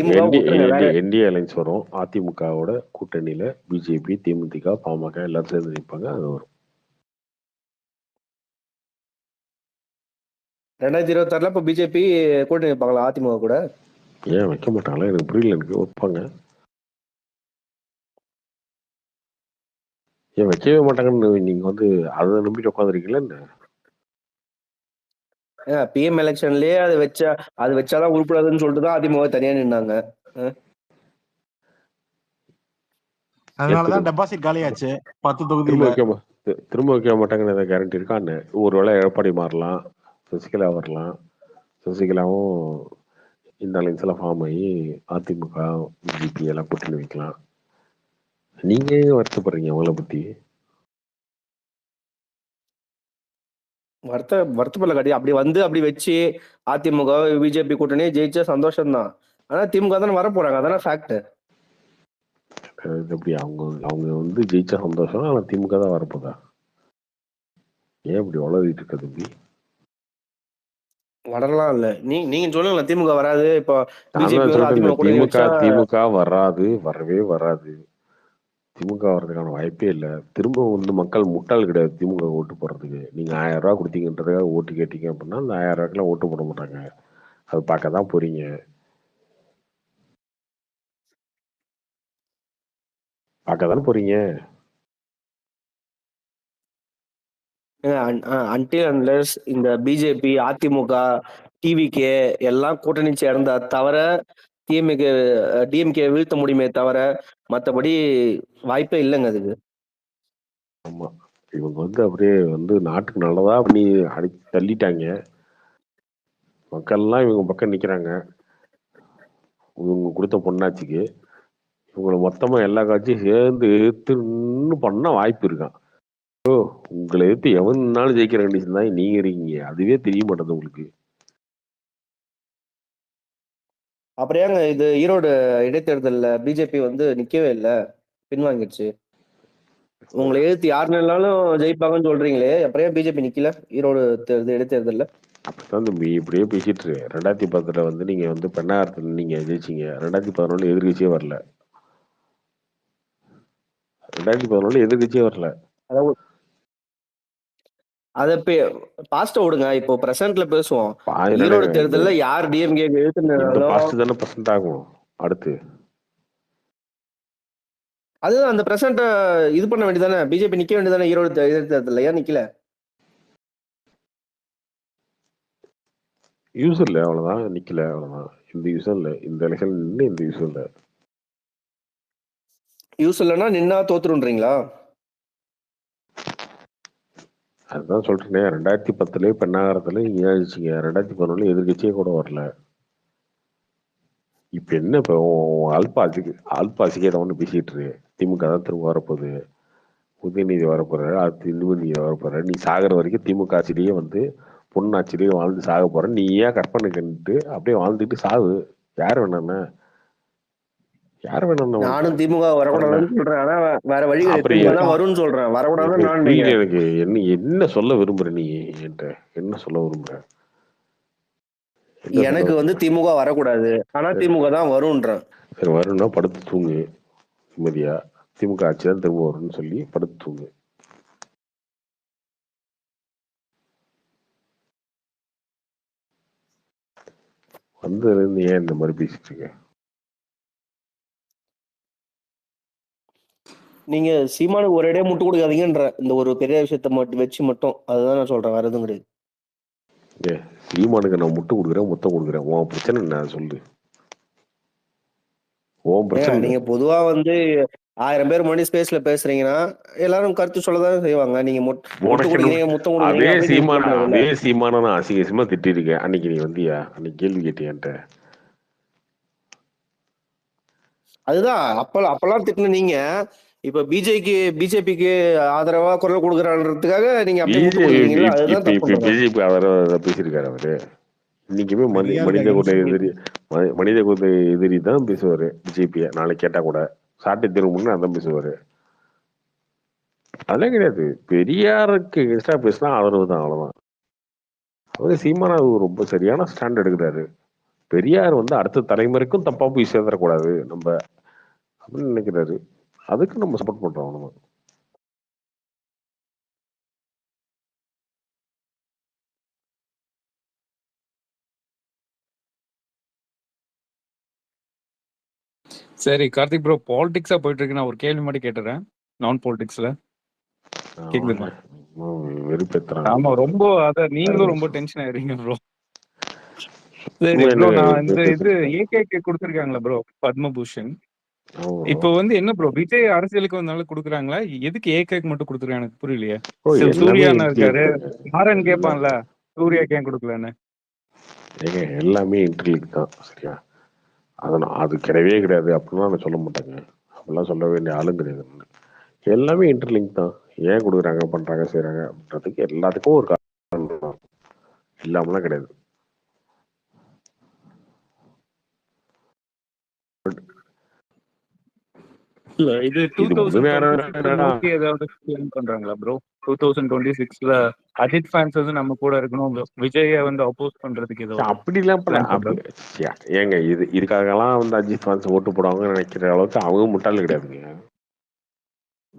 என்டிஏ அலைன்ஸ் வரும். அதிமுகவோட கூட்டணியில பிஜேபி, தேமுதிக, பாமக எல்லாரும் சேர்ந்து நிற்பாங்க. அது வரும். 2026ல இப்ப பிஜேபி கூட்டணி வைப்பாங்களா அதிமுக கூட? ஏன் வைக்க மாட்டாங்களா? எனக்கு புரியல. எனக்கு வைப்பாங்க. ஏன் வைக்கவே மாட்டாங்கன்னு நீங்க வந்து அதை நம்பிட்டு உட்காந்துருக்கீங்களா என்ன? பிஎம் எலெக்ஷன்லயே அது வச்சாதான் உருப்படாதுன்னு சொல்லிட்டு தான் அதிமுக தனியா நின்னாங்க. அதனாலதான் டெபாசிட் காலியாச்சு 10 தொகுதியில. திரும்ப வைக்க மாட்டாங்கன்னு ஏதாவது கேரண்டி இருக்கா? ஒருவேளை எடப்பாடி மாறலாம், சசிகலா வரலாம். சசிகலாவும் இந்த அலைன்ஸ்ல ஃபார்ம் ஆகி அதிமுக பிஜேபி எல்லாம் கூட்டணி வைக்கலாம். நீங்க வருத்தப்படுறீங்க அவங்கள பத்தி? வருத்தப்படல காட்டி. அப்படி வச்சு அதிமுக பிஜேபி கூட்டணியே ஜெயிச்சா சந்தோஷம் தான். ஆனா திமுக தானே வர போறாங்க, அதான ஃபேக்ட். எப்படி அவங்க வந்து ஜெயிச்சா சந்தோஷம், ஆனா திமுக தான் வரப்போதா? ஏன் இப்படி வளர்ந்துட்டு இருக்க தம்பி? வரலாம் இல்ல, நீங்க சொல்லுங்களா திமுக வராது. இப்போ திமுக வராது, வரவே வராது. திமுக வர்றதுக்கான வாய்ப்பே இல்லை. திரும்ப வந்து மக்கள் முட்டாள் கிடையாது திமுக ஓட்டு போடுறதுக்கு. நீங்க 1000 ரூபா கொடுத்தீங்கன்றதுக்காக ஓட்டு கேட்டீங்க அப்படின்னா அந்த 1000 ரூபாய்க்குலாம் ஓட்டு போட மாட்டாங்க. அது பார்க்க தான் போறீங்க. பார்க்க தானே போறீங்க. அன்டில் அன்லெஸ் இந்த பிஜேபி, அதிமுக, டிவிகே எல்லாம் கூட்டணி சேர்ந்தா தவிர டிஎம்கே வீழ்த்த முடியுமே தவிர மற்றபடி வாய்ப்பே இல்லைங்க அதுக்கு. ஆமா, இவங்க வந்து அப்படியே வந்து நாட்டுக்கு நல்லதா பண்ணி தள்ளிட்டாங்க. மக்கள்லாம் இவங்க பக்கம் நிக்கிறாங்க. இவங்க கொடுத்த பொண்ணாச்சிக்கு இவங்களை மொத்தமா எல்லா காட்சியும் சேர்ந்து எதிர்த்துன்னு பண்ண வாய்ப்பு இருக்கான். உங்களை எடுத்து எவனாலும் ஜெயிக்கிற கண்டிஷன் தான் நீங்க இருக்கீங்க. அதுவே தெரிய மாட்டேது உங்களுக்கு. அப்புறம் ஏங்க இது ஈரோடு இடைத்தேர்தல்ல பிஜேபி வந்து நிக்கவே இல்லை, பின்வாங்கிடுச்சு. உங்களை எதிர்த்து யாருனாலும் ஜெயிப்பாங்கன்னு சொல்றீங்களே, அப்புறம் பிஜேபி நிக்கல ஈரோடு இடைத்தேர்தல்ல? அப்படித்தான் தம்பி இப்படியே பேசிட்டு 2010 வந்து நீங்க வந்து பெண்ணாரத்துல நீங்க ஜெயிச்சீங்க. 2011 எதிர்கட்சியே வரல. 2011 எதிர்கட்சியே வரல. அத பாஸ்ட விடுங்க, இப்போ பிரசன்ட்ல பேசுவோம். ஈரோடு தேர்தல்ல யார் டிஎம்கே எழுத்துனாலும் பாஸ்ட் தானே பிரசன்ட் ஆகும். அடுத்து அதுதான் அந்த பிரசன்ட இது பண்ண வேண்டியதானே, பிஜேபி நிக்க வேண்டியதானே ஈரோடு தேர்தலில், ஏன் நிக்கல? யூஸ் இல்லை, அவ்வளவுதான், நிக்கல, அவ்வளவுதான். இந்த யூஸும் இல்லை, இந்த எலெக்ஷன் நின்று இந்த யூஸும் இல்லை. யூஸ் இல்லைன்னா நின்னா தோத்துருன்றீங்களா? அதுதான் சொல்றேனே, 2010 பெண்ணாகரத்துல நீங்க ஆயிடுச்சிங்க, 2011 எதிர்கட்சியே கூட வரல. இப்ப என்ன, இப்போ அல்பாசிக்கு ஏதோ ஒன்று பேசிட்டு இருக்கு. திமுக தான் திரும்ப வரப்போகுது, உதயநிதி வரப்போறாரு, அடுத்து இந்துமதி வரப்போறாரு, நீ சாகிற வரைக்கும் திமுக ஆட்சியிலேயே வந்து பொண்ணாட்சியிலேயே வாழ்ந்து சாக போற, நீ ஏன் கற்பனைக்கிட்டு அப்படியே வாழ்ந்துட்டு சாகு. யார் வேணாண்ணா, யார் வேணாண்ணா? நானும் திமுக வரக்கூடாதுன்னு சொல்றேன், ஆனா வேற வழி திமுக தான் வரும்னு சொல்றேன், வரக்கூடாதுன்னு நான் புரியல எனக்கு. என்ன சொல்ல விரும்புற நீ என்கிட்ட, என்ன சொல்ல விரும்புற? எனக்கு வந்து திமுக வரக்கூடாது, ஆனா திமுக தான் வரும்ன்றேன். சரி, வரும்னா படுத்து தூங்கு நிம்மதியா, திமுக ஆட்சி தான் திரும்ப வரும்னு சொல்லி படுத்து தூங்கு. வந்ததுல இருந்து ஏன் இந்த மாதிரி பேசிட்டு இருக்க? நீங்க சீமானுக்கு ஒரேடியா முட்டு கொடுக்காதீங்கன்ற இந்த ஒரு பெரிய விஷயத்த மட்டும் வச்சு மட்டும், அதுதான் நான் சொல்றேன், வேற எதுவும் கிடையாது. சீமானுக்கு நான் முட்டு கொடுக்குறேன், முத்தம் கொடுக்குறேன், உன் பிரச்சனை என்ன சொல்லு. நீங்க பொதுவா வந்து 1000 பேர் முன்னாடி ஸ்பேஸ்ல பேசுறீங்கன்னா எல்லாரும் கருத்து சொல்லதான் செய்வாங்க. நீங்க முத்தம் அதே சீமான நான் அசிங்கமா திட்டி இருக்கேன். அன்னைக்கு நீ வந்தியா? அன்னைக்கு கேள்வி கேட்டியான்ட்ட. அதுதான் அப்பெல்லாம் திட்டின நீங்க இப்ப பிஜேபிக்கு ஆதரவா குரல் கொடுக்கறான்றதுக்காக நீங்க பிஜேபி ஆதரவா பேசியிருக்காரு அவரு. இன்னைக்குமே மனித குல எதிரி தான் பேசுவாரு பிஜேபிய. நாளைக்கு கேட்டா கூட சாட்டை திரும்புன்னு அதான் பேசுவாரு. அதெல்லாம் கிடையாது, பெரியாருக்கு எக்ஸ்ட்ரா பேசினா ஆதரவு தான், அவ்வளவுதான். அவரு சீமானா ரொம்ப சரியான ஸ்டாண்ட் எடுக்கிறாரு. பெரியார் வந்து அடுத்த தலைமுறைக்கும் தப்பா போய் சேர்ந்துடக்கூடாது நம்ம அப்படின்னு நினைக்கிறாரு. அதுக்கு நம்ம சப்போர்ட் பண்றோம், அவ்வளவுதான். சரி கார்த்திக் ப்ரோ, பாலிடிக்ஸா போயிட்டு இருக்கு. நான் ஒரு கேள்வி மட்டும் கேட்டுறேன், நான் பாலிடிக்ஸ்ல கேக்குதுங்களா? ஆமா, ரொம்ப நீங்களும் ரொம்ப டென்ஷன் ஆயிடுறீங்க ப்ரோ. சரி ப்ரோ, நான் இந்த இது ஏகேக்கு கொடுத்துருக்காங்களா ப்ரோ பத்மபூஷன்? இப்போ வந்து என்ன ப்ரோ, விஜய் அரசியலுக்கு வந்தால கொடுக்குறாங்களா? எதுக்கு ஏகேக்கு மட்டும் கொடுத்துருக்காங்க எனக்கு புரியலையே. சூர்யா இருக்காரு, மாறன் கேட்பான்ல, சூர்யாக்கு ஏன் கொடுக்கலன்னு? எல்லாமே இன்டர்லிங்க் தான், சரியா? அது கிடையவே கிடையாது அப்படின்னா நான் சொல்ல மாட்டேங்க. அப்படிலாம் சொல்ல வேண்டிய ஆளும் கிடையாது. எல்லாமே இன்டர்லிங்க் தான். ஏன் கொடுக்குறாங்க, பண்றாங்க, செய்யறாங்க அப்படின்றதுக்கு எல்லாத்துக்கும் ஒரு காரணம் இல்லாமலாம் கிடையாது. இது 2026 ஏதாவது பண்றாங்களா ப்ரோ? 2026ல அஜித் ஃபேன்ஸ் வந்து நம்ம கூட இருக்கணும், விஜய வந்து அப்போஸ் பண்றதுக்கு ஏதோ அப்படிலாம் ஏங்க இதுக்காகலாம் வந்து அஜித் ஃபேன்ஸ் ஓட்டு போடுவாங்கன்னு நினைக்கிற அளவுக்கு அவங்க முட்டாள் கிடையாதுங்க.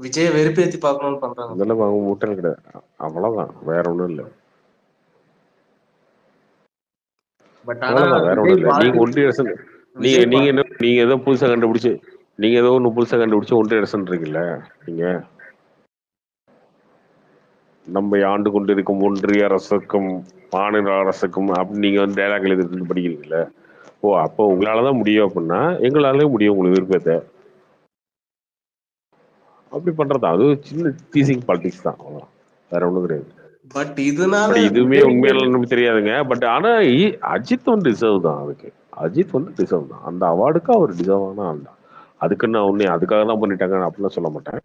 விஜய வெறுப்பேத்தி பார்க்கணும்னு பண்றாங்க. அதெல்லாம் அவங்க முட்டாள் கிடையாது, அவ்வளவுதான், வேற ஒண்ணும் இல்லை. அவ்வளவுதான், வேற ஒண்ணும் இல்லை. நீங்க ஒன்றிய அரசு, நீங்க ஏதோ புதுசா கண்டுபிடிச்சு ஒன்றிய அரசுன்றீங்கல்ல. நீங்க நம்ம ஆண்டு கொண்டு இருக்கும் ஒன்றிய அரசுக்கும் மாநில அரசுக்கும் அப்படின்னு நீங்க வந்து டைலாக்ல இருந்து படிக்கிறீங்கல்ல. ஓ, அப்போ உங்களாலதான் முடியும் அப்படின்னா எங்களாலே முடியும் உங்களுக்கு விருப்பத்தை. அப்படி பண்றதா அது சின்ன டீசிங் பாலிடிக்ஸ் தான், அவ்வளவுதான், வேற ஒண்ணும் கிடையாது. பட் இதனால இதுவுமே உண்மையில நமக்கு தெரியாதுங்க. பட் ஆனா அஜித் வந்து டிசர்வ் தான், அஜித் வந்து டிசர்வ் தான், அந்த அவார்டுக்கு அவர் டிசர்வ் ஆன ஆள் தான். அதுக்கு நான் உன்னை அதுக்காக தான் பண்ணிட்டாங்க அப்படிலாம் சொல்ல மாட்டேன்.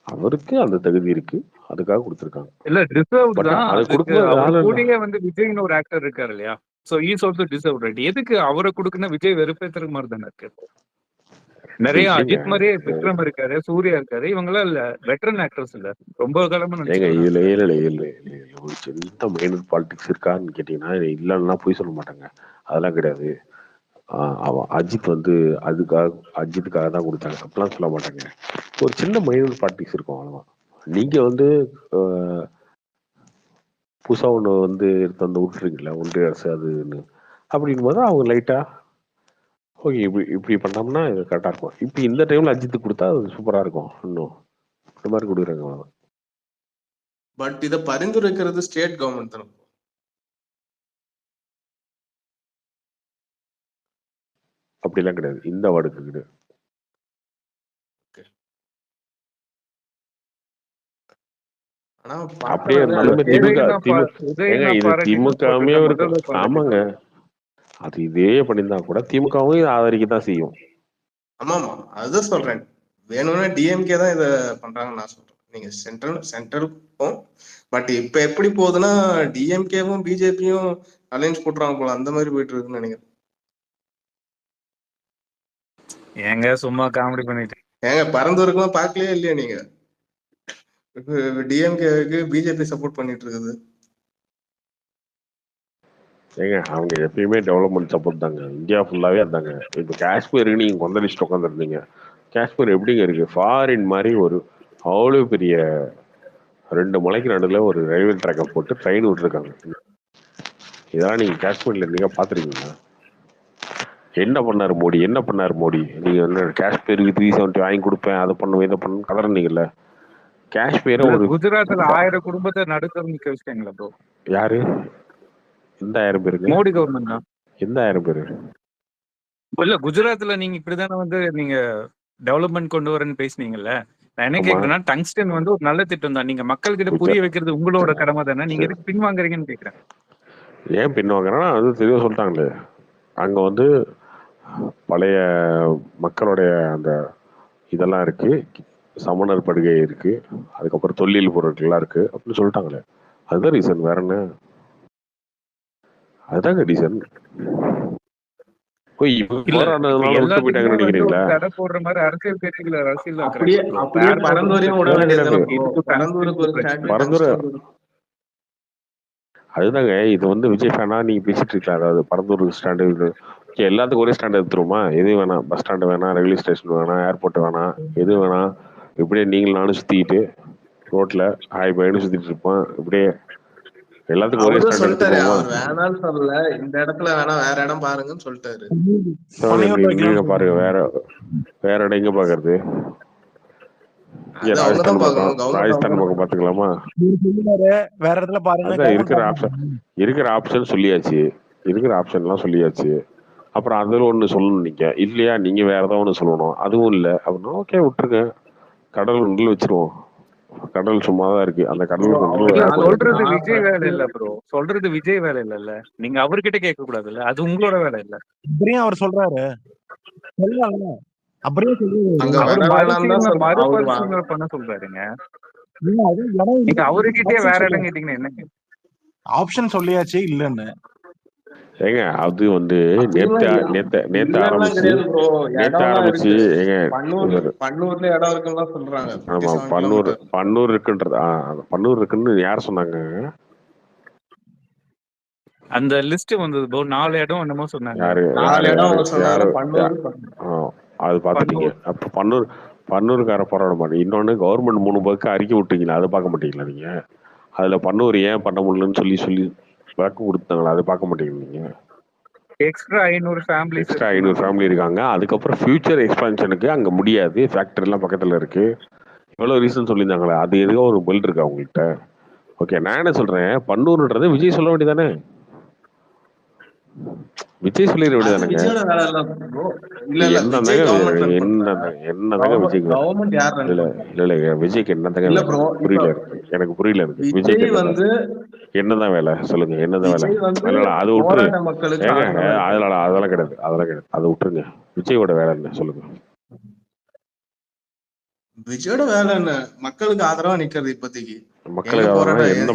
அவருக்கு அந்த தகுதி இருக்கு, அதுக்காக கொடுத்துருக்காங்க. இல்ல டிசர்வ் தான். அவர் கூடயே வந்து விஜய்னு ஒரு ஆக்டர் இருக்காரு இல்லையா, so is also deserve, right? எதுக்கு அவரை கொடுக்கணும்? விஜய் வெறுப்பேத்துற மாதிரி தானே இருக்கு. நிறைய அஜித் மாதிரியே விக்ரம் இருக்காரு, சூர்யா இருக்காரு, இவங்களாம் இல்ல வெட்டரன் ஆக்டர்ஸ் இல்ல, ரொம்ப காலமா இல்ல ஒரு சின்ன மைனர் பாலிடிக்ஸ் இருக்கான்னு கேட்டீங்கன்னா இல்லன்னா போய் சொல்ல மாட்டாங்க. அதெல்லாம் கிடையாது. அஜித் வந்து அஜித்துக்காக தான் கொடுத்தாங்க அப்படிலாம் சொல்ல மாட்டாங்க. ஒரு சின்ன மைனர் பாலிடிக்ஸ் இருக்கும், அவ்வளவுதான். நீங்க வந்து புதுசா ஒண்ணு வந்து எடுத்து வந்து விட்டுருக்கீங்களா ஒன்றிய அரசு அதுன்னு, அப்படின் போது அவங்க லைட்டா ஓகே. இப்படி பண்ணோம்னா இது கரெக்டா இருக்கும். இப்ப இந்த டைம்ல அஜித் கொடுத்தா அது சூப்பரா இருக்கும். இன்னும் இந்த மாதிரி கொடுக்குறாங்க. பட் இதை பரிந்துரைக்கிறது ஸ்டேட் கவர்மெண்ட் தானே. அப்படிலாம் கிடையாது. இந்த வார்டுக்கு கிடையாது. அப்படியே இருந்தாலுமே திமுகவுமே இருக்கு. ஆமாங்க, அது இதே பண்ணியிருந்தா கூட திமுகவும் இதை ஆதரிக்கத்தான் செய்யும். ஆமாமா, அதுதான் சொல்றேன். வேணும்னா டிஎம்கே தான் இதை பண்றாங்கன்னு நான் சொல்றேன். நீங்க சென்ட்ரலுக்கும் பட் இப்ப எப்படி போகுதுன்னா டிஎம்கேவும் பிஜேபியும் அலைன்ஸ் போட்டுறாங்க போல, அந்த மாதிரி போயிட்டு இருக்குன்னு நினைக்கிறேன். ஏங்க சும்மா காமெடி பண்ணிட்டு ஏங்க பரந்தூருக்குலாம் பார்க்கலையே இல்லையா நீங்க? டிஎம்கேக்கு பிஜேபி சப்போர்ட் பண்ணிட்டு இருக்குது. ஏங்க அவங்க எப்பயுமே டெவலப்மெண்ட் சப்போர்ட் தாங்க. இந்தியா ஃபுல்லாவே இருந்தாங்க. இப்போ காஷ்மீருக்கு நீங்க கொந்தளிச்சுட்டு உட்காந்துருந்தீங்க. காஷ்மீர் எப்படிங்க இருக்கு? ஃபாரின் மாதிரி ஒரு அவ்வளோ பெரிய 2 மலைக்கு நடுவில் ஒரு ரயில்வே ட்ராக்கை போட்டு ட்ரெயின் விட்டுருக்காங்க. இதெல்லாம் நீங்க காஷ்மீர்ல நீங்க பாத்துருக்கீங்களா? என்ன பண்ணாரு மோடி? என்ன பண்ணாரு மோடி? நீங்க என்ன காஷ்மீருக்கு 370 வாங்கி கொடுப்பேன், அதை பண்ணுவேன், இதை பண்ணு கதறீங்கல்ல. காஷ்மீரை ஒரு குஜராத்ல 1000 குடும்பத்தை நடுத்தர நிக்க வச்சிட்டாங்களா ப்ரோ? யாரு? எந்த 1000 பேருக்கு? மோடி கவர்மெண்ட் தான். எந்த 1000 பேரு? இல்ல குஜராத்ல நீங்க இப்படிதானே வந்து நீங்க டெவலப்மெண்ட் கொண்டு வரேன்னு பேசுனீங்கல்ல. நான் என்ன கேக்குறேன்னா டங்ஸ்டன் வந்து ஒரு நல்ல திட்டம் தான். நீங்க மக்கள் கிட்ட புரிய வைக்கிறது உங்களோட கடமை தானே. நீங்க எதுக்கு பின்வாங்குறீங்கன்னு கேக்குறேன். ஏன் பின்வாங்குறேன்னா அது தெளிவாக சொல்லிட்டாங்களே. அங்க வந்து பழைய மக்களுடைய அந்த இதெல்லாம் இருக்கு, சமணர் படுகை இருக்கு, அதுக்கப்புறம் தொல்லியல் பொருட்கள்லாம் இருக்கு அப்படின்னு சொல்லிட்டாங்களே. அதுதான் ரீசன், வேற என்ன? அதுதாங்க ரீசன். நினைக்கிறீங்களா? அதுதாங்க இது வந்து விஜய் ஃபேனா நீங்க பேசிட்டு இருக்கலாம். அதாவது பரந்தூர் ஸ்டாண்டு எல்லாத்துக்கும் ஒரே ஸ்டாண்ட் எடுத்துருமா? எது வேணாம், பஸ் ஸ்டாண்டு வேணாம், ரயில்வே ஸ்டேஷன் வேணாம், ஏர்போர்ட் வேணாம், எது வேணாம். இப்படியே நீங்களும் நானும் சுத்திட்டு ரோட்ல ஹாய் பைன்னு சுத்திட்டு இருப்போம். இப்படியே எல்லாத்துக்கும் ஒரே ஸ்டாண்ட் எடுத்துருவோமா? வேணாம்னு சொல்லல, இந்த இடத்துல வேணா வேற இடம் பாருங்கன்னு சொல்லிட்டாரு. நீங்க பாருங்க, வேற இடம் எங்க பாக்குறது? ராஜஸ்தான் பக்கம் பாத்துக்கலாமா? வேற இடத்துல பாருங்க. இருக்கிற ஆப்ஷன் சொல்லியாச்சு, இருக்கிற ஆப்ஷன் எல்லாம் சொல்லியாச்சு. அப்புறம் அதுல ஒண்ணு சொல்லணும் நீங்க இல்லையா? நீங்க வேற ஏதாவது ஒண்ணு சொல்லணும். அதுவும் இல்ல அப்படின்னா ஓகே விட்டுருங்க, கடல் நடுவில் வச்சிருவோம். கடல் சும்மாதான் இருக்கு. அந்த கடல் சொல்றது விஜய் வேலை இல்ல ப்ரோ, சொல்றது விஜய் வேலை இல்ல. நீங்க அவர்கிட்ட கேட்க கூடாதுல்ல, அது உங்களோட வேலை இல்ல. இப்படியும் அவர் சொல்றாரு. அப்படியே மறுபரிசீலனை பண்ண சொல்றாருங்க. நீங்க அவர்கிட்டயே வேற இடம் கேட்டீங்கன்னா என்னங்க? ஆப்ஷன் சொல்லியாச்சு இல்லன்னு. ஏங்க அது வந்து நேத்து ஆரம்பிச்சு ஏங்க பன்னூர்ல இடம் இருக்குன்னு சொல்றாங்க. ஆமா, பன்னூர் இருக்குன்றது. பன்னூர் இருக்குன்னு யார் சொன்னாங்க? அந்த லிஸ்ட் வந்தது ப்ரோ. 4 இடம் என்னமோ சொன்னாங்க. அது பாத்துட்டீங்க. அப்ப பன்னூருக்கார போராட மாட்டேங்க. இன்னொன்னு கவர்மெண்ட் 3 பக்கம் அறிக்கை விட்டீங்களா? அதை பார்க்க மாட்டீங்களா நீங்க? அதுல பன்னூர் ஏன் பண்ண முடியலன்னு சொல்லி விளக்கம் கொடுத்தாங்களா? அதை பார்க்க மாட்டீங்க நீங்க? எக்ஸ்ட்ரா 500 ஃபேமிலி இருக்காங்க. அதுக்கப்புறம் ஃபியூச்சர் எக்ஸ்பான்ஷனுக்கு அங்க முடியாது, ஃபேக்டரி எல்லாம் பக்கத்துல இருக்கு, இவ்வளவு ரீசன் சொல்லியிருந்தாங்களே. அது எதுவும் ஒரு பில் இருக்கா உங்ககிட்ட? ஓகே, நான் என்ன சொல்றேன், பன்னூர்ன்றது விஜய் சொல்ல வேண்டியதானே? விஜய் சொல்லிட வேண்டியதானுங்க. என்னதாங்க விஜய்க்கு இல்ல விஜய்க்கு என்னதாங்க புரியல எனக்கு புரியல. விஜய்க்கு என்னதான் வேலை சொல்லுங்க? என்னதான் வேலை? அது விட்டுரு. அதெல்லாம் கிடையாது, அதை விட்டுருங்க. விஜயோட வேலை என்ன சொல்லுங்க? விஜயோட வேலை என்ன? மக்களுக்கு ஆதரவா நிக்கிறது. இப்போதைக்கு மக்களுக்கு ஆதரவா? எந்த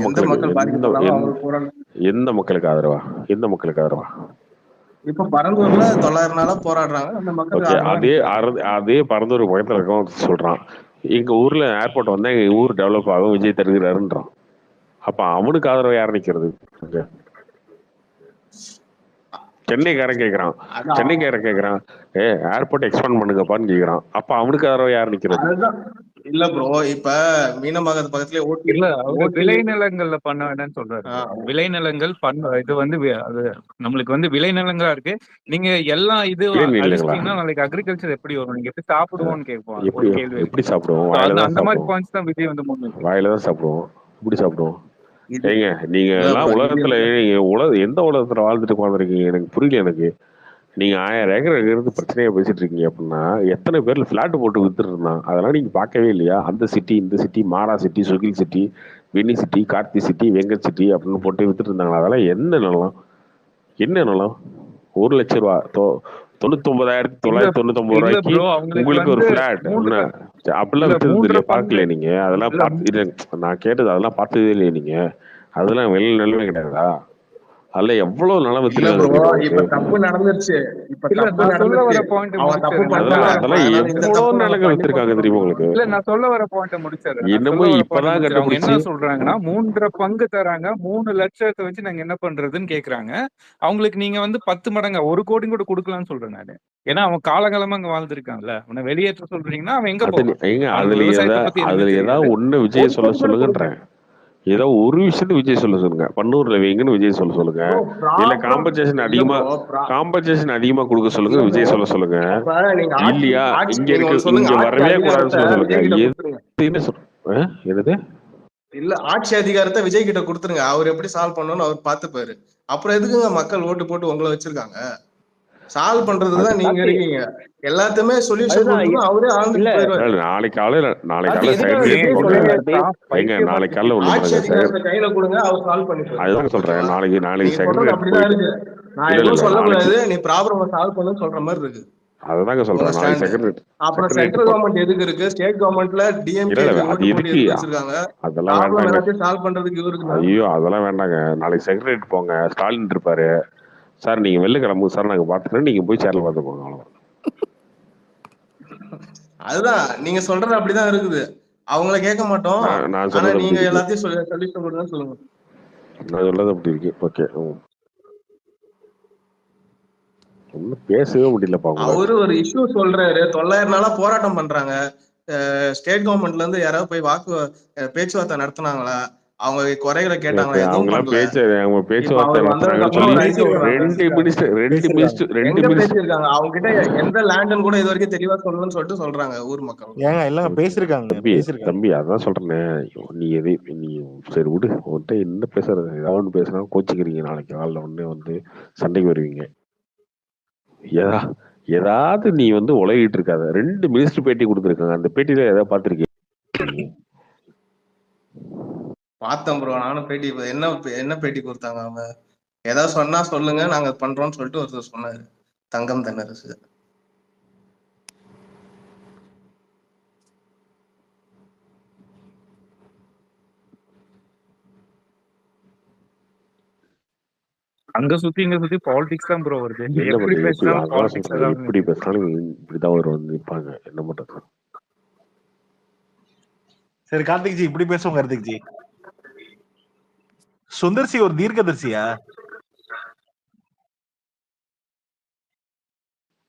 மக்களுக்கு ஆதரவா? எந்த மக்களுக்கு ஆதரவா? இப்ப பரந்தூர்ல 900 நாளா போராடுறாங்க. அந்த மக்களுக்கு அதே பரந்தூர் பக்கத்துல இருக்கவங்க சொல்றான், எங்க ஊர்ல ஏர்போர்ட் வந்தா எங்க ஊர் டெவலப் ஆகும், விஜய் தருகிறாருன்றான். அப்ப அவனுக்கு ஆதரவு யார் நிக்கிறது? சென்னைக்காரன் கேக்குறான் ஏர்போர்ட் எக்ஸ்பாண்ட் பண்ணுங்கப்பான்னு கேக்குறான். அப்ப அவனுக்கு ஆதரவு யார் நிக்கிறது? இல்ல ப்ரோ, இப்ப மீனம்பாக்கத்து பக்கத்துலயே இல்ல அவரு ஓட்டி விளைநிலங்கள்ல பண்ண வேண்டாம்னு சொல்றாரு bro. விளைநிலங்கள் இது வந்து அது நம்மளுக்கு வந்து விளைநிலங்களா இருக்கு. நீங்க எல்லாம் இது இல்லைங்களா? அழிச்சிட்டீங்கன்னா நாளைக்கு அக்ரிகல்ச்சர் எப்படி வரும்? நீங்க எப்படி சாப்பிடுவோம்னு கேட்போம். எப்படி ஒரு கேள்வி எப்படி இருக்கு. சாப்பிடுவோம்? So வாயில அந்த தான் அந்த மாதிரி சாப்பிடுவோம். பாயிண்ட்ஸ் தான் விஜய் வந்து முன்வைக்கிறார். வாயில தான் சாப்பிடுவோம். எப்படி சாப்பிடுவோம்? ஏங்க நீங்க இல்ல எல்லாம் ப்ரோ, உலகத்துல எந்த உலகத்துல வாழ்ந்துட்டு உட்காந்துருக்கீங்க? எனக்கு புரியல. எனக்கு நீங்க 1000 ஏக்கர் இருந்து பிரச்சனையா பேசிட்டு இருக்கீங்க அப்படின்னா எத்தனை பேர்ல பிளாட் போட்டு வித்துட்டு இருந்தான்? அதெல்லாம் நீங்க பார்க்கவே இல்லையா? அந்த சிட்டி, இந்த city, Mara city, Sukil city, Veni city, Karthi city, Venkat city அப்படின்னு போட்டு வித்துட்டு இருந்தாங்களா? அதெல்லாம் என்ன நிலம்? என்ன நிலம்? 1,00,000 ரூபா 99,999 இல்ல ரூபாய்க்கு ப்ரோ, அவங்களுக்கு உங்களுக்கு ஒரு வந்து ஃபிளாட் மூன்று அப்படிலாம் இல்ல வித்தது மூன்றரை இல்லையா? பங்கு பார்க்கல நீங்க? அதெல்லாம் இல்ல பார்த்து இல்ல, நான் கேட்டது அதெல்லாம் பார்த்ததே இல்லையா நீங்க? அதெல்லாம் வெளில நிலமே கிடையாதா? அதெல்லாம் எவ்வளவு நிலம் இல்ல வித்துருக்காங்க ப்ரோ, தெரியுமா இப்ப உங்களுக்கு? தப்பு நடந்துருச்சு. இப்ப இல்ல தப்பு நான் சொல்ல நடந்துச்சு. வர பாயிண்ட் அவன் தப்பு முடிச்சிடுறேன். பண்றான், அதெல்லாம் அதனால இந்த எவ்வளவு தப்பு நம்ம நிலங்கள் பண்ணி வித்துருக்காங்க தெரியுமா உங்களுக்கு? இல்ல நான் சொல்ல வர பாயிண்ட் முடிச்சிடுறேன். நான் என்னமோ சொல்ல வர பாயிண்ட் இப்பதான் முடிச்சிடுறேன். அவங்க என்ன கண்டுபிடிச்சு சொல்றாங்கன்னா 3.5 பங்கு தராங்க, 3 லட்சத்தை வச்சு நாங்க என்ன பண்றதுன்னு கேக்குறாங்க. அவங்களுக்கு நீங்க வந்து 10 மடங்கா 1 கோடி கூட கொடுக்கலாம்னு சொல்றேன் நானு. ஏன்னா அவன் காலகாலமா அங்க வாழ்ந்திருக்கான்ல. அவனை வெளியேற்ற சொல்றீங்கன்னா அவன் எங்க போவான்? ஏங்க அவனுக்கு அதுல விவசாயத்தை பத்தி எதுவுமே அதுல தெரியாது. ஏதாவது ஒண்ணு 1 விஜய் சொல்ல கோடி கூட கொடுங்க. சொல்லுங்கன்றேன். ஏதோ ஒரு விஷயத்த விஜய் சொல்ல சொல்லுங்க. பன்னூர்ல வைங்கன்னு விஜய் சொல்ல சொல்லுங்க. ப்ரோ இல்ல ப்ராப்ளம் இல்ல ப்ரோ. காம்பன்சேஷன் அதிகமா கொடுக்க சொல்லுங்க இல்ல ப்ரோ, விஜய் சொல்ல சொல்லுங்க. அப்ப நீங்க இல்லையா இங்க நீங்க இருக்கு ஒண்ணு சொல்லுங்க, இங்க ஆட்சி வரவே கூடாதுன்னு அதிகாரத்தை சொல்ல சொல்லுங்க. விஜய் கிட்ட கொடுத்துருங்க. எதுன்னு என்னது? இல்ல, ஆட்சி அதிகாரத்தை விஜய் கிட்ட கொடுத்துருங்க. அவர் எப்படி சால்வ் பண்ணணும்னு அவர் பார்த்துப்பாரு. அப்புறம் எதுக்குங்க மக்கள் ஓட்டு போட்டு உங்களை வச்சிருக்காங்க? சால்வ் பண்றதுக்கு தான் நீங்க இருக்கீங்க. எல்லாத்தையுமே சொல்யூஷன் கொடுத்ததும் அவரே ஆழ்ந்துட்டு போயிருவாரு. நாளைக்கு காலையில ஏங்க நாளைக்கு காலைல ஒண்ணு ஆட்சி பண்ணுங்க. அதிகாரத்தை கையில கொடுங்க, அவர் சால்வ் பண்ணிப்பாரு. அதுதான் சொல்றேன். நாளைக்கு நீங்க சொல்றது செக்ரட்டரியேட் அப்படிதான் போயிட்டு இருக்கு. நான் இல்ல எதுவும் சொல்லக்கூடாது, நாளைக்கு நீ ப்ராப்ளம் சால்வ் பண்ணுன்னு சொல்ற மாதிரி இருக்கு அதுதாங்க உங்க சொல்றேன். நாளைக்கு ஸ்டாண்ட். அப்புறம் செக்ரட்டரியேட் சென்ட்ரல் கவர்மெண்ட் எதுக்கு இருக்கு? ஸ்டேட் கவர்மெண்ட்ல இல்ல டிஎம்கேக்கு அது ஓட்டு போட்டு இருக்கு. எதுக்கு வச்சிருக்காங்க? அதெல்லாம் ப்ராப்ளம் வேண்டாங்க. எல்லாத்தையும் சால்வ் பண்றதுக்கு இவருக்கு தான். ஐயோ அதெல்லாம் வேண்டாங்க. நாளைக்கு செக்ரட்டரியேட் போங்க. ஸ்டாலின் இருப்பாரு. சார் நீங்க வெளில கிளம்புங்க சார், நாங்க பாத்துக்கிறோம், நீங்க போய் சேர்ல பாத்துக்கோங்க. அவ்வளவுதான். அதுதான் நீங்க சொல்றது அப்படிதான் இருக்குது. அவங்கள கேட்க மாட்டோம். நான் ஆனா சொல்றது அப்படி நீங்க இருக்கு. எல்லாத்தையும் சொல்லிட்டு கொடுங்க சொல்லுங்க. நான் சொல்றது அப்படி இருக்கு. ஓகே. ஒன்னும் பேசவே முடியலப்பா உங்களால. அவரு ஒரு இஷ்யூ சொல்றாரு. 900 நாளா போராட்டம் பண்றாங்க. ஸ்டேட் கவர்மெண்ட்ல இருந்து யாராவது போய் பேச்சுவார்த்தை நடத்தினாங்களா? அவங்க குறைகளை கேட்டாங்களா? எதுவும் அவங்க பண்ணல. பேச்சுவார்த்தை நடத்துறாங்கன்னு சொல்லி எங்க பேசியிருக்காங்க? அவங்க கிட்ட எந்த லேண்ட்னு கூட இது வரைக்கும் தெளிவா சொல்லணும்னு சொல்லிட்டு சொல்றாங்க ஊர் மக்கள். ஏங்க இல்லங்க பேசிருக்காங்க. தம்பி அதான் சொல்றேன். நீ சரி விடு. உன்கிட்ட என்ன பேசுறது? ஏதாவது பேசினா கோச்சிக்கிறீங்க. நாளைக்கு காலைல ஒண்ணு வந்து சண்டைக்கு வருவீங்க. ஏதாவது நீ வந்து உலகிட்டு இருக்காத. 2 மினிஸ்டர் பேட்டி கொடுத்துருக்காங்க. அந்த பேட்டியில ஏதாவது பாத்திருக்கீங்க? பார்த்தேன் ப்ரோ, நானும் பேட்டி. என்ன பேட்டி கொடுத்தாங்க அவங்க? ஏதாவது சொன்னா சொல்லுங்க, நாங்க பண்றோம்னு சொல்லிட்டு ஒருத்தர் சொன்னாரு, தங்கம் தென்னரசு. அங்க சுத்தி இங்க சுத்தி பாலிடிக்ஸ் தான் ப்ரோ வருது. எப்படி பேசினாலும் பாலிடிக்ஸ் தான். எப்படி பேசினாலும் இப்படிதான் ஒரு வந்து நிப்பாங்க. என்ன பண்றது? சரி கார்த்திக் ஜி இப்படி பேசுவோம். கார்த்திக் ஜி சுந்தர்சி ஒரு தீர்க்கதரிசியா?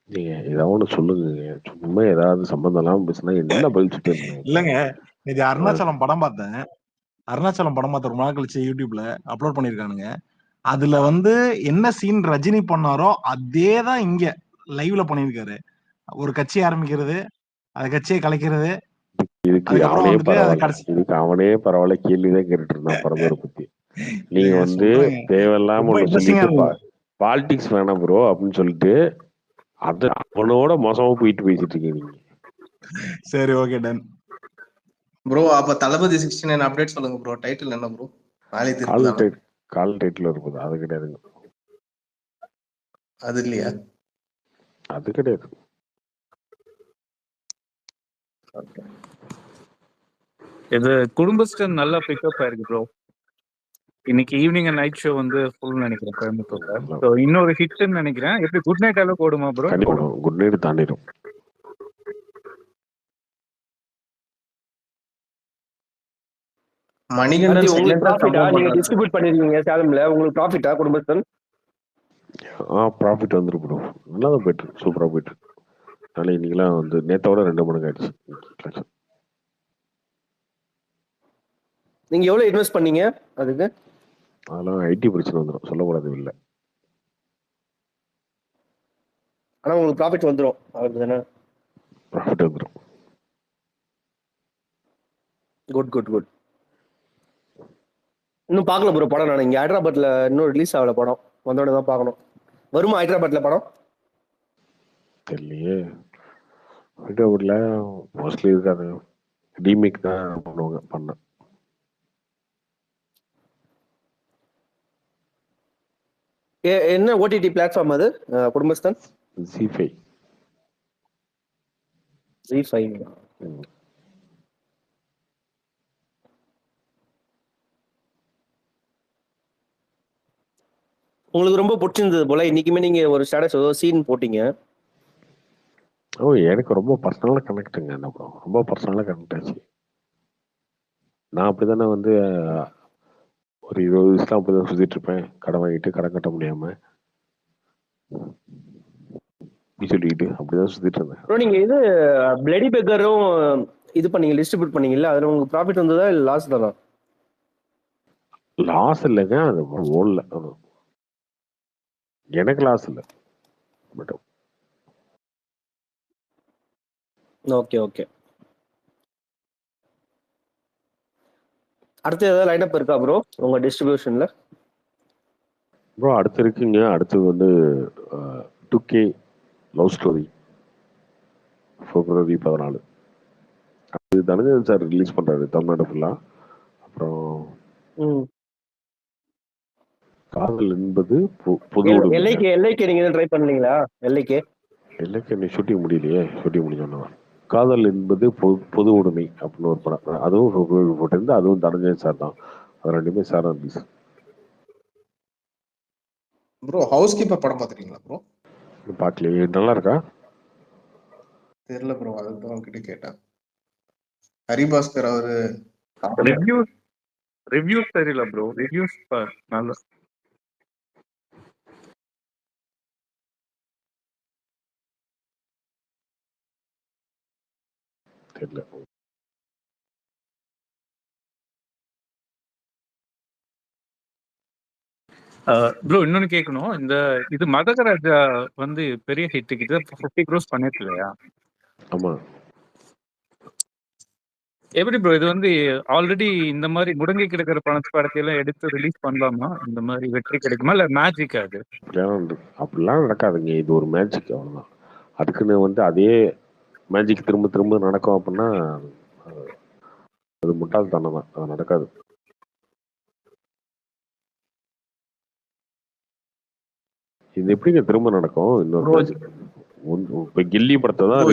நீங்க ஏதாவது ஒண்ணு சொல்லுங்க. சும்மா ஏதாவது சம்பந்தம் இல்லாம பேசினா என்ன பதில் சொல்லிட்டு இல்லங்க, இது அருணாச்சலம் படம் பார்த்தேன். அருணாச்சலம் படம் பார்த்த ரொம்ப நாள் கழிச்சு யூடியூப்ல அப்லோட் பண்ணிருக்கானுங்க. அதுல வந்து என்ன சீன் ரஜினி பண்ணாரோ அதேதான் இங்க லைவ்ல பண்ணிருக்காரு. ஒரு கட்சி ஆரம்பிக்கிறது, அந்த கட்சியை கலைக்கிறது. இதுக்கு அவனே பரவாயில்ல. கேள்விதான் கேட்டுட்டு இருந்தான் பரம்பரை பத்தி. நீங்க வந்து தேவையில்லாம ஒண்ணு சொல்லிட்டு பாலிடிக்ஸ் வேணாம் ப்ரோ அப்படின்னு சொல்லிட்டு அது அவனோட மோசமா போயிட்டு பேசிட்டு இருக்கீங்க நீங்க. சரி ஓகே டன் ப்ரோ. அப்ப தளபதி 69 அப்டேட் சொல்லுங்க ப்ரோ. டைட்டில் என்ன ப்ரோ? கால் டைட்டில் இருக்குது. அது கிடையாதுங்க. அது இல்லையா? அது கிடையாது. இது குடும்பஸ்டன் நல்லா பிக்கப் ஆயிருக்கு ப்ரோ. இன்னைக்கு ஈவினிங் அண்ட் நைட் ஷோ வந்து ஃபுல் நினைக்கிறேன் கோயம்புத்தூர்ல. ஸோ இன்னொரு ஹிட்னு நினைக்கிறேன். எப்படி குட் நைட் அளவுக்கு ஓடுமா ப்ரோ? குட் நைட் தாண்டிடும். மணிகண்டன் நீங்க டிஸ்ட்ரிபியூட் பண்ணிருக்கீங்க சேலம்ல. உங்களுக்கு ப்ராஃபிட்டா குடும்பஸ்தன்? ப்ராஃபிட் வந்துரும் ப்ரோ. நல்லா தான் போயிட்டு சூப்பரா போயிட்டு. நாளைக்கு இன்னைக்கெல்லாம் வந்து நேத்தோட 2 மடங்கு ஆயிடுச்சு. நீங்க எவ்வளவு இன்வெஸ்ட் பண்ணீங்க அதுக்கு? அதெல்லாம் ஐடி பிரச்சனை வந்துடும், சொல்லக்கூடாது இல்லை. ஆனா உங்களுக்கு ப்ராஃபிட் வந்துடும், அதுதானே? ப்ராஃபிட் வந்துடும். Good good good. இன்னும் பார்க்கல ப்ரோ படம். நான் இங்க ஹைதராபாத்ல இன்னும் ரிலீஸ் ஆகல படம், வந்தோடனே தான் பார்க்கணும். வருமா ஹைதராபாத்ல படம்? தெரியலையே. ஹைதராபாத்ல மோஸ்ட்லி இருக்காது, ரீமேக் தான் பண்ணுவாங்க. பண்ண என்ன ஓடிடி பிளாட்ஃபார்ம் அது? குடும்பஸ்தான் Z5. Z5. உங்களுக்கு ரொம்ப பிடிச்சிருந்தது போல, இன்னைக்குமே நீங்க ஒரு ஸ்டேட்டஸ் ஏதோ சீன் போட்டீங்க. எனக்கு ரொம்ப பர்சனலாக கனெக்டுங்க அந்த படம், ரொம்ப பர்சனலாக கனெக்ட் ஆச்சு. நான் அப்படித்தானே வந்து ஒரு 20 வயசுலாம் அப்படிதான் சுற்றிட்டு இருப்பேன், கடன் வாங்கிட்டு கடன் கட்ட முடியாம சொல்லிக்கிட்டு அப்படிதான் சுத்திட்டு இருந்தேன். ப்ரோ நீங்க இது பிளடி பெக்கரும் இது பண்ணீங்க, டிஸ்ட்ரிபியூட் பண்ணீங்கல்ல, அதுல உங்களுக்கு ப்ராஃபிட் வந்ததா இல்ல லாஸ் தானா? லாஸ் இல்லைங்க, அது ஓடல. எனக்கு லாஸ் இல்லை. But okay okay. அடுத்து ஏதாவது லைனப் இருக்கா ப்ரோ உங்க டிஸ்ட்ரிபியூஷன்ல? ப்ரோ அடுத்து இருக்குங்க. அடுத்து வந்து 2K லவ் ஸ்டோரி February 14. அது தனஞ்சயன் சார் ரிலீஸ் பண்றாரு தமிழ்நாடு ஃபுல்லா. அப்புறம் காதல் என்பது பொது எல்லைக்கு நீங்க ட்ரை பண்ணீங்களா? எல்லைக்கு நீ ஷூட்டிங் முடியலையே, ஷூட்டிங் முடிஞ்சோன்னா காதல் என்பது பொது உடைமை அப்படின்னு ஒரு படம், அதுவும் February போட்டிருந்து, அதுவும் தனஞ்சயன் சார் தான். அது ரெண்டுமே sir release. Bro house keeper படம் பார்த்துட்டீங்களா ப்ரோ? பார்க்கலையே, நல்லா இருக்கா? தெரியல ப்ரோ, அதுதான் உங்ககிட்ட கேட்டேன். ஹரிபாஸ்கர் அவரு ரிவ்யூஸ் தெரியல ப்ரோ, ரிவ்யூஸ் நல்ல தெரியல. ப்ரோ இன்னொன்னு கேட்கணும், இந்த இது மதகராஜா வந்து பெரிய ஹிட் கிட்ட 50 crores பண்ணிருக்கு இல்லையா? ஆமா. எப்படி ப்ரோ இது வந்து ஆல்ரெடி இந்த மாதிரி முடங்கி கிடக்கிற படத்தையெல்லாம் எடுத்து ரிலீஸ் பண்ணலாமா? இந்த மாதிரி வெற்றி கிடைக்குமா இல்ல மேஜிக்? அது அப்படிலாம் நடக்காதுங்க, இது ஒரு மேஜிக் அவ்வளவுதான். அதுக்குன்னு வந்து அதே மேஜிக் திரும்ப திரும்ப நடக்கும் அப்படின்னா அது முட்டாள்தனம் தான், அது நடக்காது. இது எப்படிங்க திரும்ப நடக்கும்? இன்னொரு இப்ப கில்லி படத்தை தான்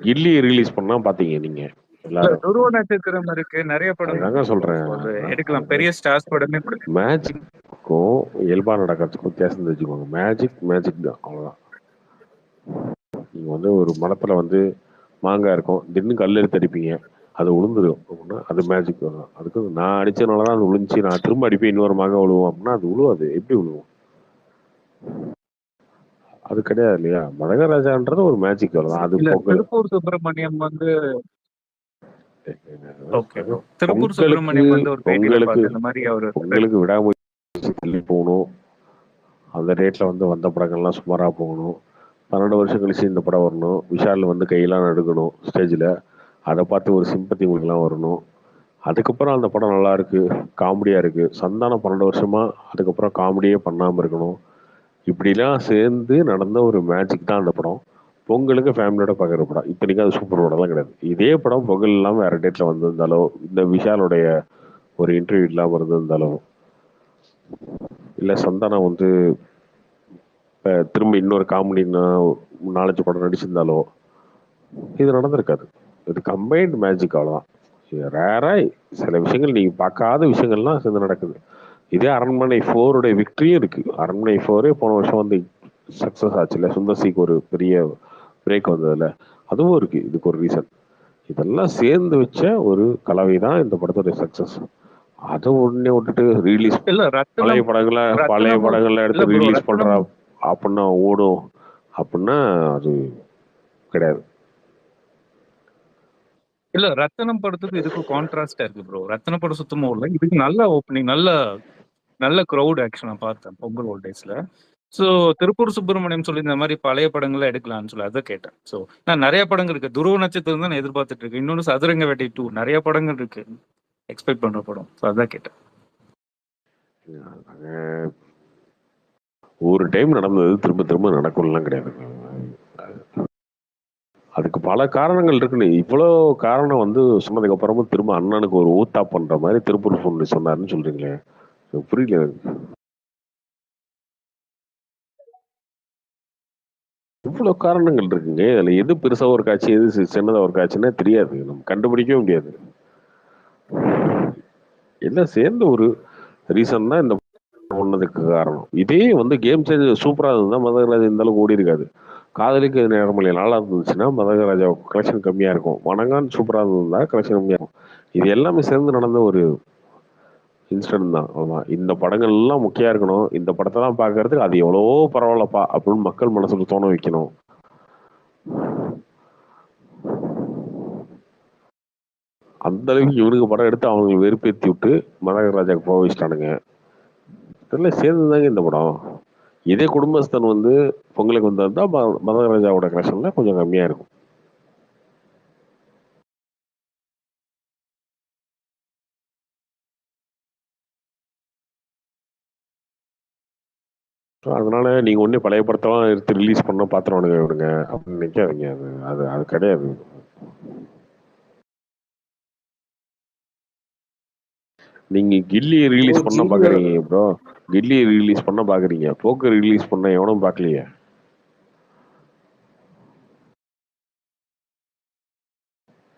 கில்லி ரிலீஸ் பண்ணா பாத்தீங்க நீங்க எல்லாரும். துருவ நட்சத்திரம் இருக்கு, நிறைய படம் அதாங்க சொல்றேன், எடுக்கலாம், பெரிய ஸ்டார்ஸ் படமே. மேஜிக்கும் இயல்பா நடக்கிறதுக்கும் வித்தியாசம் தெரிஞ்சுக்கோங்க. மேஜிக் தான், அவ்வளவுதான். நீங்க வந்து ஒரு மரத்துல வந்து மாங்காய் இருக்கும், திடீர்னு கல் எடுத்து அடிப்பீங்க, அது உளுந்துடும் அப்படின்னா அது மேஜிக் தான். அதுக்கு நான் அடிச்சதுனாலதான் அது விழுந்துச்சு, நான் திரும்ப அடிப்பேன் இன்னொரு மாங்காய் விழுவோம் அப்படின்னா அது விழுவாது. எப்படி விழுவும்? அது கிடையாது இல்லையா? மதகராஜான்றது ஒரு மேஜிக் அவ்வளவுதான். அது திருப்பூர் சுப்பிரமணியம் வந்து திருப்பூர் சுப்பிரமணியம் வந்து ஒரு உங்களுக்கு விடாமுயற்சி தள்ளி போகணும், அந்த ரேட்ல வந்து வந்த படங்கள்லாம் சுமாரா போகணும். 12 வருஷம் கழிச்சு இந்த படம் வரணும், விஷால் வந்து கையெல்லாம் எடுக்கணும் ஸ்டேஜ்ல, அதை பார்த்து ஒரு சிம்பத்தி உங்களுக்குலாம் வரணும். அதுக்கப்புறம் அந்த படம் நல்லா இருக்கு, காமெடியா இருக்கு. சந்தானம் 12 வருஷமா அதுக்கப்புறம் காமெடியே பண்ணாம இருக்கணும். இப்படிலாம் சேர்ந்து நடந்த ஒரு மேஜிக் தான் அந்த படம். பொங்கலுக்கு ஃபேமிலியோட பார்க்குற படம். இத்தனைக்கும் அது சூப்பர் படம்லாம் கிடையாது. இதே படம் பொங்கல் இல்லாமல் வேற டேட்ல வந்திருந்தாலோ, இந்த விஷாலுடைய ஒரு இன்டர்வியூ இல்லாமல் இருந்திருந்தாலோ, இல்லை சந்தானம் வந்து திரும்ப இன்னொரு காமெடி 4-5 படம் நடிச்சிருந்தாலோ இது நடந்திருக்காது. இது கம்பைன்ட் மேஜிக் அவ்வளோதான். ரேரா சில விஷயங்கள் நீங்க பார்க்காத விஷயங்கள்லாம் சேர்ந்து நடக்குது. இதே அரண்மனை 4 விக்டரியும் இருக்கு. அரண்மனை 4 போன வருஷம் வந்து சக்சஸ் ஆச்சுல்ல, சுந்தர்சிக்கு ஒரு பெரிய பிரேக் வந்ததுல, அதுவும் இருக்கு. இதுக்கு ஒரு ரீசன். இதெல்லாம் சேர்ந்து வச்ச ஒரு கலவை தான் இந்த படத்தோட சக்சஸ். அதை உடனே விட்டுட்டு ரிலீஸ் பழைய படங்கள்ல எடுத்து ரிலீஸ் பண்றா அப்படின்னா ஓடும் அப்படின்னா அது கிடையாது. இல்ல ரத்தனம் படத்துக்கு இதுக்கும் கான்ட்ராஸ்டா இருக்கு ப்ரோ. ரத்தன படம் சுத்தமா இல்ல. இதுக்கு நல்ல ஓப்பனிங், நல்ல கிரவுட் ஆக்சுவலா பார்த்தேன் பொங்கல் ஹாலிடேஸ்ல. ஸோ திருப்பூர் சுப்பிரமணியம் சொல்லி இந்த மாதிரி பழைய படங்கள்லாம் எடுக்கலாம்னு சொல்லி அதை கேட்டேன். ஸோ நான் நிறைய படங்கள் இருக்கு. துருவ நட்சத்திரம் தான் நான் எதிர்பார்த்துட்டு இருக்கேன். இன்னொன்று சதுரங்க வேட்டை 2 நிறைய படங்கள் இருக்கு எக்ஸ்பெக்ட் பண்ற படம். ஸோ அதான் கேட்டேன். ஒரு டைம் நடந்தது திரும்ப திரும்ப நடக்கும்லாம் கிடையாது. அதுக்கு பல காரணங்கள் இருக்குன்னு இவ்வளோ காரணம் வந்து சொன்னதுக்கு அப்புறமும் திரும்ப அண்ணனுக்கு ஒரு ஊத்தா பண்ற மாதிரி திருப்பூர் பொண்ணு சொன்னாருன்னு சொல்றீங்களே, புரியல. இவ்வளோ காரணங்கள் இருக்குங்க. அதுல எது பெருசா ஒரு காட்சி, எது சின்னதா ஒரு காட்சின்னா தெரியாது, நம்ம கண்டுபிடிக்கவே முடியாது. எல்லாம் சேர்ந்த ஒரு ரீசன் தான் இந்த ஒன்னதுக்கு காரணம். இதே வந்து கேம் சேஞ்சர் சூப்பரா இருந்தா மதகராஜா இந்த அளவுக்கு ஓடி இருக்காது. காதலிக்கு நேரமலை நல்லா இருந்துச்சுன்னா மதகராஜா கலெக்ஷன் கம்மியா இருக்கும். வணங்கான் சூப்பரா இருந்தா கலெக்ஷன் கம்மியா இருக்கும். இது எல்லாமே சேர்ந்து நடந்த ஒரு இன்சிடென்ட் தான். அவ்வளவுதான். இந்த படங்கள் எல்லாம் முக்கியம் இருக்கணும். இந்த படத்தை தான் பாக்குறதுக்கு அது எவ்வளவோ பரவாயில்லப்பா அப்படின்னு மக்கள் மனசுக்கு தோண வைக்கணும். அந்த அளவுக்கு இவனுக்கு படம் எடுத்து அவங்களுக்கு வெறுப்பேற்றி விட்டு மதகராஜாக்கு போக வச்சிட்டானுங்க. இதெல்லாம் சேர்ந்துதாங்க இந்த படம். இதே குடும்பஸ்தன் வந்து பொங்கலுக்கு வந்தா மதகராஜாவோட கலெக்ஷன்ல கொஞ்சம் கம்மியா இருக்கும். அதனால நீங்க ஒண்ணு பழைய படத்தெல்லாம் எடுத்து ரிலீஸ் பண்ண பாத்துருவானுங்க இவனுங்க அப்படின்னு நினைக்காதீங்க. அது அது கிடையாது. நீங்க கில்லி ரிலீஸ் பண்ண பாக்குறீங்க ப்ரோ. கில்லி ரிலீஸ் பண்ண பாக்குறீங்க, போக்கர் ரிலீஸ் பண்ண எவனும் பாக்கலையே.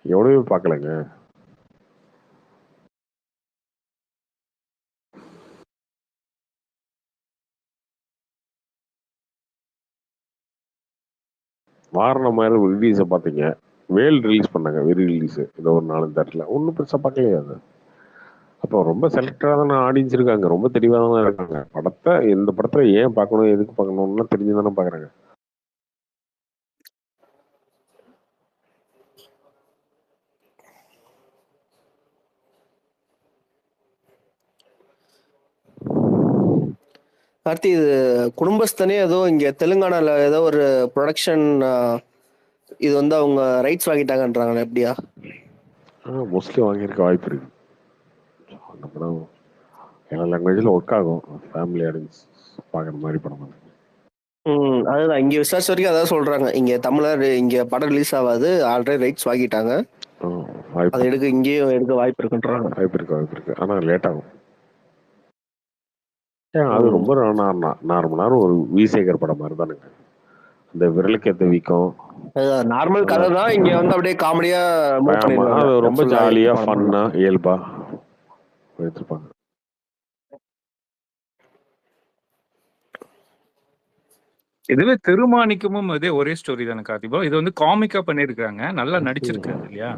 எவ்வளவு பாக்கலங்க. வாரண மாதிரி ரிலீஸை பார்த்தீங்க, வேல் ரிலீஸ் பண்ணாங்க, வெரி ரிலீஸ் இந்த ஒரு 4 தேட்டர்ல ஒன்றும் பெருசாக பார்க்கலையே. அது அப்போ ரொம்ப செலக்டடாக தானே ஆடியன்ஸ் இருக்காங்க, ரொம்ப தெளிவாக தானே இருக்காங்க. படத்தை எந்த படத்தை ஏன் பார்க்கணும், எதுக்கு பார்க்கணும்லாம் தெரிஞ்சு தானே பார்க்குறாங்க. கார்த்தி, இது குடும்பஸ்தனே ஏதோ இங்க தெலுங்கானால ஏதோ ஒரு ப்ரொடக்ஷன் இது வந்து அவங்க ரைட்ஸ் வாங்கிட்டாங்கன்றாங்களே, எப்படியா? மோஸ்ட்லி வாங்கியிருக்க வாய்ப்பு இருக்கு. அந்த படம் எல்லா லாங்குவேஜில் ஒர்க் ஆகும். ஃபேமிலி ஆடியன்ஸ் பார்க்குற மாதிரி படம். அதுதான் இங்க விசாரிச்ச வரைக்கும் அதான் சொல்றாங்க. இங்க தமிழர் இங்க படம் ரிலீஸ் ஆகாது, ஆல்ரெடி ரைட்ஸ் வாங்கிட்டாங்க, அதை எடுக்க இங்கேயும் எடுக்க வாய்ப்பு இருக்குன்றாங்க. வாய்ப்பு இருக்கு. ஆனால் லேட் ஆகும். அது ரொம்ப நார்மலான ஒரு விசேகர் படம் மாதிரி தானுங்க. இந்த விரலுக்கு ஏற்ற வீக்கம் நார்மல் கதை தான். இங்க வந்து அப்படியே காமெடியா அது ரொம்ப ஜாலியா ஃபன்னா இயல்பா எடுத்துருப்பாங்க. இதுவே திருமாணிக்கமும் இதே ஒரே ஸ்டோரி தானே கார்த்திபா. இது வந்து காமிக்கா பண்ணிருக்காங்க, நல்லா நடிச்சிருக்காரு இல்லையா?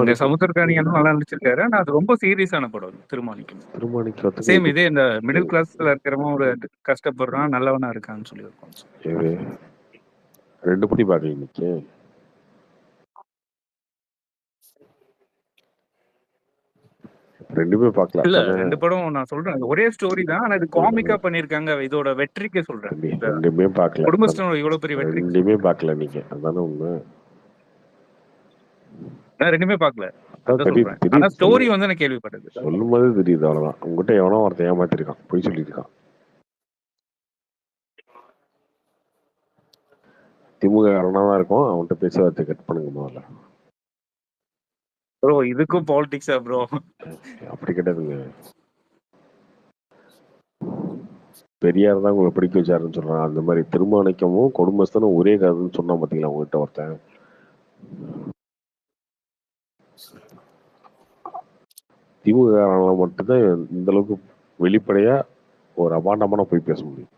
அந்த சமுத்திரகாணியனும் நல்லா நடிச்சிருக்காரு. ஆனா அது ரொம்ப சீரியஸான படம் திருமாணிக்கம். சேம் இதே இந்த மிடில் கிளாஸ்ல இருக்கிறவங்க ஒரு கஷ்டப்படுறான், நல்லவனா இருக்கான்னு சொல்லி இருக்கும். 2 படி பாக்கல இன்னைக்கு. ரெண்டுமே பார்க்கல. இல்ல 2 படம் நான் சொல்றேன், ஒரே ஸ்டோரி தான். ஆனா இது காமிக்கா பண்ணிருக்காங்க. இதோட வெற்றிக்கே சொல்றேன். ரெண்டுமே பார்க்கல. குடும்பஸ்தனோட இவ்வளவு பெரிய வெற்றி ரெண்டுமே பார்க்கல நீங்க, அதானே உண்மை. நான் ரெண்டுமே பார்க்கல. ஆனா ஸ்டோரி வந்து நான் கேள்விப்பட்டது. சொல்லும் போது தெரியுது, அவ்வளவுதான். உங்ககிட்ட எவனோ ஒருத்தன் ஏமாத்திருக்கான், போய் சொல்லியிருக்கான். திமுக காரணமா இருக்கும். அவன்கிட்ட பேச்சுவார்த்தை கட் பண்ணுங்க முதல்ல. ப்ரோ இதுக்கும் பாலிடிக்ஸா ப்ரோ? அப்படி கிடையாதுங்க. பெரியார் தான் உங்களை படிக்க வச்சாருன்னு சொல்றான். அந்த மாதிரி திருமாணிக்கமும் குடும்பஸ்தனும் ஒரே கதைன்னு சொன்னா பாத்தீங்களா உங்ககிட்ட ஒருத்தன். திமுக காரணங்கள மட்டும்தான் இந்த அளவுக்கு வெளிப்படையா ஒரு அபாண்டமான போய் பேச முடியும்.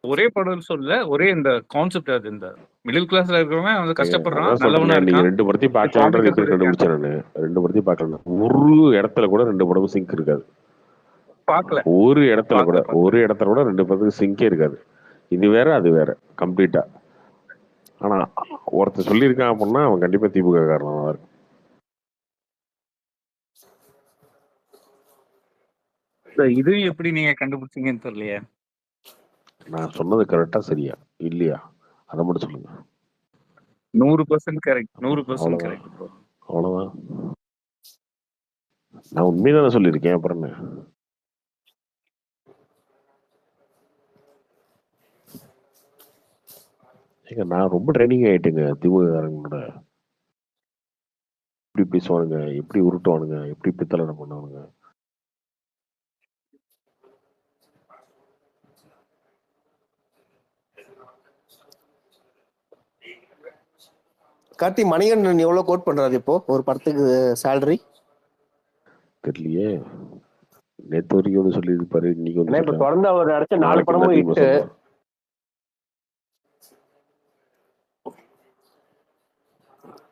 ஒரே படம் சொல்ல, ஒரே இந்த கான்செப்ட். அது இந்த மிடில் கிளாஸ்ல இருக்கிறவங்க அவங்க கஷ்டப்படுறான், நல்லவனா இருக்கான். நீங்க 2 படத்தையும் பார்க்கலாம்ன்றது எப்படி கண்டுபிடிச்சேன் நானு? 2 படத்தையும் பார்க்கலாம். ஒரு இடத்துல கூட 2 படமும் சிங்க் இருக்காது. பார்க்கல. ஒரு இடத்துல கூட 2 படத்துக்கு சிங்கே இருக்காது. இது வேற அது வேற கம்ப்ளீட்டா. ஆனா ஒருத்தர் சொல்லியிருக்கான் அப்படின்னா அவன் கண்டிப்பா திமுக காரணமா தான் இருக்கும். இது எப்படி நீங்க கண்டுபிடிச்சீங்கன்னு தெரியலையே. நான் சொன்னது கரெக்டா சரியா இல்லையா அதை மட்டும் சொல்லுங்க. 100% கரெக்ட். 100% correct bro. அவ்வளவுதான். நான் உண்மைதானே சொல்லியிருக்கேன். அப்புறம் என்ன? ஏங்க நான் ரொம்ப ட்ரைனிங் ஆயிட்டேங்க திமுககாரங்களோட. எப்படி பேசுவானுங்க, எப்படி உருட்டுவானுங்க, எப்படி பித்தளை பண்ணுவானுங்க. கார்த்தி, மணிகண்டன் எவ்வளவு கோட் பண்றாரு இப்போ ஒரு படத்துக்கு சேலரி? தெரியலையே. நேத்து வரைக்கும் ஒன்று சொல்லி இருப்பாரு, இன்னைக்கு ஏன்னா இப்ப வந்து தொடர்ந்து அவர் அடிச்ச 4 படமும் இட்டு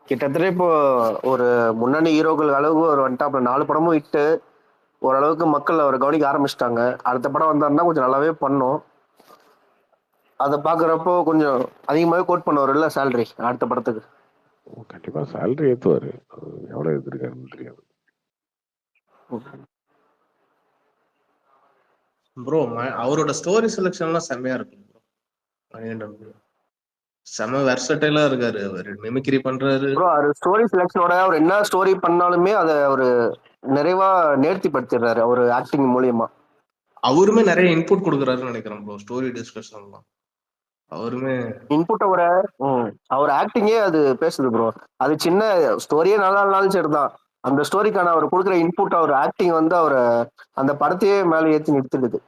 கிட்டத்தட்ட இப்போ ஒரு முன்னணி ஹீரோக்கள் அளவுக்கு ஒரு வந்துட்டாப்ல. 4 படமும் இட்டு ஓரளவுக்கு மக்கள் அவரை கவனிக்க ஆரம்பிச்சிட்டாங்க. அடுத்த படம் வந்தாருன்னா கொஞ்சம் நல்லாவே பண்ணும். அதை பாக்குறப்போ கொஞ்சம் அதிகமாவே கோட் பண்ணுவார் இல்ல சேலரி அடுத்த படத்துக்கு. கண்டிப்பா சேலரி ஏத்துவாரு. எவ்வளவு ஏத்திருக்காருன்னு தெரியாது ப்ரோ. அவரோட ஸ்டோரி செலெக்ஷன்லாம் செம்மையா இருக்கு ப்ரோ. மணிகண்டன் ப்ரோ செம வெர்சடைலா இருக்காரு. அவர் மிமிக்ரி பண்றாரு. ப்ரோ அவர் ஸ்டோரி செலெக்ஷனோட அவர் என்ன ஸ்டோரி பண்ணாலுமே அதை ஒரு நிறைவா நேர்த்தி படுத்திடுறாரு அவர் ஆக்டிங் மூலியமா. அவருமே நிறைய இன்புட் கொடுக்குறாருன்னு நினைக்கிறேன் ப்ரோ ஸ்டோரி டிஸ்கஷன்லாம். அவருமே இன்புட்டை விட அவர் ஆக்டிங்கே அது பேசுது ப்ரோ. அது சின்ன ஸ்டோரியே நல்லா இருந்தாலும் சரிதான், அந்த ஸ்டோரிக்கான அவர் கொடுக்குற இன்புட் அவர் ஆக்டிங் வந்து அவரை அந்த படத்தையே மேலே ஏற்றி நிறுத்திடுது.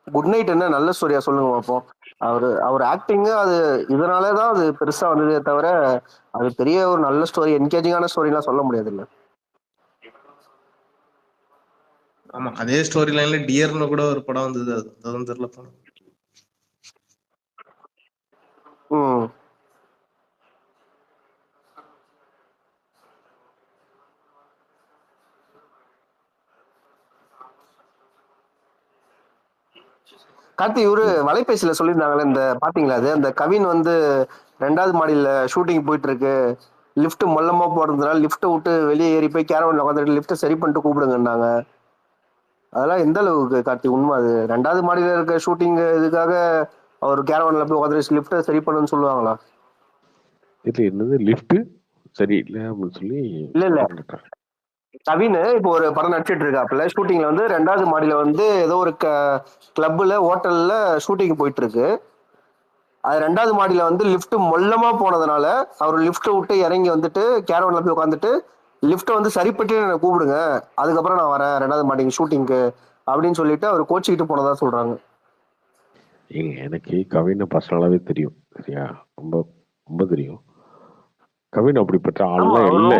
குட் நைட் என்ன நல்ல ஸ்டோரியா சொல்லுங்க பார்ப்போம். அவர் ஆக்டிங்கு அது இதனாலதான் அது பெருசா வந்ததே தவிர அது பெரிய ஒரு நல்ல ஸ்டோரி என்கேஜிங்கான ஸ்டோரிலாம் சொல்ல முடியாது இல்ல. ஆமா, அதே ஸ்டோரி லைன்ல டியர்னு கூட ஒரு படம் வந்தது, அதுவும் தெரியல படம். கார்த்தி, இவரு வலைபேசியில சொல்லியிருந்தாங்களே இந்த பாத்தீங்களா? அது அந்த கவின் வந்து 2வது மாடியில ஷூட்டிங் போயிட்டு இருக்கு, லிப்ட் மொல்லமா போடுறதுனால லிப்ட்டை விட்டு வெளியே ஏறி போய் கேரவன்ல உட்காந்துட்டு லிப்ட்டை சரி பண்ணிட்டு கூப்பிடுங்கன்னாங்க. அதெல்லாம் எந்த அளவுக்கு கார்த்தி உண்மை? அது 2வது மாடியில இருக்க ஷூட்டிங் இதுக்காக அவர் கேரவன்ல போய் உட்காந்து லிப்ட்டை சரி பண்ணுன்னு சொல்லுவாங்களா? இது என்னது லிஃப்ட் சரி இல்லை அப்படின்னு சொல்லி இல்ல கவின் இப்போ ஒரு படம் நடிச்சிட்டு இருக்காப்புல, ஷூட்டிங்ல வந்து 2வது மாடியில வந்து ஏதோ ஒரு கிளப்ல ஹோட்டல்ல ஷூட்டிங் போயிட்டு இருக்கு. அது 2வது மாடியில வந்து லிஃப்ட் மொல்லமா போனதுனால அவர் லிஃப்ட்டை விட்டு இறங்கி வந்துட்டு கேரவன்ல போய் உட்காந்துட்டு லிஃப்ட்டை வந்து சரிப்பட்டு எனக்கு கூப்பிடுங்க, அதுக்கப்புறம் நான் வரேன் 2வது மாடிக்கு ஷூட்டிங்க்கு அப்படின்னு சொல்லிட்டு அவர் கோச்சிக்கிட்டு போனதா சொல்றாங்க. எனக்கு கவினை பர்சனலாவே தெரியும், சரியா? ரொம்ப ரொம்ப தெரியும். கவின் அப்படிப்பட்ட ஆள்லாம் இல்ல.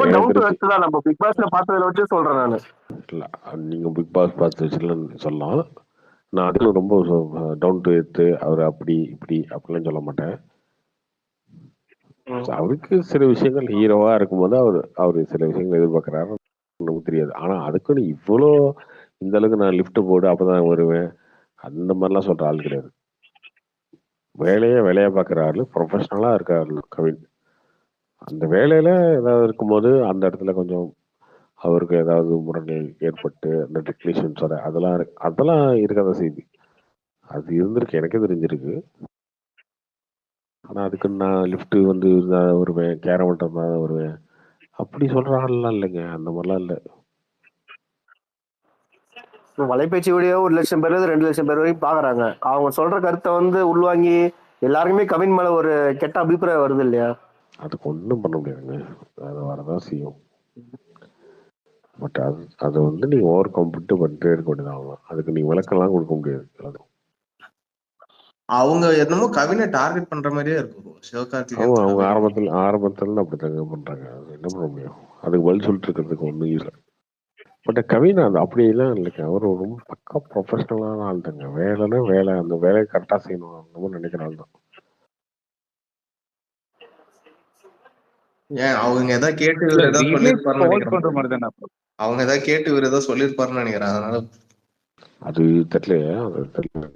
நம்ம பிக் பாஸ்ல பார்த்ததுல வச்சு சொல்றேன் நானு. இல்ல நீங்க பிக் பாஸ் பார்த்து வச்சுலாம் சொல்லலாம். நான் அதுல ரொம்ப டவுன் டு எர்த், அவர் அப்படி இப்படி அப்படிலாம் சொல்ல மாட்டேன். அவருக்கு சில விஷயங்கள் ஹீரோவா இருக்கும்போது அவரு சில விஷயங்கள் எதிர்பார்க்கிறாரு நமக்கு தெரியாது. ஆனா அதுக்குன்னு இவ்வளோ இந்த அளவுக்கு நான் லிஃப்ட் போடு அப்பதான் வருவேன் அந்த மாதிரிலாம் சொல்ற ஆள் கிடையாது. வேலையா பார்க்குற ஆளு, ப்ரொஃபஷனலா இருக்க ஆளு கவின். அந்த வேலையில ஏதாவது இருக்கும்போது அந்த இடத்துல கொஞ்சம் அவருக்கு ஏதாவது முரணை ஏற்பட்டு அந்த டெக்னீஷியன்ஸோட அதெல்லாம் இருக்காத செய்தி. அது இருந்திருக்கு, எனக்கே தெரிஞ்சிருக்கு. ஆனா அதுக்கு நான் லிஃப்ட் வந்து வருவேன், கேரவன் தான் வருவேன் அப்படி சொல்ற ஆள்லாம் இல்லைங்க. அந்த மாதிரிலாம் இல்லை. வலைபேச்சு வீடியோ 1 லட்சம் பேர் 2 லட்சம் பேர் வரைக்கும் பாக்குறாங்க. அவங்க சொல்ற கருத்தை வந்து உள்வாங்கி எல்லாருக்குமே கவின் மேல ஒரு கெட்ட அபிப்பிராயம் வருது இல்லையா? அதுக்கு ஒன்றும் பண்ண முடியாதுங்க, அது வரதான் செய்யும். பட் அது வந்து நீங்க ஓவர் கம் பண்ணிட்டு இருக்க வேண்டியது. அதுக்கு நீங்க விளக்கெல்லாம் கொடுக்க முடியாது. அவங்க என்னமோ கவினை டார்கெட் பண்ற மாதிரியே இருக்கும் சிவகார்த்திகேயன். அவங்க ஆரம்பத்துல அப்படித்தாங்க பண்றாங்க. அது என்ன பண்ண முடியும்? அதுக்கு பதில் சொல்லிட்டு இருக்கிறதுக்கு ஒன்றும் இல்லை. பட் கவின் அது அப்படியெல்லாம் இல்லைங்க. அவர் ரொம்ப பக்கா ப்ரொஃபஷனலான ஆள் தாங்க. வேலைன்னா வேலை, அந்த வேலையை கரெக்டா செய்யணும் அந்த மாதிரி நினைக்கிற ஆள் தான். ஏன் அவங்க ஏதாவது கேட்டு இவர் ஏதாவது சொல்லியிருப்பாருன்னு நினைக்கிறேன். அவங்க ஏதாவது கேட்டு இவர் ஏதாவது சொல்லியிருப்பாருன்னு நினைக்கிறேன். அதனால அது தெரியலையா? அது தெரியல.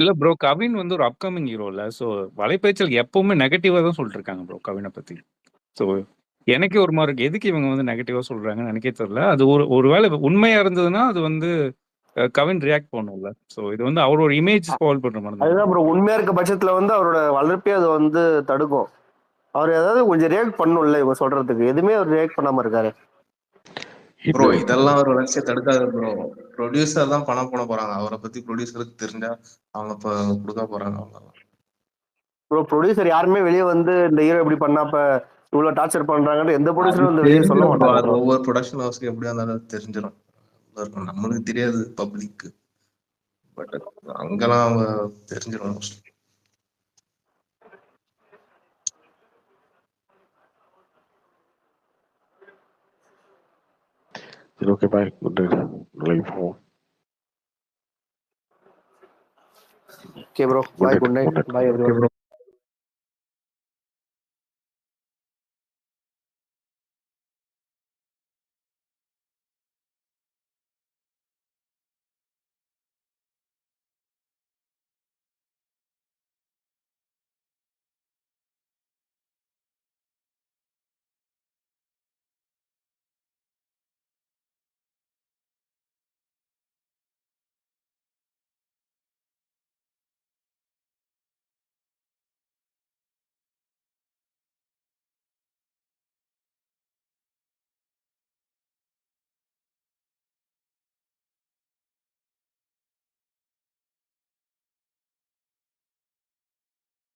இல்ல ப்ரோ, கவின் வந்து ஒரு அப்கமிங் ஹீரோ இல்ல. ஸோ வலைப்பேச்சல் எப்பவுமே நெகட்டிவா தான் சொல்லிட்டு இருக்காங்க ப்ரோ கவினை பத்தி. ஸோ எனக்கே ஒரு மாதிரி இருக்கு, எதுக்கு இவங்க வந்து நெகட்டிவா சொல்றாங்கன்னு எனக்கே தெரியல. அது ஒருவேளை உண்மையா இருந்ததுன்னா அது வந்து கவின் ரியாக்ட் பண்ணும்ல. ஸோ இது வந்து அவரோட இமேஜ் ஸ்பாயில் பண்ற மாதிரி தான். அதுதான் ப்ரோ, உண்மையா இருக்க பட்சத்துல வந்து அவரோட வளர்ப்பே அது வந்து தடுக்கும். அவர் ஏதாவது கொஞ்சம் ரியாக்ட் பண்ணும்ல இவங்க சொல்றதுக்கு, எதுவுமே அவர் ரியாக்ட் பண்ணாம இருக்காரு. ப்ரோ இதெல்லாம் ஒரு வளர்ச்சியை தடுக்காது ப்ரோ. ப்ரொடியூசர் தான் பணம் போட போறாங்க. அவரை பத்தி ப்ரொடியூசருக்கு தெரிஞ்சா அவங்க இப்ப கொடுக்க போறாங்க. ப்ரோ ப்ரொடியூசர் யாருமே வெளியே வந்து இந்த ஹீரோ இப்படி பண்ணா இப்ப இவ்வளவு டார்ச்சர் பண்றாங்கன்னு எந்த ப்ரொடியூசரும் வந்து வெளியே சொல்ல மாட்டாங்க. ஒவ்வொரு ப்ரொடக்ஷன் ஹவுஸ்க்கு எப்படியா இருந்தாலும் தெரிஞ்சிடும். நம்மளுக்கு தெரியாது பப்ளிக், பட் அங்கெல்லாம் அவங்க தெரிஞ்சிடும் mostly. Okay, bye. Good day. Okay, bro. Bye. Good night. Bye, everyone.